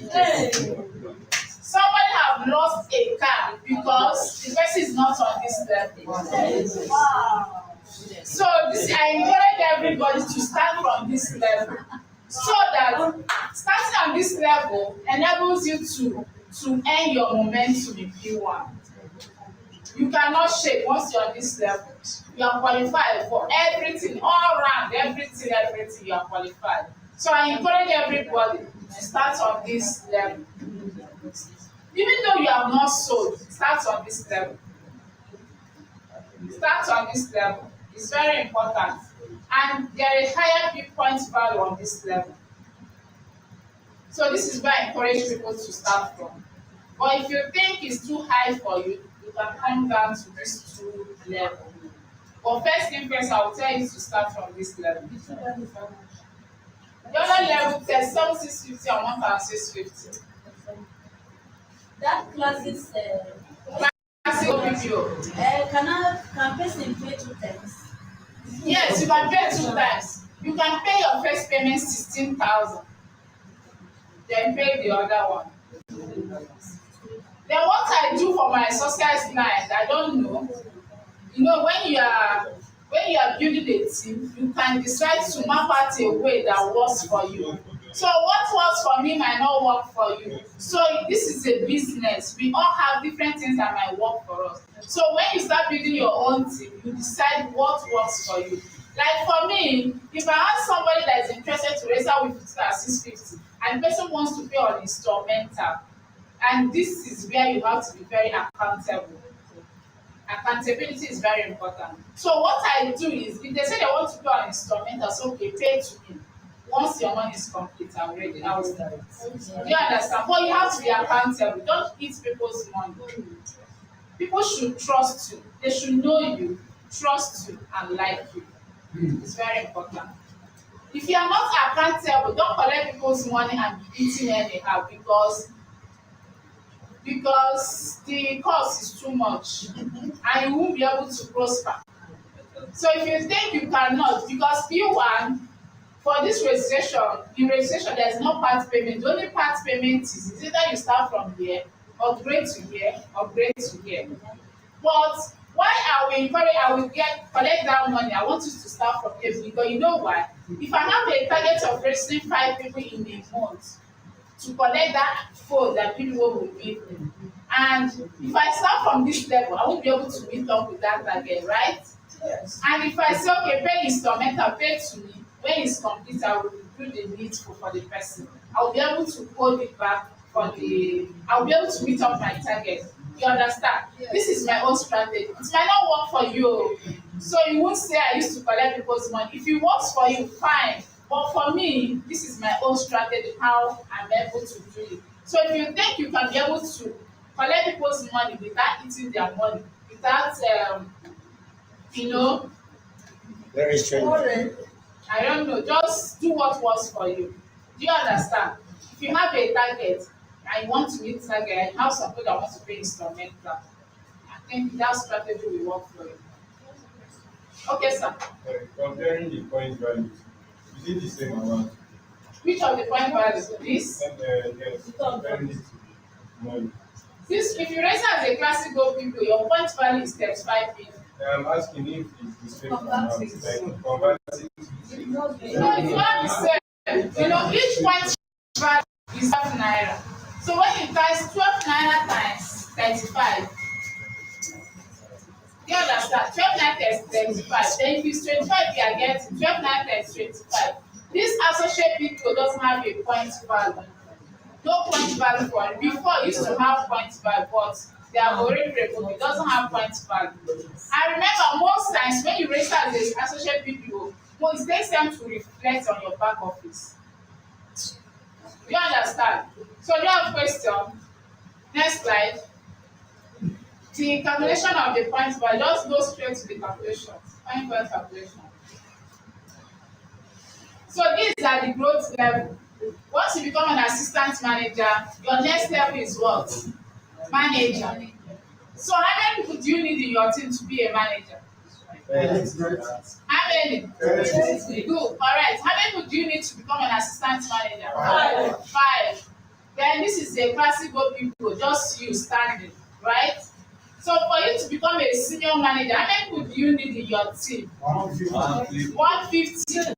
Somebody have lost a car because the person is not on this level. Wow. So I encourage everybody to start from this level, so that starting on this level enables you to earn your momentum in P1. You cannot shake once you're on this level. You are qualified for everything, all round, everything you are qualified. So I encourage everybody to start on this level. Even though you have not sold, start on this level. Start on this level. It's very important. And there is higher point value on this level. So this is where I encourage people to start from. But if you think it's too high for you, you can come down to these two levels. But first thing first, I will tell you to start from this level. The other level, 37,650 and 1,650. That classes, Classic video. can person pay 2 times? Yes, you can pay 2 times. You can pay your first payment 16,000. Then pay the other one. Then what I do for my success client, I don't know. You know, when you are building a team, you can decide to map out a way that works for you. So what works for me might not work for you. So this is a business. We all have different things that might work for us. So when you start building your own team, you decide what works for you. Like for me, if I have somebody that is interested to register with 650 and the person wants to pay on instrumental, and this is where you have to be very accountable. Accountability is very important. So what I do is, if they say they want to pay on instrumental, so okay, pay to me. Once your money is complete, I'm ready. I will start. Do you understand? But you have to be accountable. Don't eat people's money. People should trust you. They should know you, trust you, and like you. It's very important. If you are not accountable, don't collect people's money and be eating anyhow because the cost is too much and you won't be able to prosper. So if you think you cannot, because P1 for this registration, in registration there is no part payment. The only part payment is either you start from here, upgrade to here, upgrade to here. But why I will collect that money, I want you to start from here because you know why? If I have a target of registering 5 people in a month to collect that phone that people will give me, and if I start from this level, I won't be able to meet up with that target, right? Yes. And if I say, okay, pay instrumental, pay to me, when it's complete, I will do the needful for the person. I will be able to hold it back I will be able to meet up my target. You understand? Yes. This is my own strategy. It might not work for you. So you won't say I used to collect people's money. If it works for you, fine. But for me, this is my own strategy, how I'm able to do it. So if you think you can be able to collect people's money without eating their money, without, Very strange. I don't know, just do what works for you. Do you understand? If you have a target and you want to meet target and you have some people that want to pay instrumental, I think that strategy will work for you. Okay, sir. Comparing the point values, is it the same amount? Which of the point values? This? Yes, comparing it to the money. This, if you register as a classic gold people, your point value is 35 people. I'm asking if it's the same amount, like convert it to No, it's not the same. You know, each point value is 12 naira. So when you times 12 naira times 35, you understand? 12 naira times 35. Then if it's 25, you are getting 12 naira times 25. This associate people doesn't have a point value. No point value for it. Before it used to have point value, but they have already removed it. Doesn't have point value. I remember most times when you register as an associate PPO, it takes time to reflect on your back office. You understand? So do you have a question? Next slide. The calculation of the point value. Just go straight to the calculation. Point value calculation. So these are the growth level. Once you become an assistant manager, your next level is what? Manager. So how many people do you need in your team to be a manager? How many? Good. All right. How many people do you need to become an assistant manager? 5. Then this is a classic gold people, just you standing, right? So for you to become a senior manager, how many people do you need in your team? 150.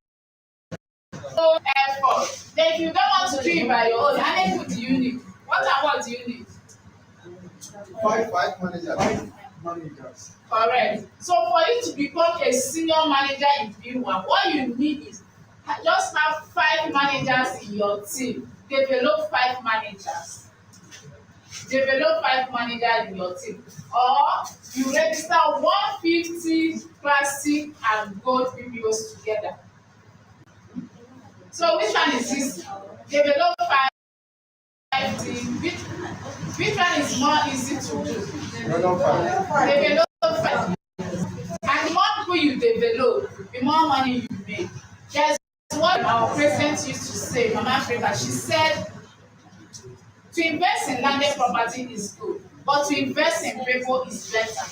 So effort. Then if you don't want to do it by your own, how many people do you need? What and what do you need? 5 managers. Correct. So for you to become a senior manager in P1, what you need is just have 5 managers in your team. Develop 5 managers. Develop 5 managers in your team. Or you register 150 classic and gold PPOs together. So which one is this? Develop 5 team. Which one is more easy to do? Develop 5. And the more people develop, the more money you make. There's what our president used to say, Mama Africa. She said, to invest in landed property is good, but to invest in people is better.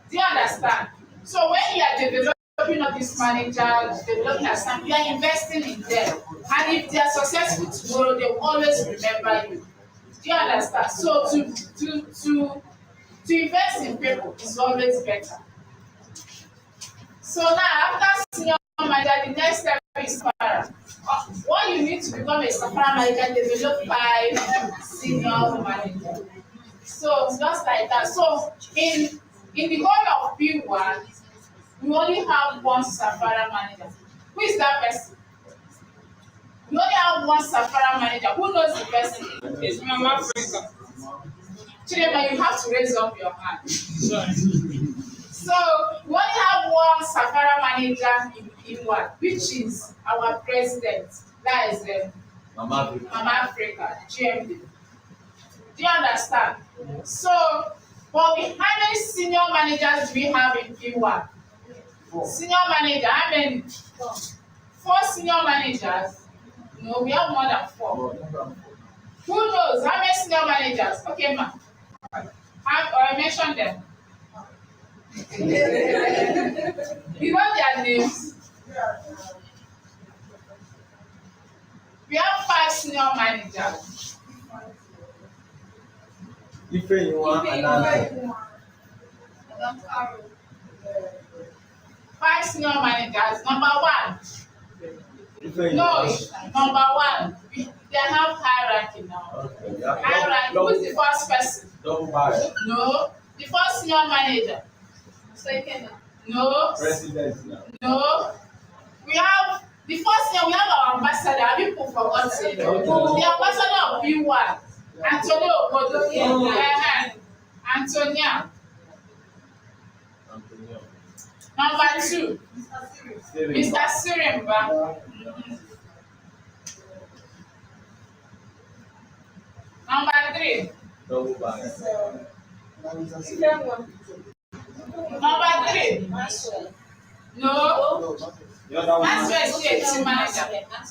Do you understand? So when you are developing all these managers, developing a staff, you are investing in them. And if they are successful tomorrow, they will always remember you. Do you understand? So to invest in people is always better. So now after senior manager, the next step is para. What you need to become a para manager, develop 5 senior manager. So just like that. So in the whole of Pwan, we only have one Safara manager. Who is that person? We only have one Safara manager. Who knows the person? It's Mama Africa. Chidema, you have to raise up your hand. Sorry. So we only have one Safara manager in Pwan, which is our president. That is Mama Africa, GMD. Do you understand? So, but how many senior managers do we have in Pwan? Senior manager, how many? 4 senior managers? No, we have more than 4. Who knows? How many senior managers? Okay, ma. I mentioned them. You know their names? We have 5 senior managers. If you want another. 5 senior managers. Number 1. If you No, want. number 1. They have hierarchy now. Okay, yeah. Hierarchy. Who is the first person? Double buy. No. The first senior manager. Second. No. President now. No. We have the first year we have our ambassador. People forgot it. The ambassador of Pwan, Antonio Okodo. Antonia. Number 2, Mr. Sirimba. Number 3, Double buy. Number 3. No. The other one. Maxwell is the team manager.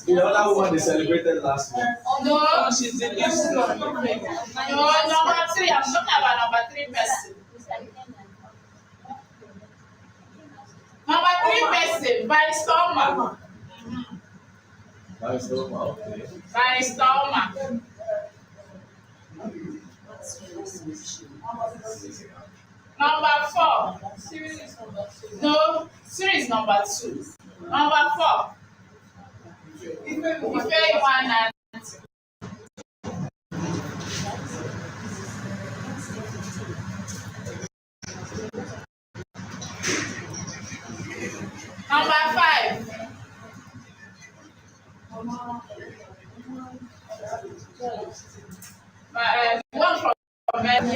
The other one they celebrated last week. No. She's the next one. No, number 3. I'm talking about number 3 person. Number 3 person, Barrister Oma. That is so well, okay. Barrister Oma. Number 4. No, series number 2. Number 4. Ifeyiwa Nanti. Number 5. One from Madam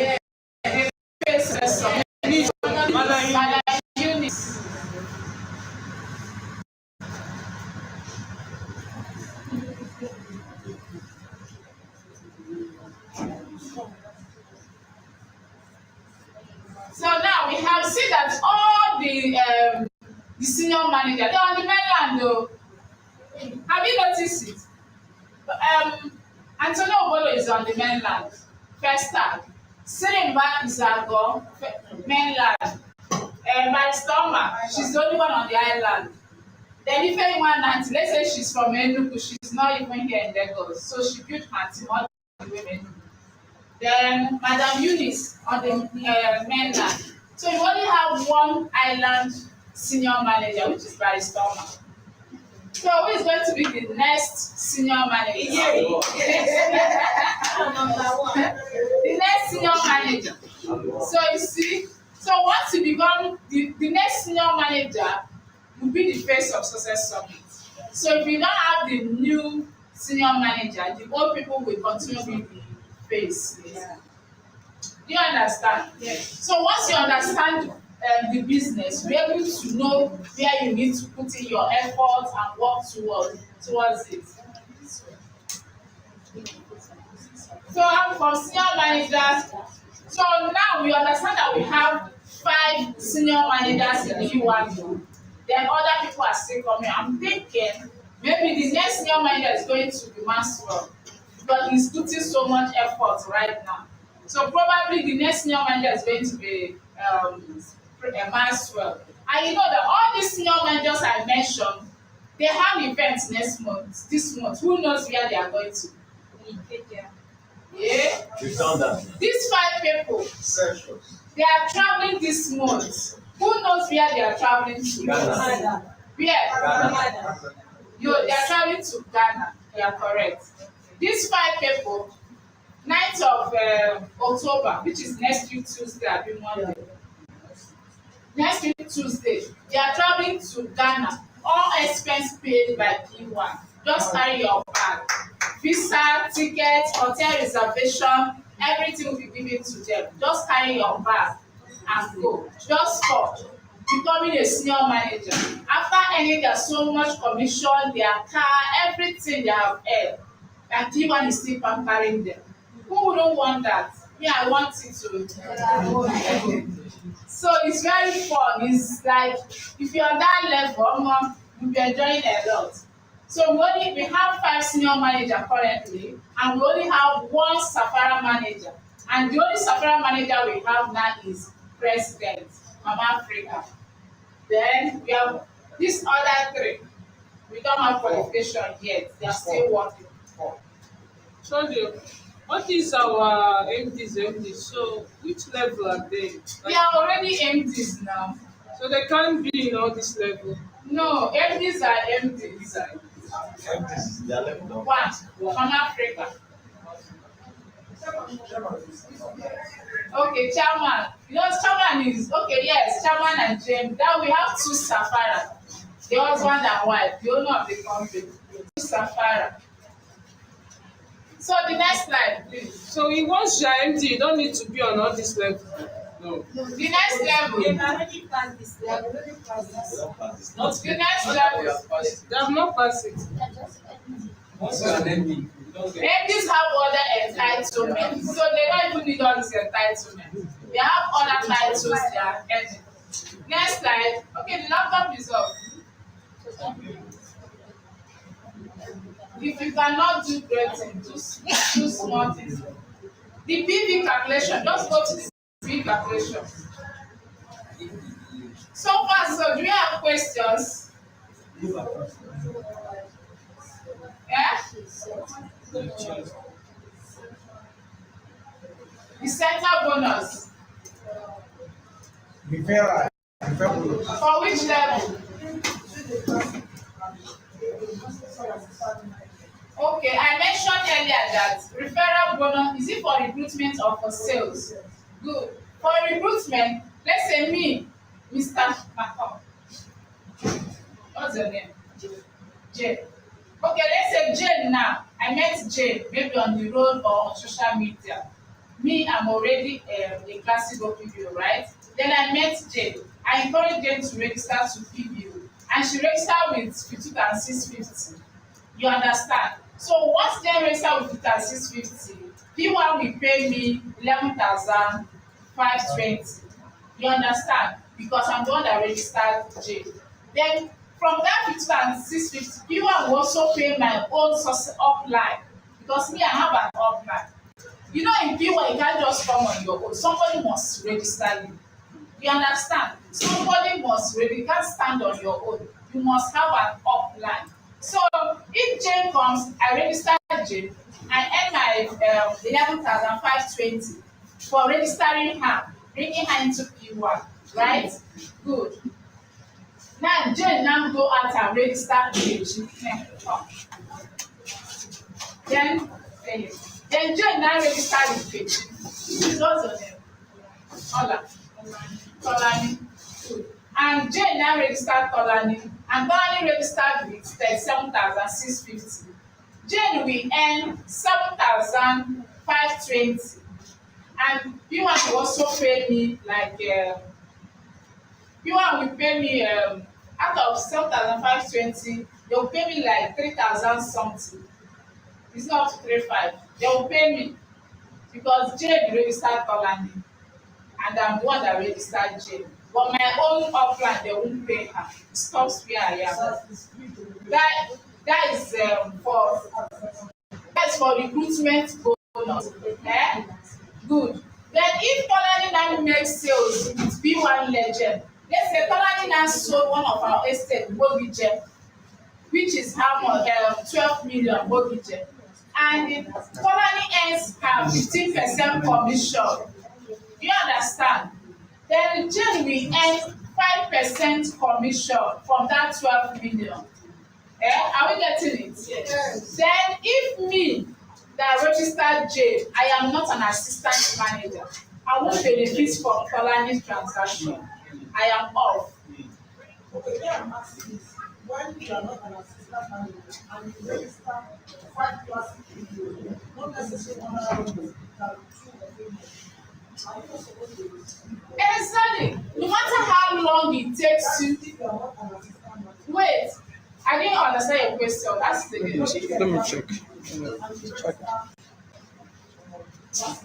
Eunice. So now we have seen that all the senior manager, they're on the mainland though. Have you noticed it? Antonio Obolo is on the mainland, first tag. Sirimba is Ago, mainland. Barrister Oma, she's the only one on the island. Then Ifeyiwa Nanti, let's say she's from Enugu, she's not even here in Lagos, so she built her team all the way in Enugu. Then Madam Eunice on the mainland. So you only have one island senior manager, which is Barrister Oma. So who is going to be the next senior manager? The next senior manager. So you see, so once you become the next senior manager, will be the face of Success Summit. So if you don't have the new senior manager, the old people will continue being the face. Yeah. Do you understand? Yes. So once you understand the business, you're able to know where you need to put in your effort and work towards it. So I'm from senior managers. So now we understand that we have 5 senior managers in P1 group. Then other people are still coming. I'm thinking maybe the next senior manager is going to be Maxwell because he's putting so much effort right now. So probably the next senior manager is going to be Maxwell. And you know that all these senior managers I mentioned, they have events next month, this month. Who knows where they are going to? Yeah. We've done that. These 5 people, Sessions. they are traveling this month. Who knows where they are traveling to? Ghana. Where? Ghana. They are traveling to Ghana. You are correct. These 5 people, 9th of October, which is next week Tuesday, I mean Monday. Next week Tuesday, they are traveling to Ghana. All expense paid by P1. Just carry your bag. Visa, tickets, hotel reservation, everything will be given to them. Just carry your bag and go. Just for becoming a senior manager. After earning their so much commission, their car, everything they have earned, and P1 is still pampering them. Who wouldn't want that? Me, I want it to. So it's very fun. It's like if you're on that level, you'll be enjoying a lot. So we have 5 senior managers currently, and we only have 1 Safara manager. And the only Safara manager we have now is President, Mama Africa. Then we have these other 3. We don't have qualification yet. They are still working. Told you. What is our MDs? So which level are they? We are already MDs now. So they can't be in all this level. No, MDs are MDs. They are level down. 1 from Africa. Okay, chairman. You know, chairman is okay. Yes, chairman and James. Then we have 2 Safara. The husband and wife, the owner of the company. 2 Safara. So the next slide, please. So once you are empty, you don't need to be on all this level. No. The next level. They've already passed this. They have already passed this. They don't pass this. Not The next We level. have passed. They have not passed it. They're just ending. Once you are an MD, you don't get. MDs have other entitlements, so they don't even need all these entitlements. They have other titles they are earning. Next slide. Okay, the laptop is off. If you cannot do great things, do small things. The PV calculation, just go to the PV calculation. So far, so do you have questions? Yeah? The center bonus. Referral. For which level? Okay, I mentioned earlier that referral bonus is it for recruitment or for sales? Good. For recruitment, let's say me, Mr. Macom. What's your name? Jane. Okay, let's say Jane now. I met Jane maybe on the road or on social media. Me, I'm already a classic PBO, right? Then I met Jane. I encouraged Jane to register to PBO. And she registered with 52,650. You understand? So once Jane registered with 52,650, P1 will pay me 11,520. You understand? Because I'm the one that registered Jane. Then from that 52,650, P1 will also pay my own source upline. Because me, I have an upline. You know, in P1, you can't just come on your own. Somebody must register you. You understand? Somebody must register. You can't stand on your own. You must have an upline. So if Jane comes, I register Jane. I earn my 11,520 for registering her, bringing her into P1, right? Good. Now Jane now go out and register Jane. Then Jane now register with Page. What's your name? Ola. Tolani. Good. And Jane now registered Tolani. And Tolani registered with 37,650. Jane will earn 7,520. And P1 will also pay me like P1 will pay me out of 7,520, they will pay me like 3,000 something. It's not up to 3,500. They will pay me because Jane registered Tolani and I'm the one that registered Jane. But my own upline, they won't pay her. It stops where I am. That is for recruitment bonus. Eh? Good. Then if Tolani now makes sales with B1 Legend, let's say Tolani now sold one of our estate, Bogije, which is how much? 12 million Bogije. And Tolani earns her 15% commission. You understand? Then Jane will earn 5% commission from that 12 million. Are we getting it? Yes. Then if me that registered Jane, I am not an assistant manager, I won't benefit from Tolani's transaction. I am off. Okay, then I'm asking this. When you are not an assistant manager and you register 5 classic videos, not necessarily another one, that 2 or 3 months, are you not supposed to receive? Exactly. No matter how long it takes you. If you are not an assistant manager. Wait, I didn't understand your question. That's the Let me check. Check.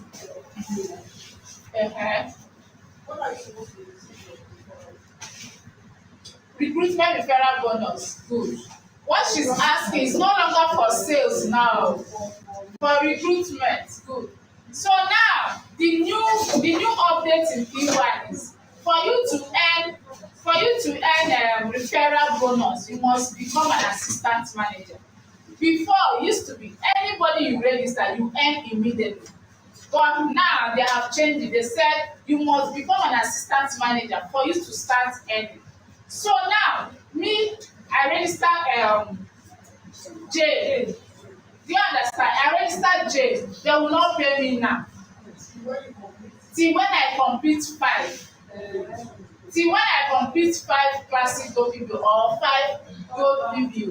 What are you supposed to receive? Recruitment referral bonus. Good. What she's asking is no longer for sales now, for recruitment. Good. So now the new update in P1 is for you to earn referral bonus, you must become an assistant manager. Before it used to be anybody you register, you earn immediately. But now they have changed it. They said you must become an assistant manager for you to start earning. So now me, I register J. Do you understand? I registered J. They will not pay me now. Till when I complete 5. Till when I complete 5 classic gold video or 5 gold video.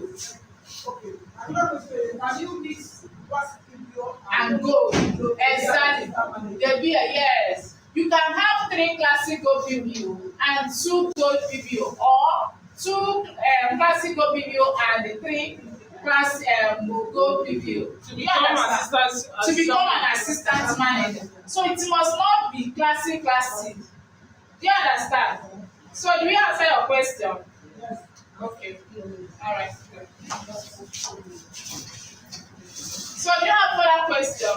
Okay. I'm not going to say, can you mix classic video And gold. Exactly. There be a yes. You can have 3 classic gold video and 2 gold video, or 2 classic gold video and 3 class gold video. To become an assistant manager. So it must not be classic. Do you understand? So do we answer your question? Yes. Okay. All right. So do you have further question?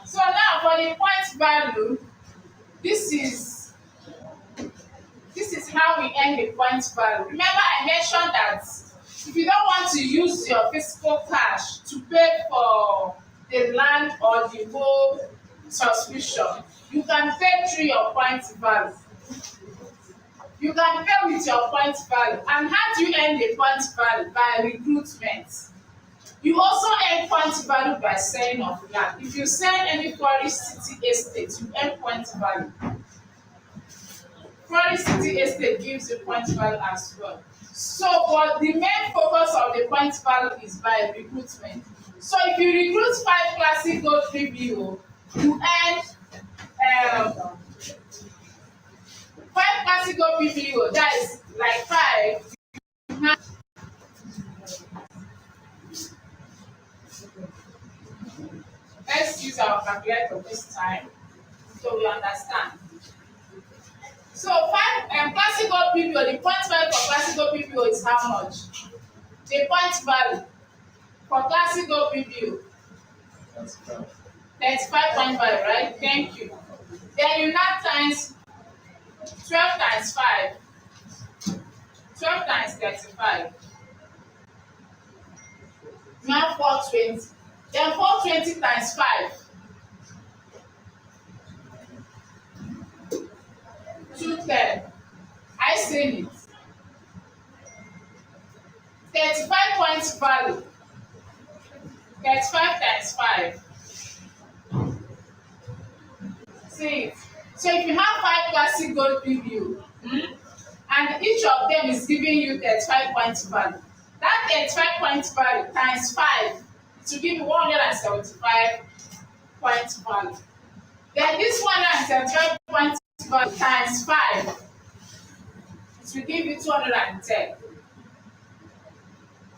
So now for the point value, this is how we earn the point value. Remember I mentioned that if you don't want to use your physical cash to pay for the land or the whole subscription, you can pay through your point value. You can pay with your point value. And how do you earn the point value? By recruitment. You also earn point value by selling of land. If you sell any forest city estate, you earn point value. Forest city estate gives you point value as well. So, but the main focus of the point value is by recruitment. So, if you recruit 5 classic gold PBO, you earn 5 classic gold PBO. That is like 5. Let's use our calculator this time so we understand. So 5 classical PPO, the point value for classical PPO is how much? The point value for classical PPO. 35.5, right? Thank you. Then you now times 12 times 5. 12 times 35. Now 420. Then 420 times 5. 210. I seen it. 35 points value. 35 times 5. See it. So if you have 5 classic gold preview, and each of them is giving you 35 points value, that 35 points value times 5 to give you 175 points value. Then this 175 points value times 5, it will give you 210.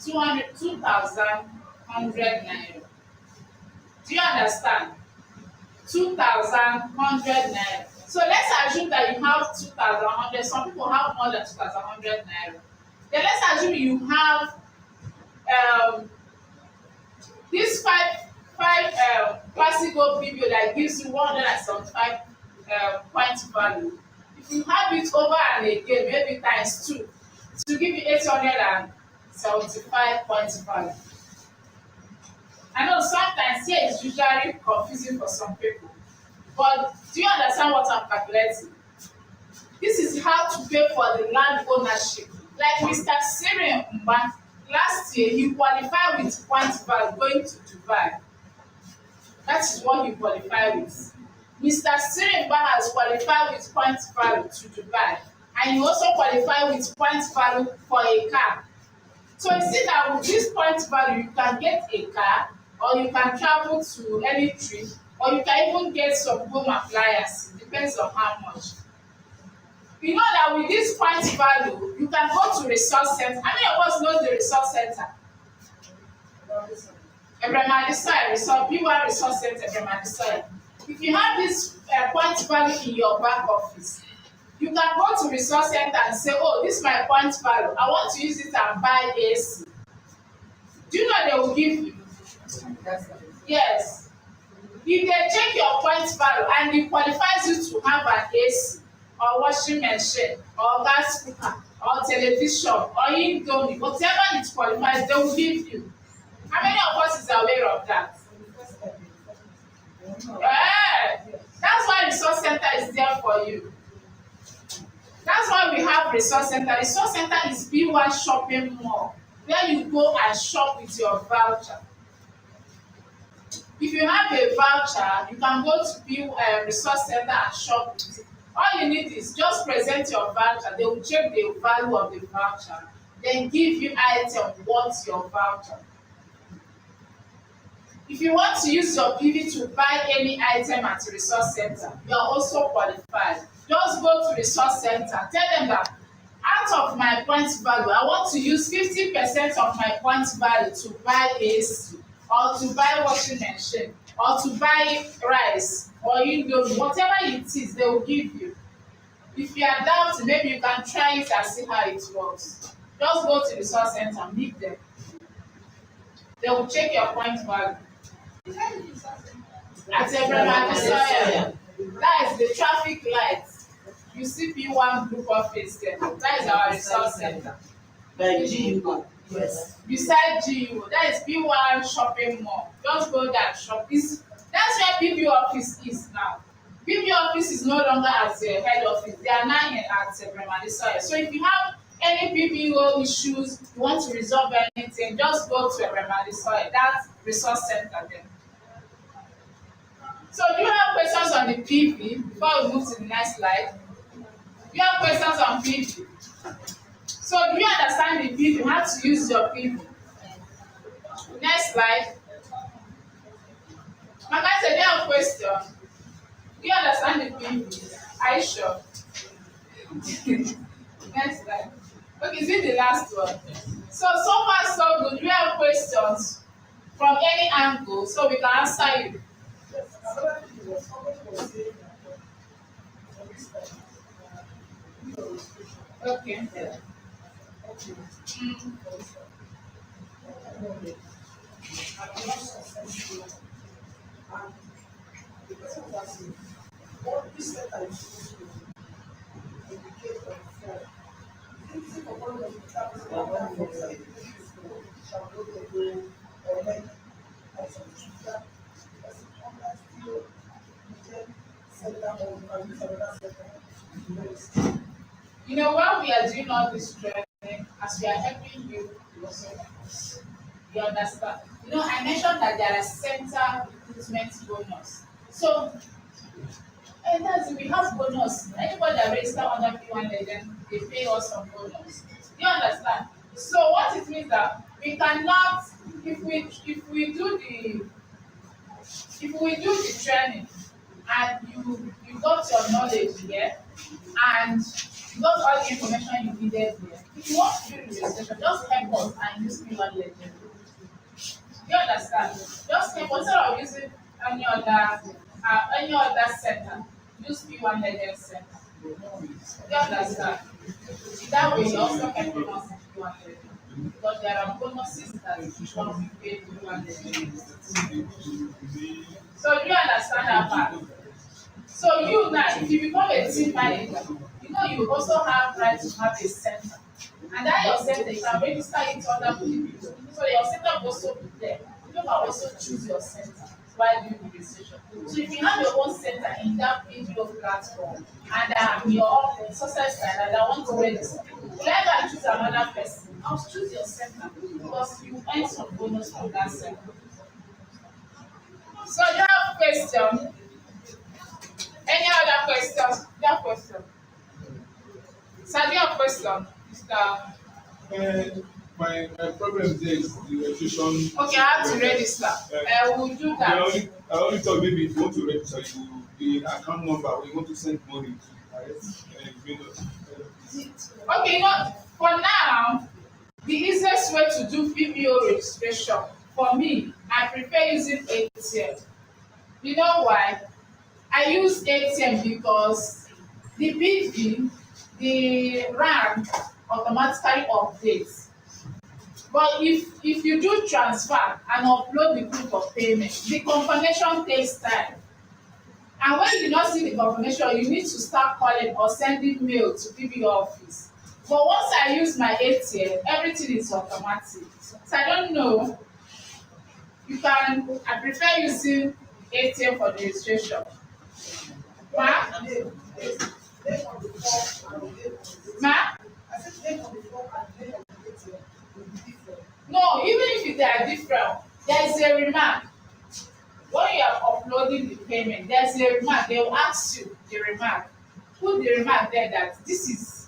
2,100 naira. Do you understand? 2,100 naira. So let's assume that you have 2,100. Some people have more than 2,100 naira. Then let's assume you have this five classic gold video that gives you 175 point value. If you have it over and again, maybe times 2, it will give you 875 point value. I know sometimes here is usually confusing for some people, but do you understand what I'm calculating? This is how to pay for the land ownership. Like Mr. Syrian Mba, last year he qualified with point value going to Dubai. That is what he qualified with. Mr. Syrian Mba has qualified with point value to Dubai, and he also qualified with point value for a car. So you see that with this point value, you can get a car, or you can travel to any trip, or you can even get some home appliances. Depends on how much. You know that with this point value, you can go to resource center. How many of us know the resource center? Ebremadisai Resource, B1 Resource Center, Ebremadisai. If you have this point value in your back office, you can go to resource center and say, oh, this is my point value. I want to use it and buy AC. Do you know they will give you? Yes. If they check your point value and it qualifies you to have an AC, or washing machine, or gas cooker, or television, or indomie, whatever it qualifies, they will give you. How many of us is aware of that? That's why resource center is there for you. That's why we have resource center. Resource center is B1 shopping mall, where you go and shop with your voucher. If you have a voucher, you can go to resource center and shop with it. All you need is just present your voucher. They will check the value of the voucher, then give you item worth your voucher. If you want to use your PV to buy any item at resource center, you are also qualified. Just go to resource center. Tell them that out of my points value, I want to use 50% of my points value to buy AC, or to buy washing machine, or to buy rice, or indomie, whatever it is, they will give you. If you are doubting, maybe you can try it and see how it works. Just go to the resource center, meet them. They will check your point value. At Ebremadisai, that is the traffic light. You see P1 group office there. That is our resource center. By GU. Yes. Beside GU, that is P1 shopping mall. Just go there and shop. That's where PB office is now. PB office is no longer at the head office. They are now at Ebremadisai. So if you have any PBO issues, you want to resolve anything, just go to Ebremadisai. That's resource center there. So do you have questions on the PV before we move to the next slide? Do you have questions on PV? So do you understand the PV? How to use your PV? Next slide. My guys, do you have a question? Do you understand the PV? Are you sure? Next slide. Okay, is it the last one? So far so good. Do you have questions from any angle so we can answer you? Okay. You know, while we are doing all this training, as we are helping you, you understand. You know, I mentioned that there are center recruitment bonus. So, and that's we have bonus. Anybody that register under P1 Legend, they pay us some bonus. You understand? So what it means that we cannot, if we do the training and you got your knowledge here and you got all the information you needed here. If you want to do the registration, just help us and use P1 Legend. You understand? Just help us instead of using any other any other center, use P1 legend center. You understand? That way you also can bonus P1 legend. Because there are bonuses that once you pay P1 legend. So do you understand that part? So you now, if you become a team manager, you know you also have right to have a center. And that your center, you can register it under people. So your center will also be there. You can also choose your center while doing the registration. So if you have your own center in that video platform and your success center that want to register, whenever choose another person, I'll choose your center because you earn some bonus from that center. So you have question? Any other questions? You have question? So do you have question, Mr. My problem there is the registration. Okay, I have to register. We'll do that. I only thought maybe if you want to register, the account number where you want to send money to, right? Okay, you know, for now, the easiest way to do PPO registration, for me, I prefer using ATM. You know why? I use ATM because the BV, the RAM automatically updates. But if you do transfer and upload the proof of payment, the confirmation takes time. And when you not see the confirmation, you need to start calling or sending mail to PPO office. But once I use my ATM, everything is automatic. So I don't know. I prefer using ATM for the registration. Ma? Ma? No, even if they are different, there is a remark. When you are uploading the payment, there is a remark. They will ask you the remark. Put the remark there that this is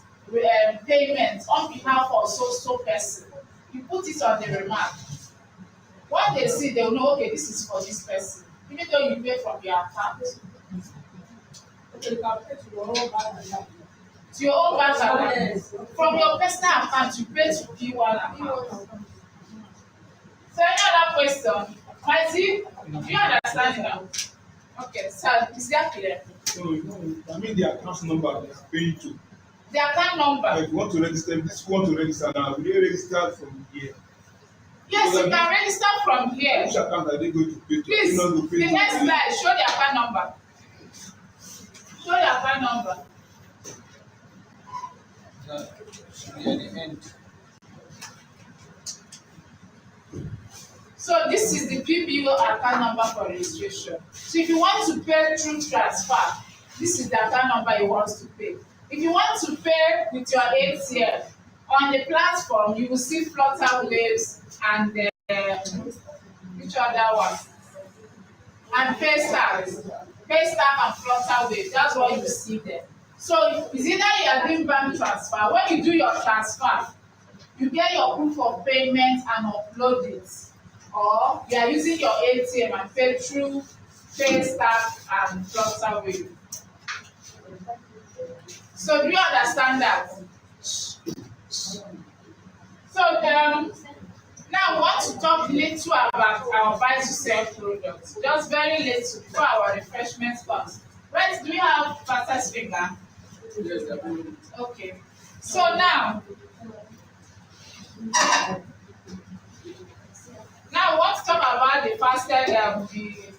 payment on behalf of so person. You put it on the remark. When they see, they will know, okay, this is for this person. Even though you pay from your account. Okay, you can pay to your own bank account. To your own bank account. From your personal account, you pay to P1 account. So any other question? Mighty, do you understand now? Okay, so is that clear? No, I mean the account number that's paying to. The account number. If you want to register, this want to register now, will they register from here? Yes, you can register from here. Which account are they going to pay to? Please, the next slide, show the account number. Show the account number. Should be at the end. So this is the PPO account number for registration. So if you want to pay through transfer, this is the account number you want to pay. If you want to pay with your ATM, on the platform you will see flutter waves and which other one? And Paystar and flutter wave. That's what you see there. So it's either you are doing bank transfer. When you do your transfer, you get your proof of payment and upload it. Or you are using your ATM and pay through Paystar and flutter wave. So do you understand that? So now we want to talk little about our buy to sell products. Just very little before our refreshment comes. Right? Do we have fastest finger? Yes, Okay. So now we want to talk about the fastest the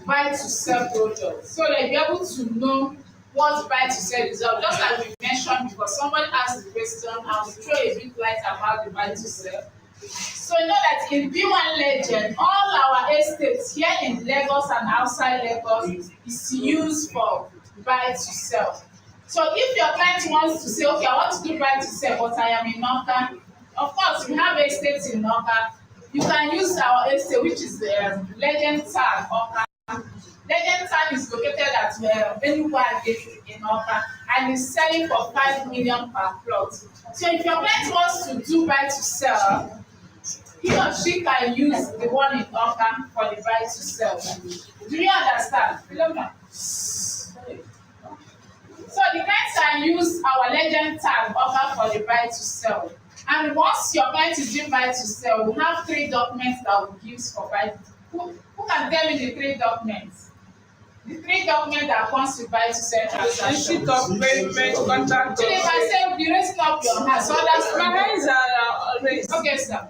buy to sell products. So that you're able to know what buy to sell is all. Just like we mentioned, because somebody asked the question, I'll throw a bit light about the buy to sell. So you know that in P1 Legend, all our estates here in Lagos and outside Lagos is used for buy to sell. So if your client wants to say, okay, I want to do buy to sell, but I am in Noka, of course we have estates in Noka. You can use our estate, which is the Legend Town Oka. Legend Town is located at Benua in Oka and is selling for 5 million per plot. So if your client wants to do buy to sell, he or she can use the one in Oka for the buy to sell. Do you understand? So the client can use our Legend Town Oka for the buy to sell. And once your client is doing buy to sell, we have 3 documents that we use for buy. Who can tell me the 3 documents? The three documents that comes with buy to sell transaction. Receipt of payment, contract. Chidi, if I say be raising up your hand, so that's My hands are raised. okay, sir.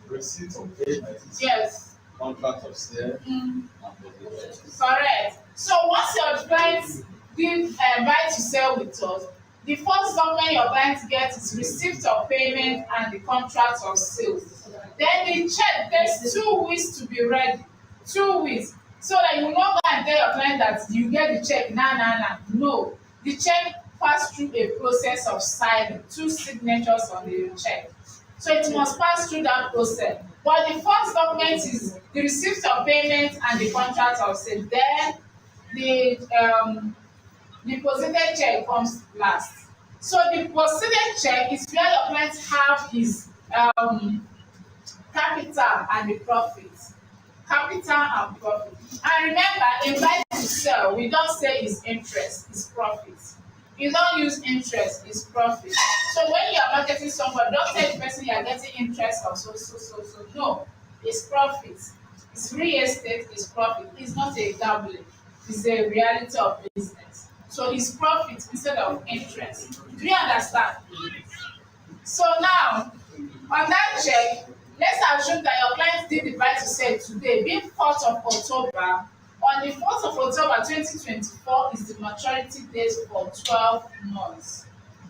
Receipt of payment. Yes. Contract of sale. Mm. And position. Correct. So once your client did buy to sell with us, the first document your client gets is receipt of payment and the contract of sale. Then the check takes 2 weeks to be ready. 2 weeks. So that you will not go and tell your client that you get the check nah. No. The check pass through a process of signing, 2 signatures on the check. So it must pass through that process. But the first document is the receipt of payment and the contract of sale. Then the deposited check comes last. So the deposited check is where your client have his capital and the profit. Capital and profit. And remember, in buy to sell, we don't say it's interest, it's profit. You don't use interest, it's profit. So when you are marketing someone, don't tell the person you are getting interest or so. No, it's profit. It's real estate, it's profit. It's not a gambling. It's a reality of business. So it's profit instead of interest. Do you understand? So now, on that check, let's assume that your client did the buy to sell today, being 4th of October. On the 4th of October 2024 is the maturity date for 12 months.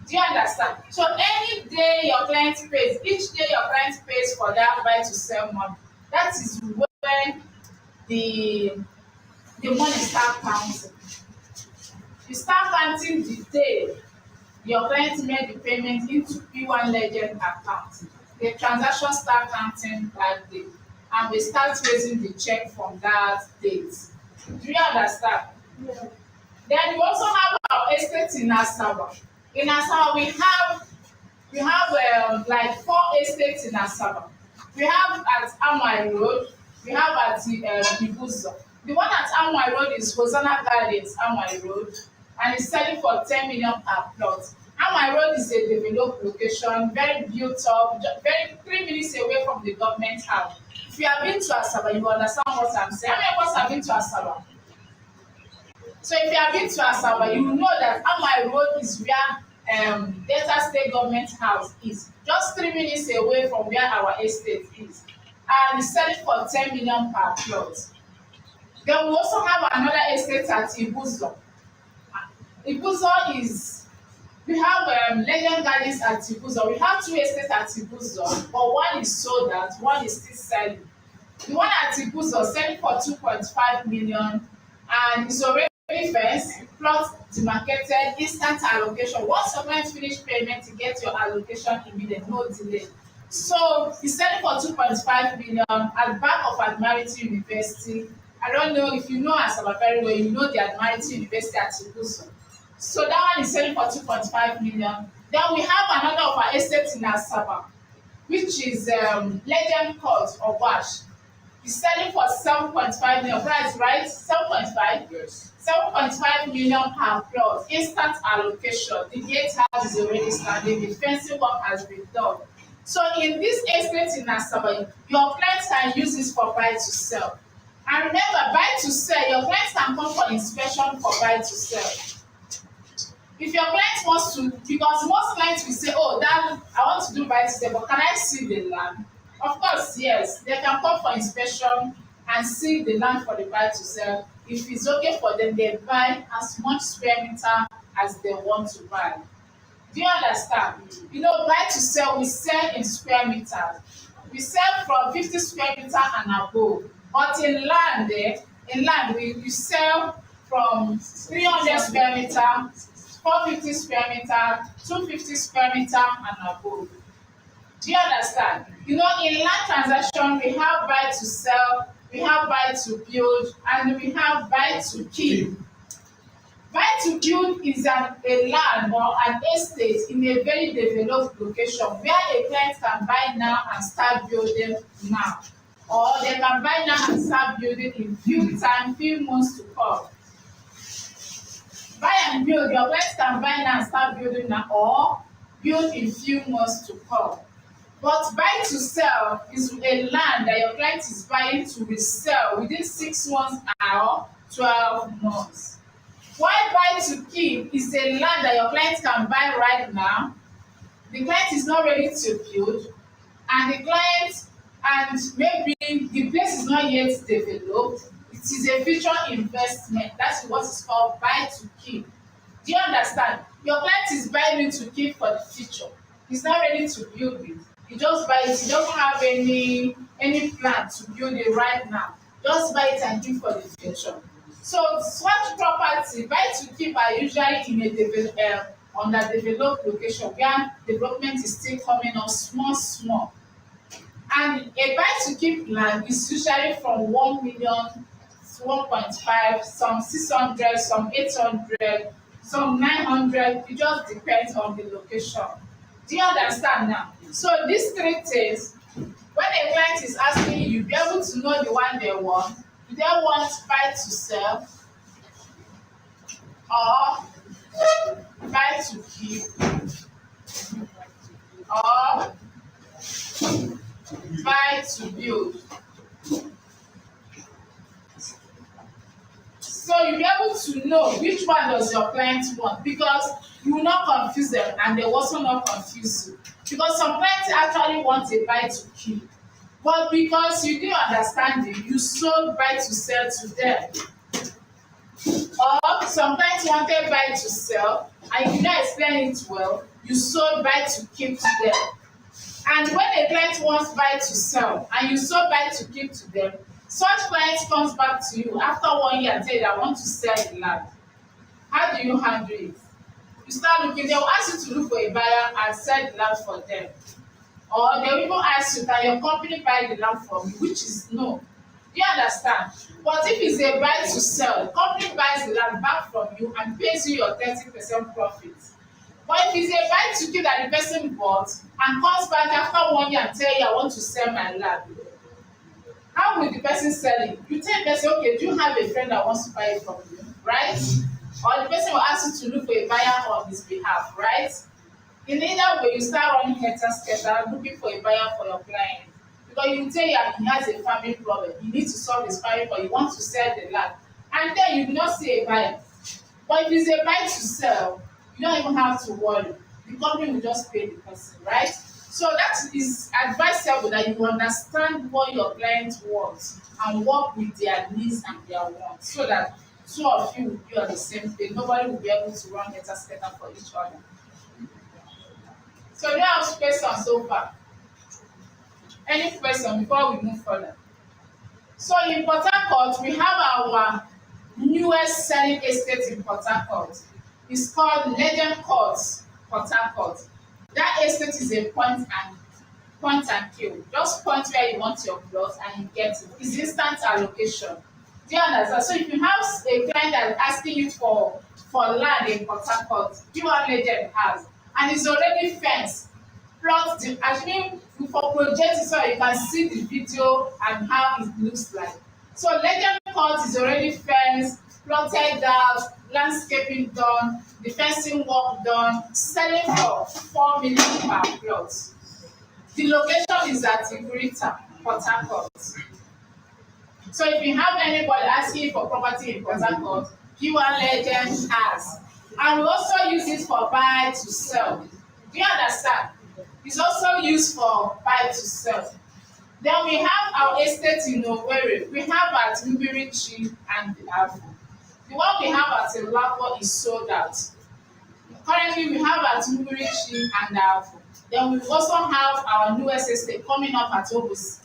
Do you understand? So any day your client pays, each day your client pays for that buy to sell money, that is when the money start counting. You start counting the day your client made the payment into P1 Legend account. The transaction start counting that day, and we start raising the check from that date. Do you understand? Yeah. Then we also have our estate in Asaba. In Asaba, we have like 4 estates in Asaba. We have at Amai Road, we have at Ibuzo. The one at Amai Road is Hosanna Gardens, Amai Road, and it's selling for 10 million per plot. Amai Road is a developed location, very built up, very 3 minutes away from the government house. If you have been to Asaba, you understand what I'm saying. How many of us have been to Asaba? So if you have been to Asaba, you know that Amai Road is where Delta State Government House is. Just 3 minutes away from where our estate is. And it's selling for 10 million per plot. Then we also have another estate at Ibuzo. Ibuzo is, we have Legend Gardens at Ikota. We have 2 estates at Ikota, but one is sold out, one is still selling. The one at Ikota selling for 2.5 million, and it's already fenced, plot demarcated, instant allocation. Once your client finish payment, you get your allocation immediate, no delay. So it's selling for 2.5 million at the back of Admiralty University. I don't know if you know Asaba very well, you know the Admiralty University at Ikota. So that one is selling for 2.5 million. Then we have another of our estates in Asaba, which is Legend Court or Wash. It's selling for 7.5 million. Price, right? 7.5? Yes. 7.5 million per plot. Instant allocation. The gatehouse is already standing. The fencing work has been done. So in this estate in Asaba, your clients can use this for buy to sell. And remember, buy to sell, your clients can come for inspection for buy to sell. If your client wants to, because most clients will say, oh, that I want to do buy to sell, but can I see the land? Of course, yes. They can come for inspection and see the land for the buy to sell. If it's okay for them, they buy as much square meter as they want to buy. Do you understand? You know, buy to sell, we sell in square meters. We sell from 50 square meter and above. But in land, we sell from 300 square meter, 450 square meter, 250 square meter and above. Do you understand? You know, in land transaction, we have buy to sell, we have buy to build, and we have buy to keep. Buy to build is a land or an estate in a very developed location where a client can buy now and start building now. Or they can buy now and start building in few months to come. Buy and build, your clients can buy now and start building now, or build in few months to come. But buy to sell is a land that your client is buying to resell within 6 months or 12 months. Why buy to keep is a land that your client can buy right now. The client is not ready to build, and the client and maybe the place is not yet developed. It is a future investment. That's what is called buy to keep. Do you understand? Your client is buying it to keep for the future. He's not ready to build it. He just buy it. He doesn't have any plan to build it right now. Just buy it and keep for the future. So such property buy to keep are usually in a underdeveloped location where development is still coming up small small. And a buy to keep land is usually from 1 million to 1.5, some 600, some 800, some 900. It just depends on the location. Do you understand now? So these three things, when a client is asking you, you'll be able to know the one they want. Do they want buy to sell or buy to keep or buy to build? So you'll be able to know which one does your client want, because you will not confuse them and they will also not confuse you. Because some clients actually want a buy to keep, but because you didn't understand it, you sold buy to sell to them. Or some clients wanted buy to sell and you did not explain it well, you sold buy to keep to them. And when a client wants buy to sell and you sold buy to keep to them, such client comes back to you after 1 year and tell you, I want to sell the land. How do you handle it? You start looking, they will ask you to look for a buyer and sell the land for them. Or they will even ask you, can your company buy the land from you? Which is no. Do you understand? But if it's a buy to sell, the company buys the land back from you and pays you your 30% profit. But if it's a buy to keep that the person bought and comes back after 1 year and tell you, I want to sell my land, how will the person sell it? You tell the person, okay, do you have a friend that wants to buy it from you, right? Or the person will ask you to look for a buyer on his behalf, right? In either way, you start running scatter, looking for a buyer for your client. Because you tell you he has a family problem, you need to solve his family problem, you want to sell the land, and then you do not see a buyer. But if it's a buy to sell, you don't even have to worry. The company will just pay the person, right? So that is advisable that you understand what your client wants and work with their needs and their wants, so that two of you will be on the same page. Nobody will be able to run scatter for each other. So now I have questions so far. Any question before we move further? So in Port Harcourt, we have our newest selling estate in Port Harcourt. It's called Legend Court, Port Harcourt. That estate is a point and kill. Just point where you want your plot and you get it. It's instant allocation. Do you understand? So if you have a client that is asking you for land in Port Harcourt, Pwan Legend has, and it's already fenced. Plot the, actually for project so you can see the video and how it looks like. So Legend Court is already fenced, plotted out, landscaping done, the fencing work done, selling for 4 million per plot. The location is at Ikota, Port Harcourt. So if you have anybody asking for property in Port Harcourt, Pwan Legend has. And we also use it for buy to sell. Do you understand? It's also used for buy to sell. Then we have our estate in Owerri. We have at Uchechi and Afu. The one we have at Nwachukwu is sold out. Currently, we have at Uchechi and Afu. Then we also have our newest estate coming up at Obosima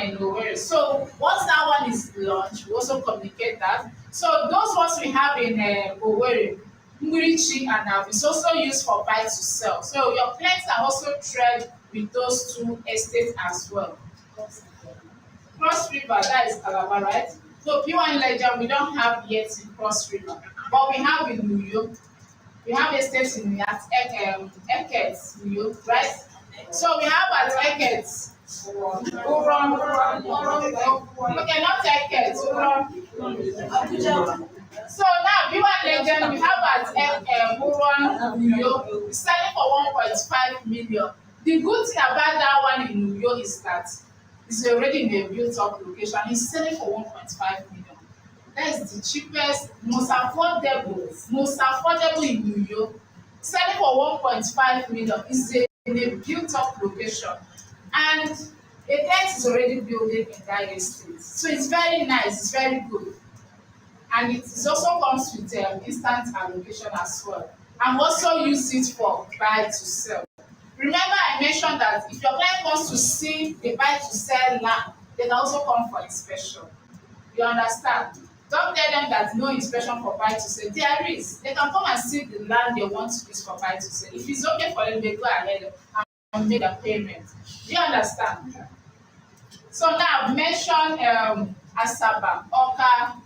in Owerri. So once that one is launched, we also communicate that. So those ones we have in Owerri, Uchechi and Afu is also used for buy to sell. So your clients can also trade with those two estates as well. Cross River, that is Calabar, right? So Pwan Legend, we don't have yet in Cross River, but we have in New York. We have estates in Ekets, New York, right? So we have at Ekets, Uron, okay, not Ekets, Uron. So now Pwan Legend, we have at Uron, New York, selling for 1.5 million. The good thing about that one in New York is that It's already in a built-up location. It's selling for 1.5 million. That is the cheapest, most affordable in New York. Selling for 1.5 million is in a built-up location, and a tent is already building in that estate. So it's very nice. It's very good, and it also comes with instant allocation as well. And also use it for buy to sell. Remember I mentioned that if your client wants to see the buy to sell land, they can also come for inspection. You understand? Don't tell them that no inspection for buy to sell. There is. They can come and see the land they want to use for buy to sell. If it's okay for them, they go ahead and make a payment. Do you understand? So now I've mentioned Asaba, Oka,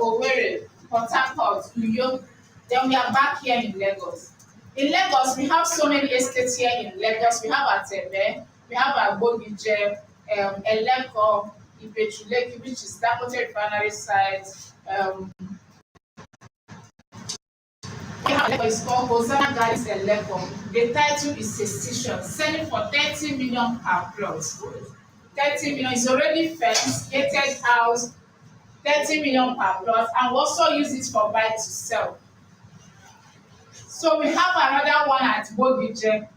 Owerri, Port Harcourt, New York. Then we are back here in Lagos. In Lagos, we have so many estates here in Lagos. We have Atebe, we have Agbogije, Eleko, Ibejuleki, which is Dangote refinery site. It's called Hosanna Gardens Eleko. The title is Secession, selling for 30 million per plot. 30 million is already fenced, gated house, 30 million per plot, and we also use it for buy to sell. So we have another one at Bogije.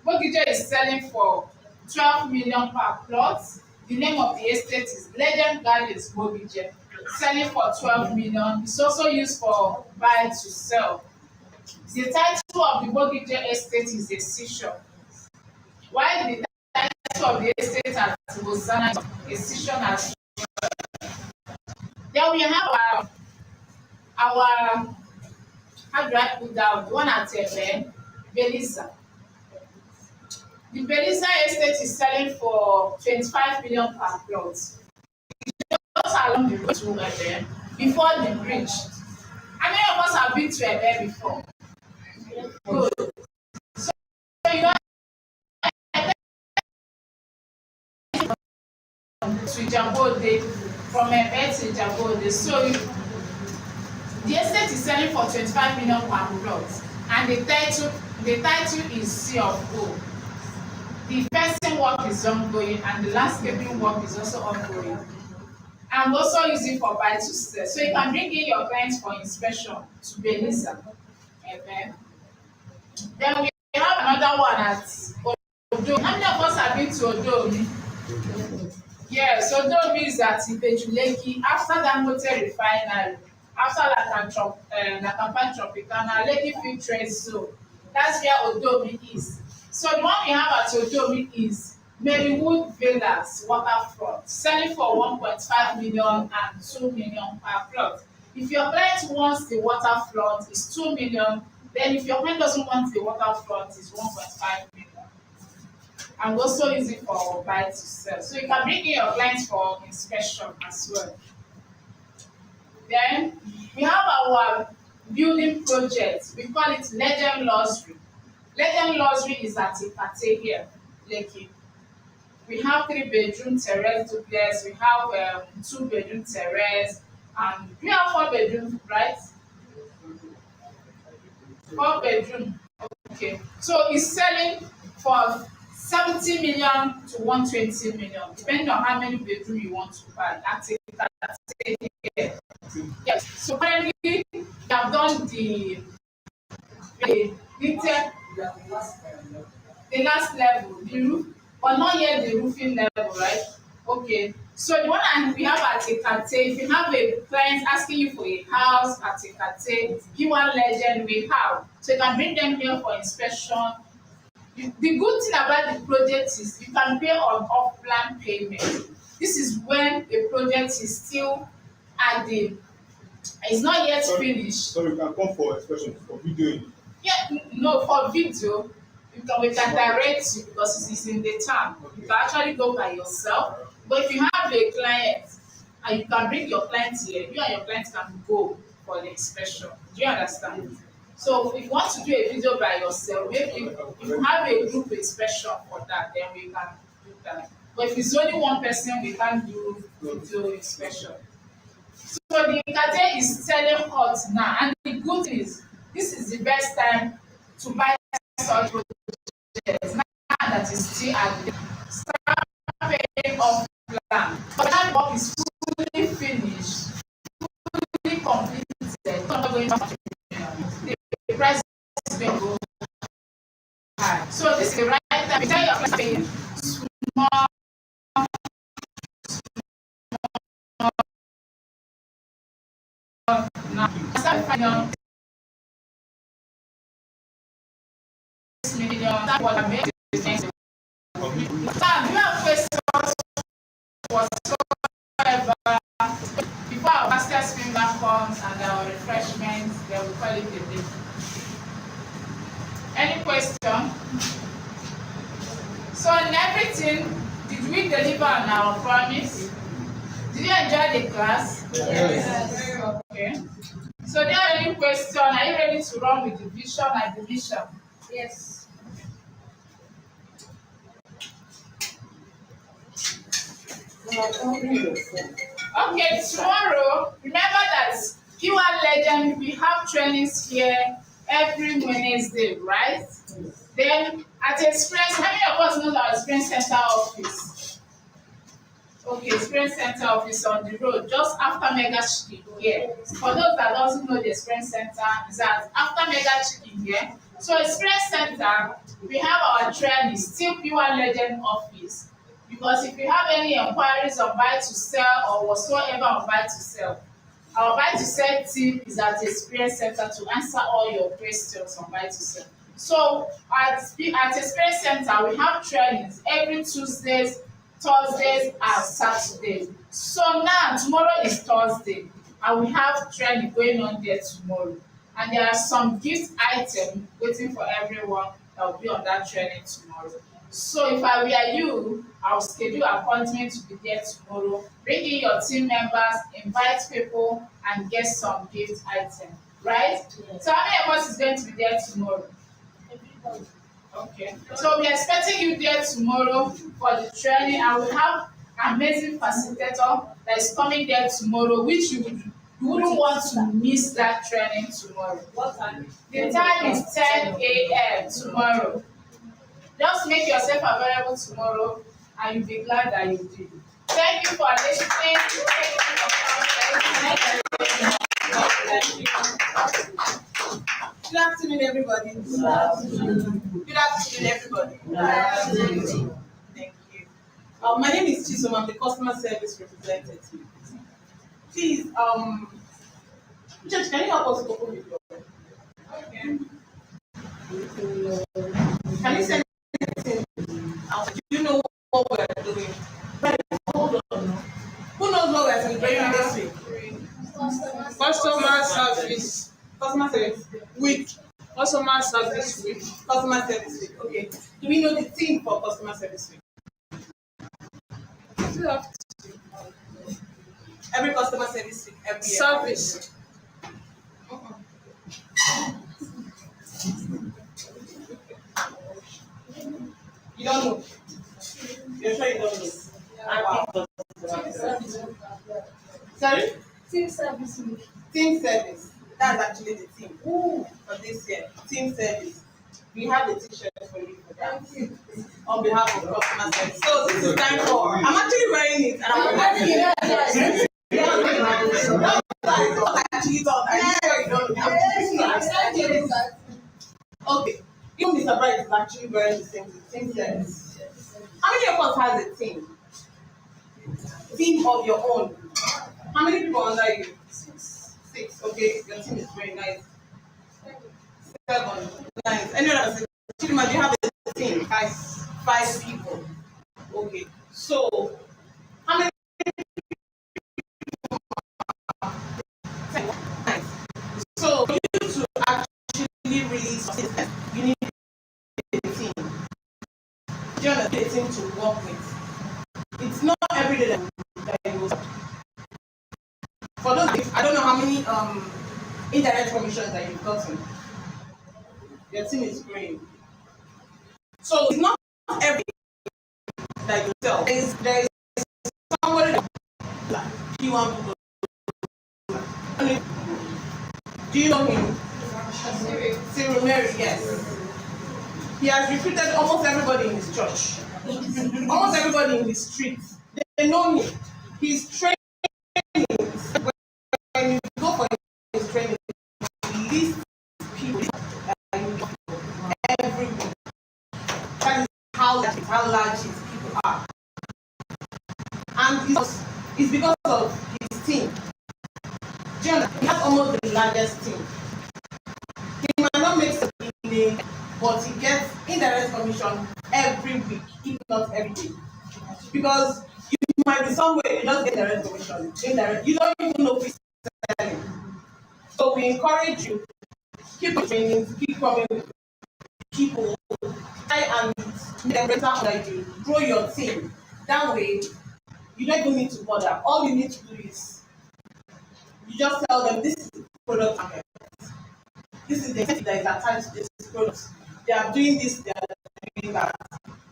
Bogije is selling for 12 million per plot. The name of the estate is Legend Gardens Bogije, selling for 12 million. It's also used for buy to sell. The title of the Bogije estate is Decision, while the title of the estate at Hosanna is Decision as well. Then we have our how do I put down the one at Belisa. The Belisa estate is selling for 25 million per plot. Just along the road to Ebe, before the bridge. How many of us have been to Ebe before? Good. So you know to Ijabode, from Ebe to Ijabode. So the estate is selling for 25 million per plot, and the title is Sea of O. The fencing work is ongoing, and the landscaping work is also ongoing. And also use it for buy to sell. So you can bring in your clients for inspection to Belisa. Okay. Then we have another one at Odo. How many of us have been to Odo? Yes, Odo is at Ibejuleki after Dangote refinery. After Lakampan Tropicana, Lekki Field Trade Zone. That's where Odomi is. So the one we have at Odomi is Marywood Villas Waterfront, selling for 1.5 million and 2 million per plot. If your client wants the waterfront, it's 2 million. Then if your client doesn't want the waterfront, it's 1.5 million. And also use it for buy to sell. So you can bring in your clients for inspection as well. Then we have our building project. We call it Legend Luxury. Legend Luxury is at Ikota here, Lekki. We have 3-bedroom terrace duplex. We have 2-bedroom terrace, and we have 4-bedroom, right? 4-bedroom. Okay. So it's selling for 70 million to 120 million, depending on how many bedroom you want to buy. That's it. Yes. So currently we have done the last level, the roof, but not yet the roofing level, right? Okay. So the one we have at Ikota, if you have a client asking you for a house at Ikota, Pwan Legend we have. So you can bring them here for inspection. The good thing about the project is you can pay on off-plan payment. This is when the project is still at the, it's not yet finished. So you can come for inspection for videoing. Yeah, no, for video, we can direct you because it's in the town. You can actually go by yourself. But if you have a client and you can bring your client here, you and your client can go for the inspection. Do you understand? So if you want to do a video by yourself, maybe if you have a group inspection for that, then we can do that. But if it's only one person, we can't do video inspection. So the Ikota is selling hot now, and the good thing is this is the best time to buy such projects now that it's still at the start paying off But that work is fully finished, fully completed, not going to the price is going to go high. So this is the right time. You tell your client paying small now. Start finding this million. That's what I made. Now, do you have questions whatsoever? Before our master speaker comes and our refreshments, they will call it a day. Any question? So in everything, did we deliver on our promise? Did you enjoy the class? Yes. Okay. So there are any question? Are you ready to run with the vision and the mission? Yes. Okay, tomorrow, remember that Pwan Legend, we have trainings here every Wednesday, right? Then at Experience, how many of us know our Experience Center office? Okay, Experience Center office on the road, just after Mega Chicken here. For those that doesn't know the Experience Center, is that after Mega Chicken here. So Experience Center, we have our training, still Pwan Legend office. Because if you have any inquiries on buy to sell or whatsoever on buy to sell, our buy to sell team is at Experience Center to answer all your questions on buy to sell. So at Experience Center, we have trainings every Tuesdays, Thursdays, and Saturdays. So now tomorrow is Thursday, and we have training going on there tomorrow. And there are some gift items waiting for everyone that will be on that training tomorrow. So if I were you, I'll schedule appointment to be there tomorrow. Bring in your team members, invite people, and get some gift items. Right? Yes. So how many of us is going to be there tomorrow? Everybody. Okay. So we're expecting you there tomorrow for the training, and we have amazing facilitator that is coming there tomorrow, which you wouldn't want to miss that training tomorrow. What time? The time is 10 a.m. tomorrow. Just make yourself available tomorrow, and you'll be glad that you did. Thank you for listening. Thank you. Good afternoon, everybody. Good afternoon, everybody. Thank you. My name is Chisom. I'm the customer service representative. Please, Church, can you help us open the door? Okay. Can you send anything out? Do you know what we're doing? Hold on. Who knows what we're celebrating this week? Customer service Customer service week. customer service week. Customer service week. Okay. Do we know the theme for customer service week? Still have Every customer service week, every year. service. You don't know. You're sure you don't know? Wow. Sorry? Team service week. Team service. That's actually the theme for this year. Team service. We have the t-shirt for you for that. On behalf of customer service. So this is time for. I'm actually wearing it, and I'm wearing it. Actually done. I'm sure you don't know. Okay. Even Mr. Bright is actually wearing the same thing. Team service. How many of us has a team? Team of your own. How many people under you? 6. Okay, your team is very nice. 7. Nice. Any other person? Chidima, do you have a team? 5 people. Okay. So, how many people? 10. Nice. So, for you to actually really succeed, you need a team. Do you understand? A team to work with. It's not every day that you will. For those, I don't know how many internet commissions that you've gotten. Your team is growing. So it's not every that you sell. There is somebody that you want to go. Do you know him? Cyril Mary, yes. He has recruited almost everybody in his church. Almost everybody in his street. they know me. His training, when you go for his training, list people every week. That is how large his people are. And it's because of his team. Do you understand? He has almost the largest team. He might not make some evening, but he gets indirect commission every week, if not every day. Because you might be somewhere, you just get direct commission. Indirect, you don't even know who's selling. So we encourage you, keep training, keep coming with people, try and make them better under you, grow your team. That way, you don't even need to bother. All you need to do is you just tell them this is the product market. This is the entity that is attached to this product. They are doing this, they are doing that.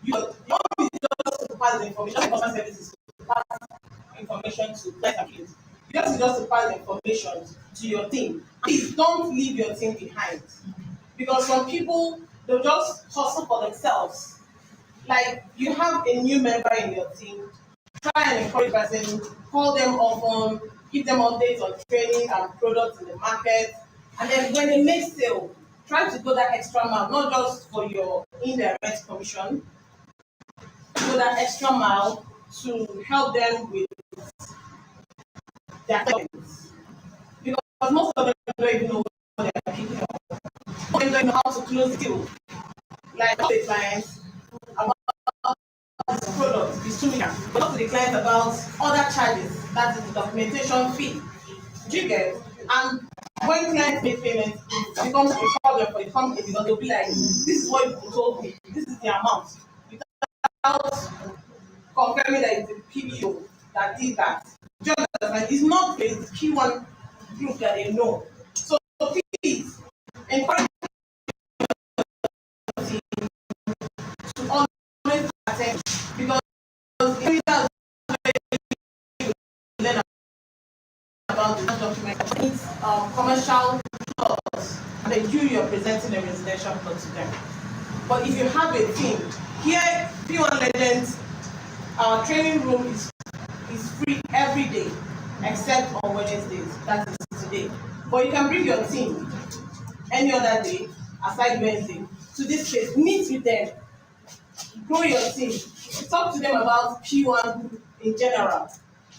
You don't need just to pass the information, customer services to pass information to clients and clients. You just to pass the information to your team. Please don't leave your team behind. Because some people, they'll just hustle for themselves. Like you have a new member in your team, try and encourage person, call them often, give them updates on training and products in the market. And then when they make sale, try to go that extra mile, not just for your indirect commission, go that extra mile to help them with their clients. Because most of them don't even know what they're picking up. Most of them don't know how to close the deal. Like the clients about this product, this solution, but talk to the clients about other charges, that is the documentation fee. Do you get? And when clients make payments, it becomes a problem for the company because they'll be like, this is what you told me, this is the amount. Without confirming that it's the PBO that did that. Just like it's not the P1 group that they know. So please encourage the team to always attend because if that's learn about the document, it's commercial plots, and then you're presenting a residential plot to them. But if you have a team, here P1 Legends, our training room is free every day except on Wednesdays, that is today. But you can bring your team any other day aside Wednesday to this place, meet with them, grow your team, talk to them about P1 group in general.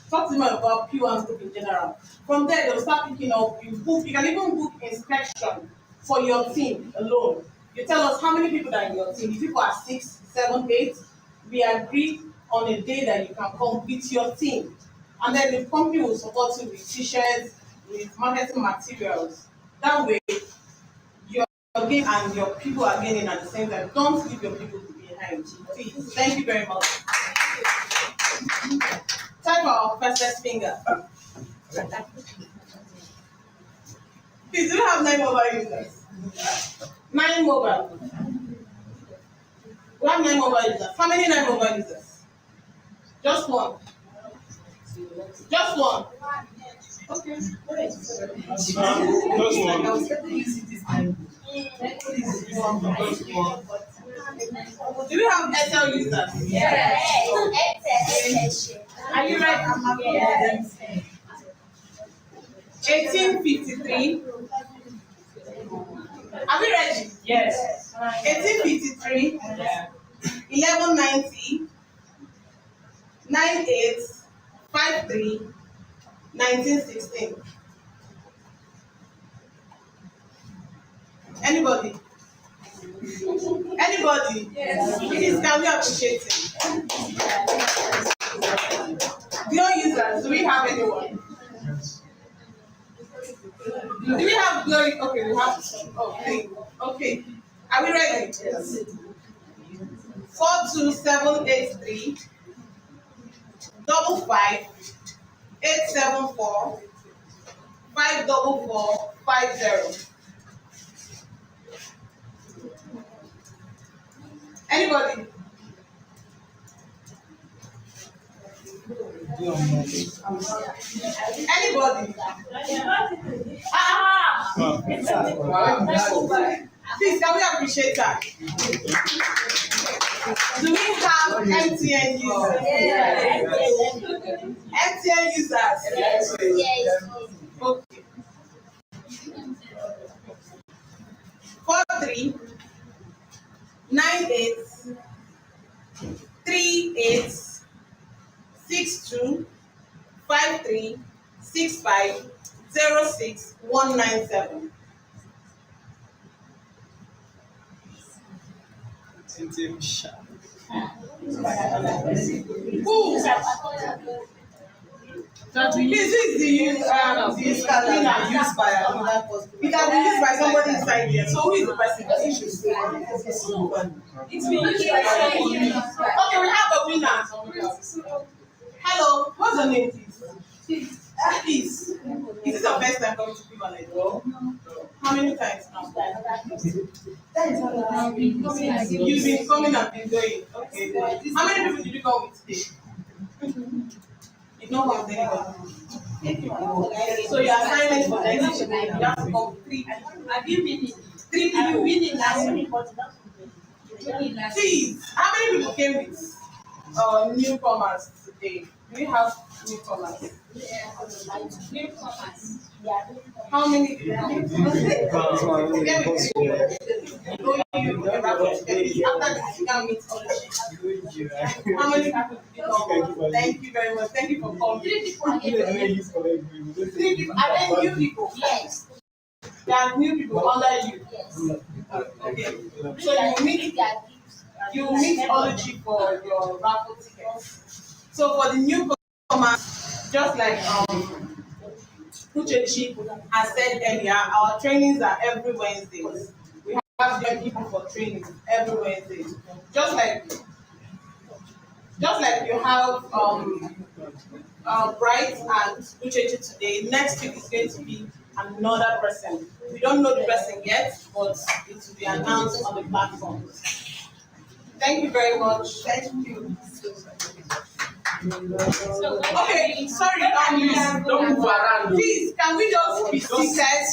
Talk to them about P1 group in general. From there, they'll start picking up. You can even book inspection for your team alone. You tell us how many people are in your team. If people are 6, 7, 8, we agree on a day that you can come with your team. And then the company will support you with t-shirts, with marketing materials. That way, your gain and your people are gaining at the same time. Don't leave your people behind. Please, thank you very much. Time for our fastest finger. Please, do we have 9 mobile users? 9 mobile. We have 9 mobile users. How many 9 mobile users? Just one. Just one. Okay. Do we have SL users? Yes. Are you ready? Yes. 1853. Are we ready? Yes. 1853. 1190. 9853. 1916. Anybody? Anybody? Yes. Please, can we appreciate him? Glow users, do we have anyone? Do we have glory? Okay, we have. Okay. Okay. Are we ready? Yes. 42783 55 874 54450. Anybody? Anybody? Please, can we appreciate that? Do we have MTN users? MTN users? Okay. 43983862536506 197. Who? This is the scanner used by another person. It has been used by somebody inside here. So who is the person? It's been used by somebody. Okay, we have a winner. Hello, what's your name, please? Please. Is this your first time coming to Cleveland? How many times now? You've been coming and been going. Okay. How many people did you come with today? You don't have anybody. So your assignment for next week, you have to come with 3 people. Have you been in? 3 people winning last week. Please, how many people came with newcomers today? Do you have newcomers? Newcomers. How many? How many people did you come? Thank you very much. Thank you for coming. 3 people. 3 people. Are there new people? Yes. There are new people under you. Yes. Okay. So you will meet Oluchi for your raffle tickets. So for the newcomers, just like Uchechi has said earlier, our trainings are every Wednesday. We have young people for training every Wednesday. Just like you have Bright and Uchechi today, next week is going to be another person. We don't know the person yet, but it will be announced on the platform. Thank you very much. Thank you. Okay, sorry, don't move around. Please, can we just be seated?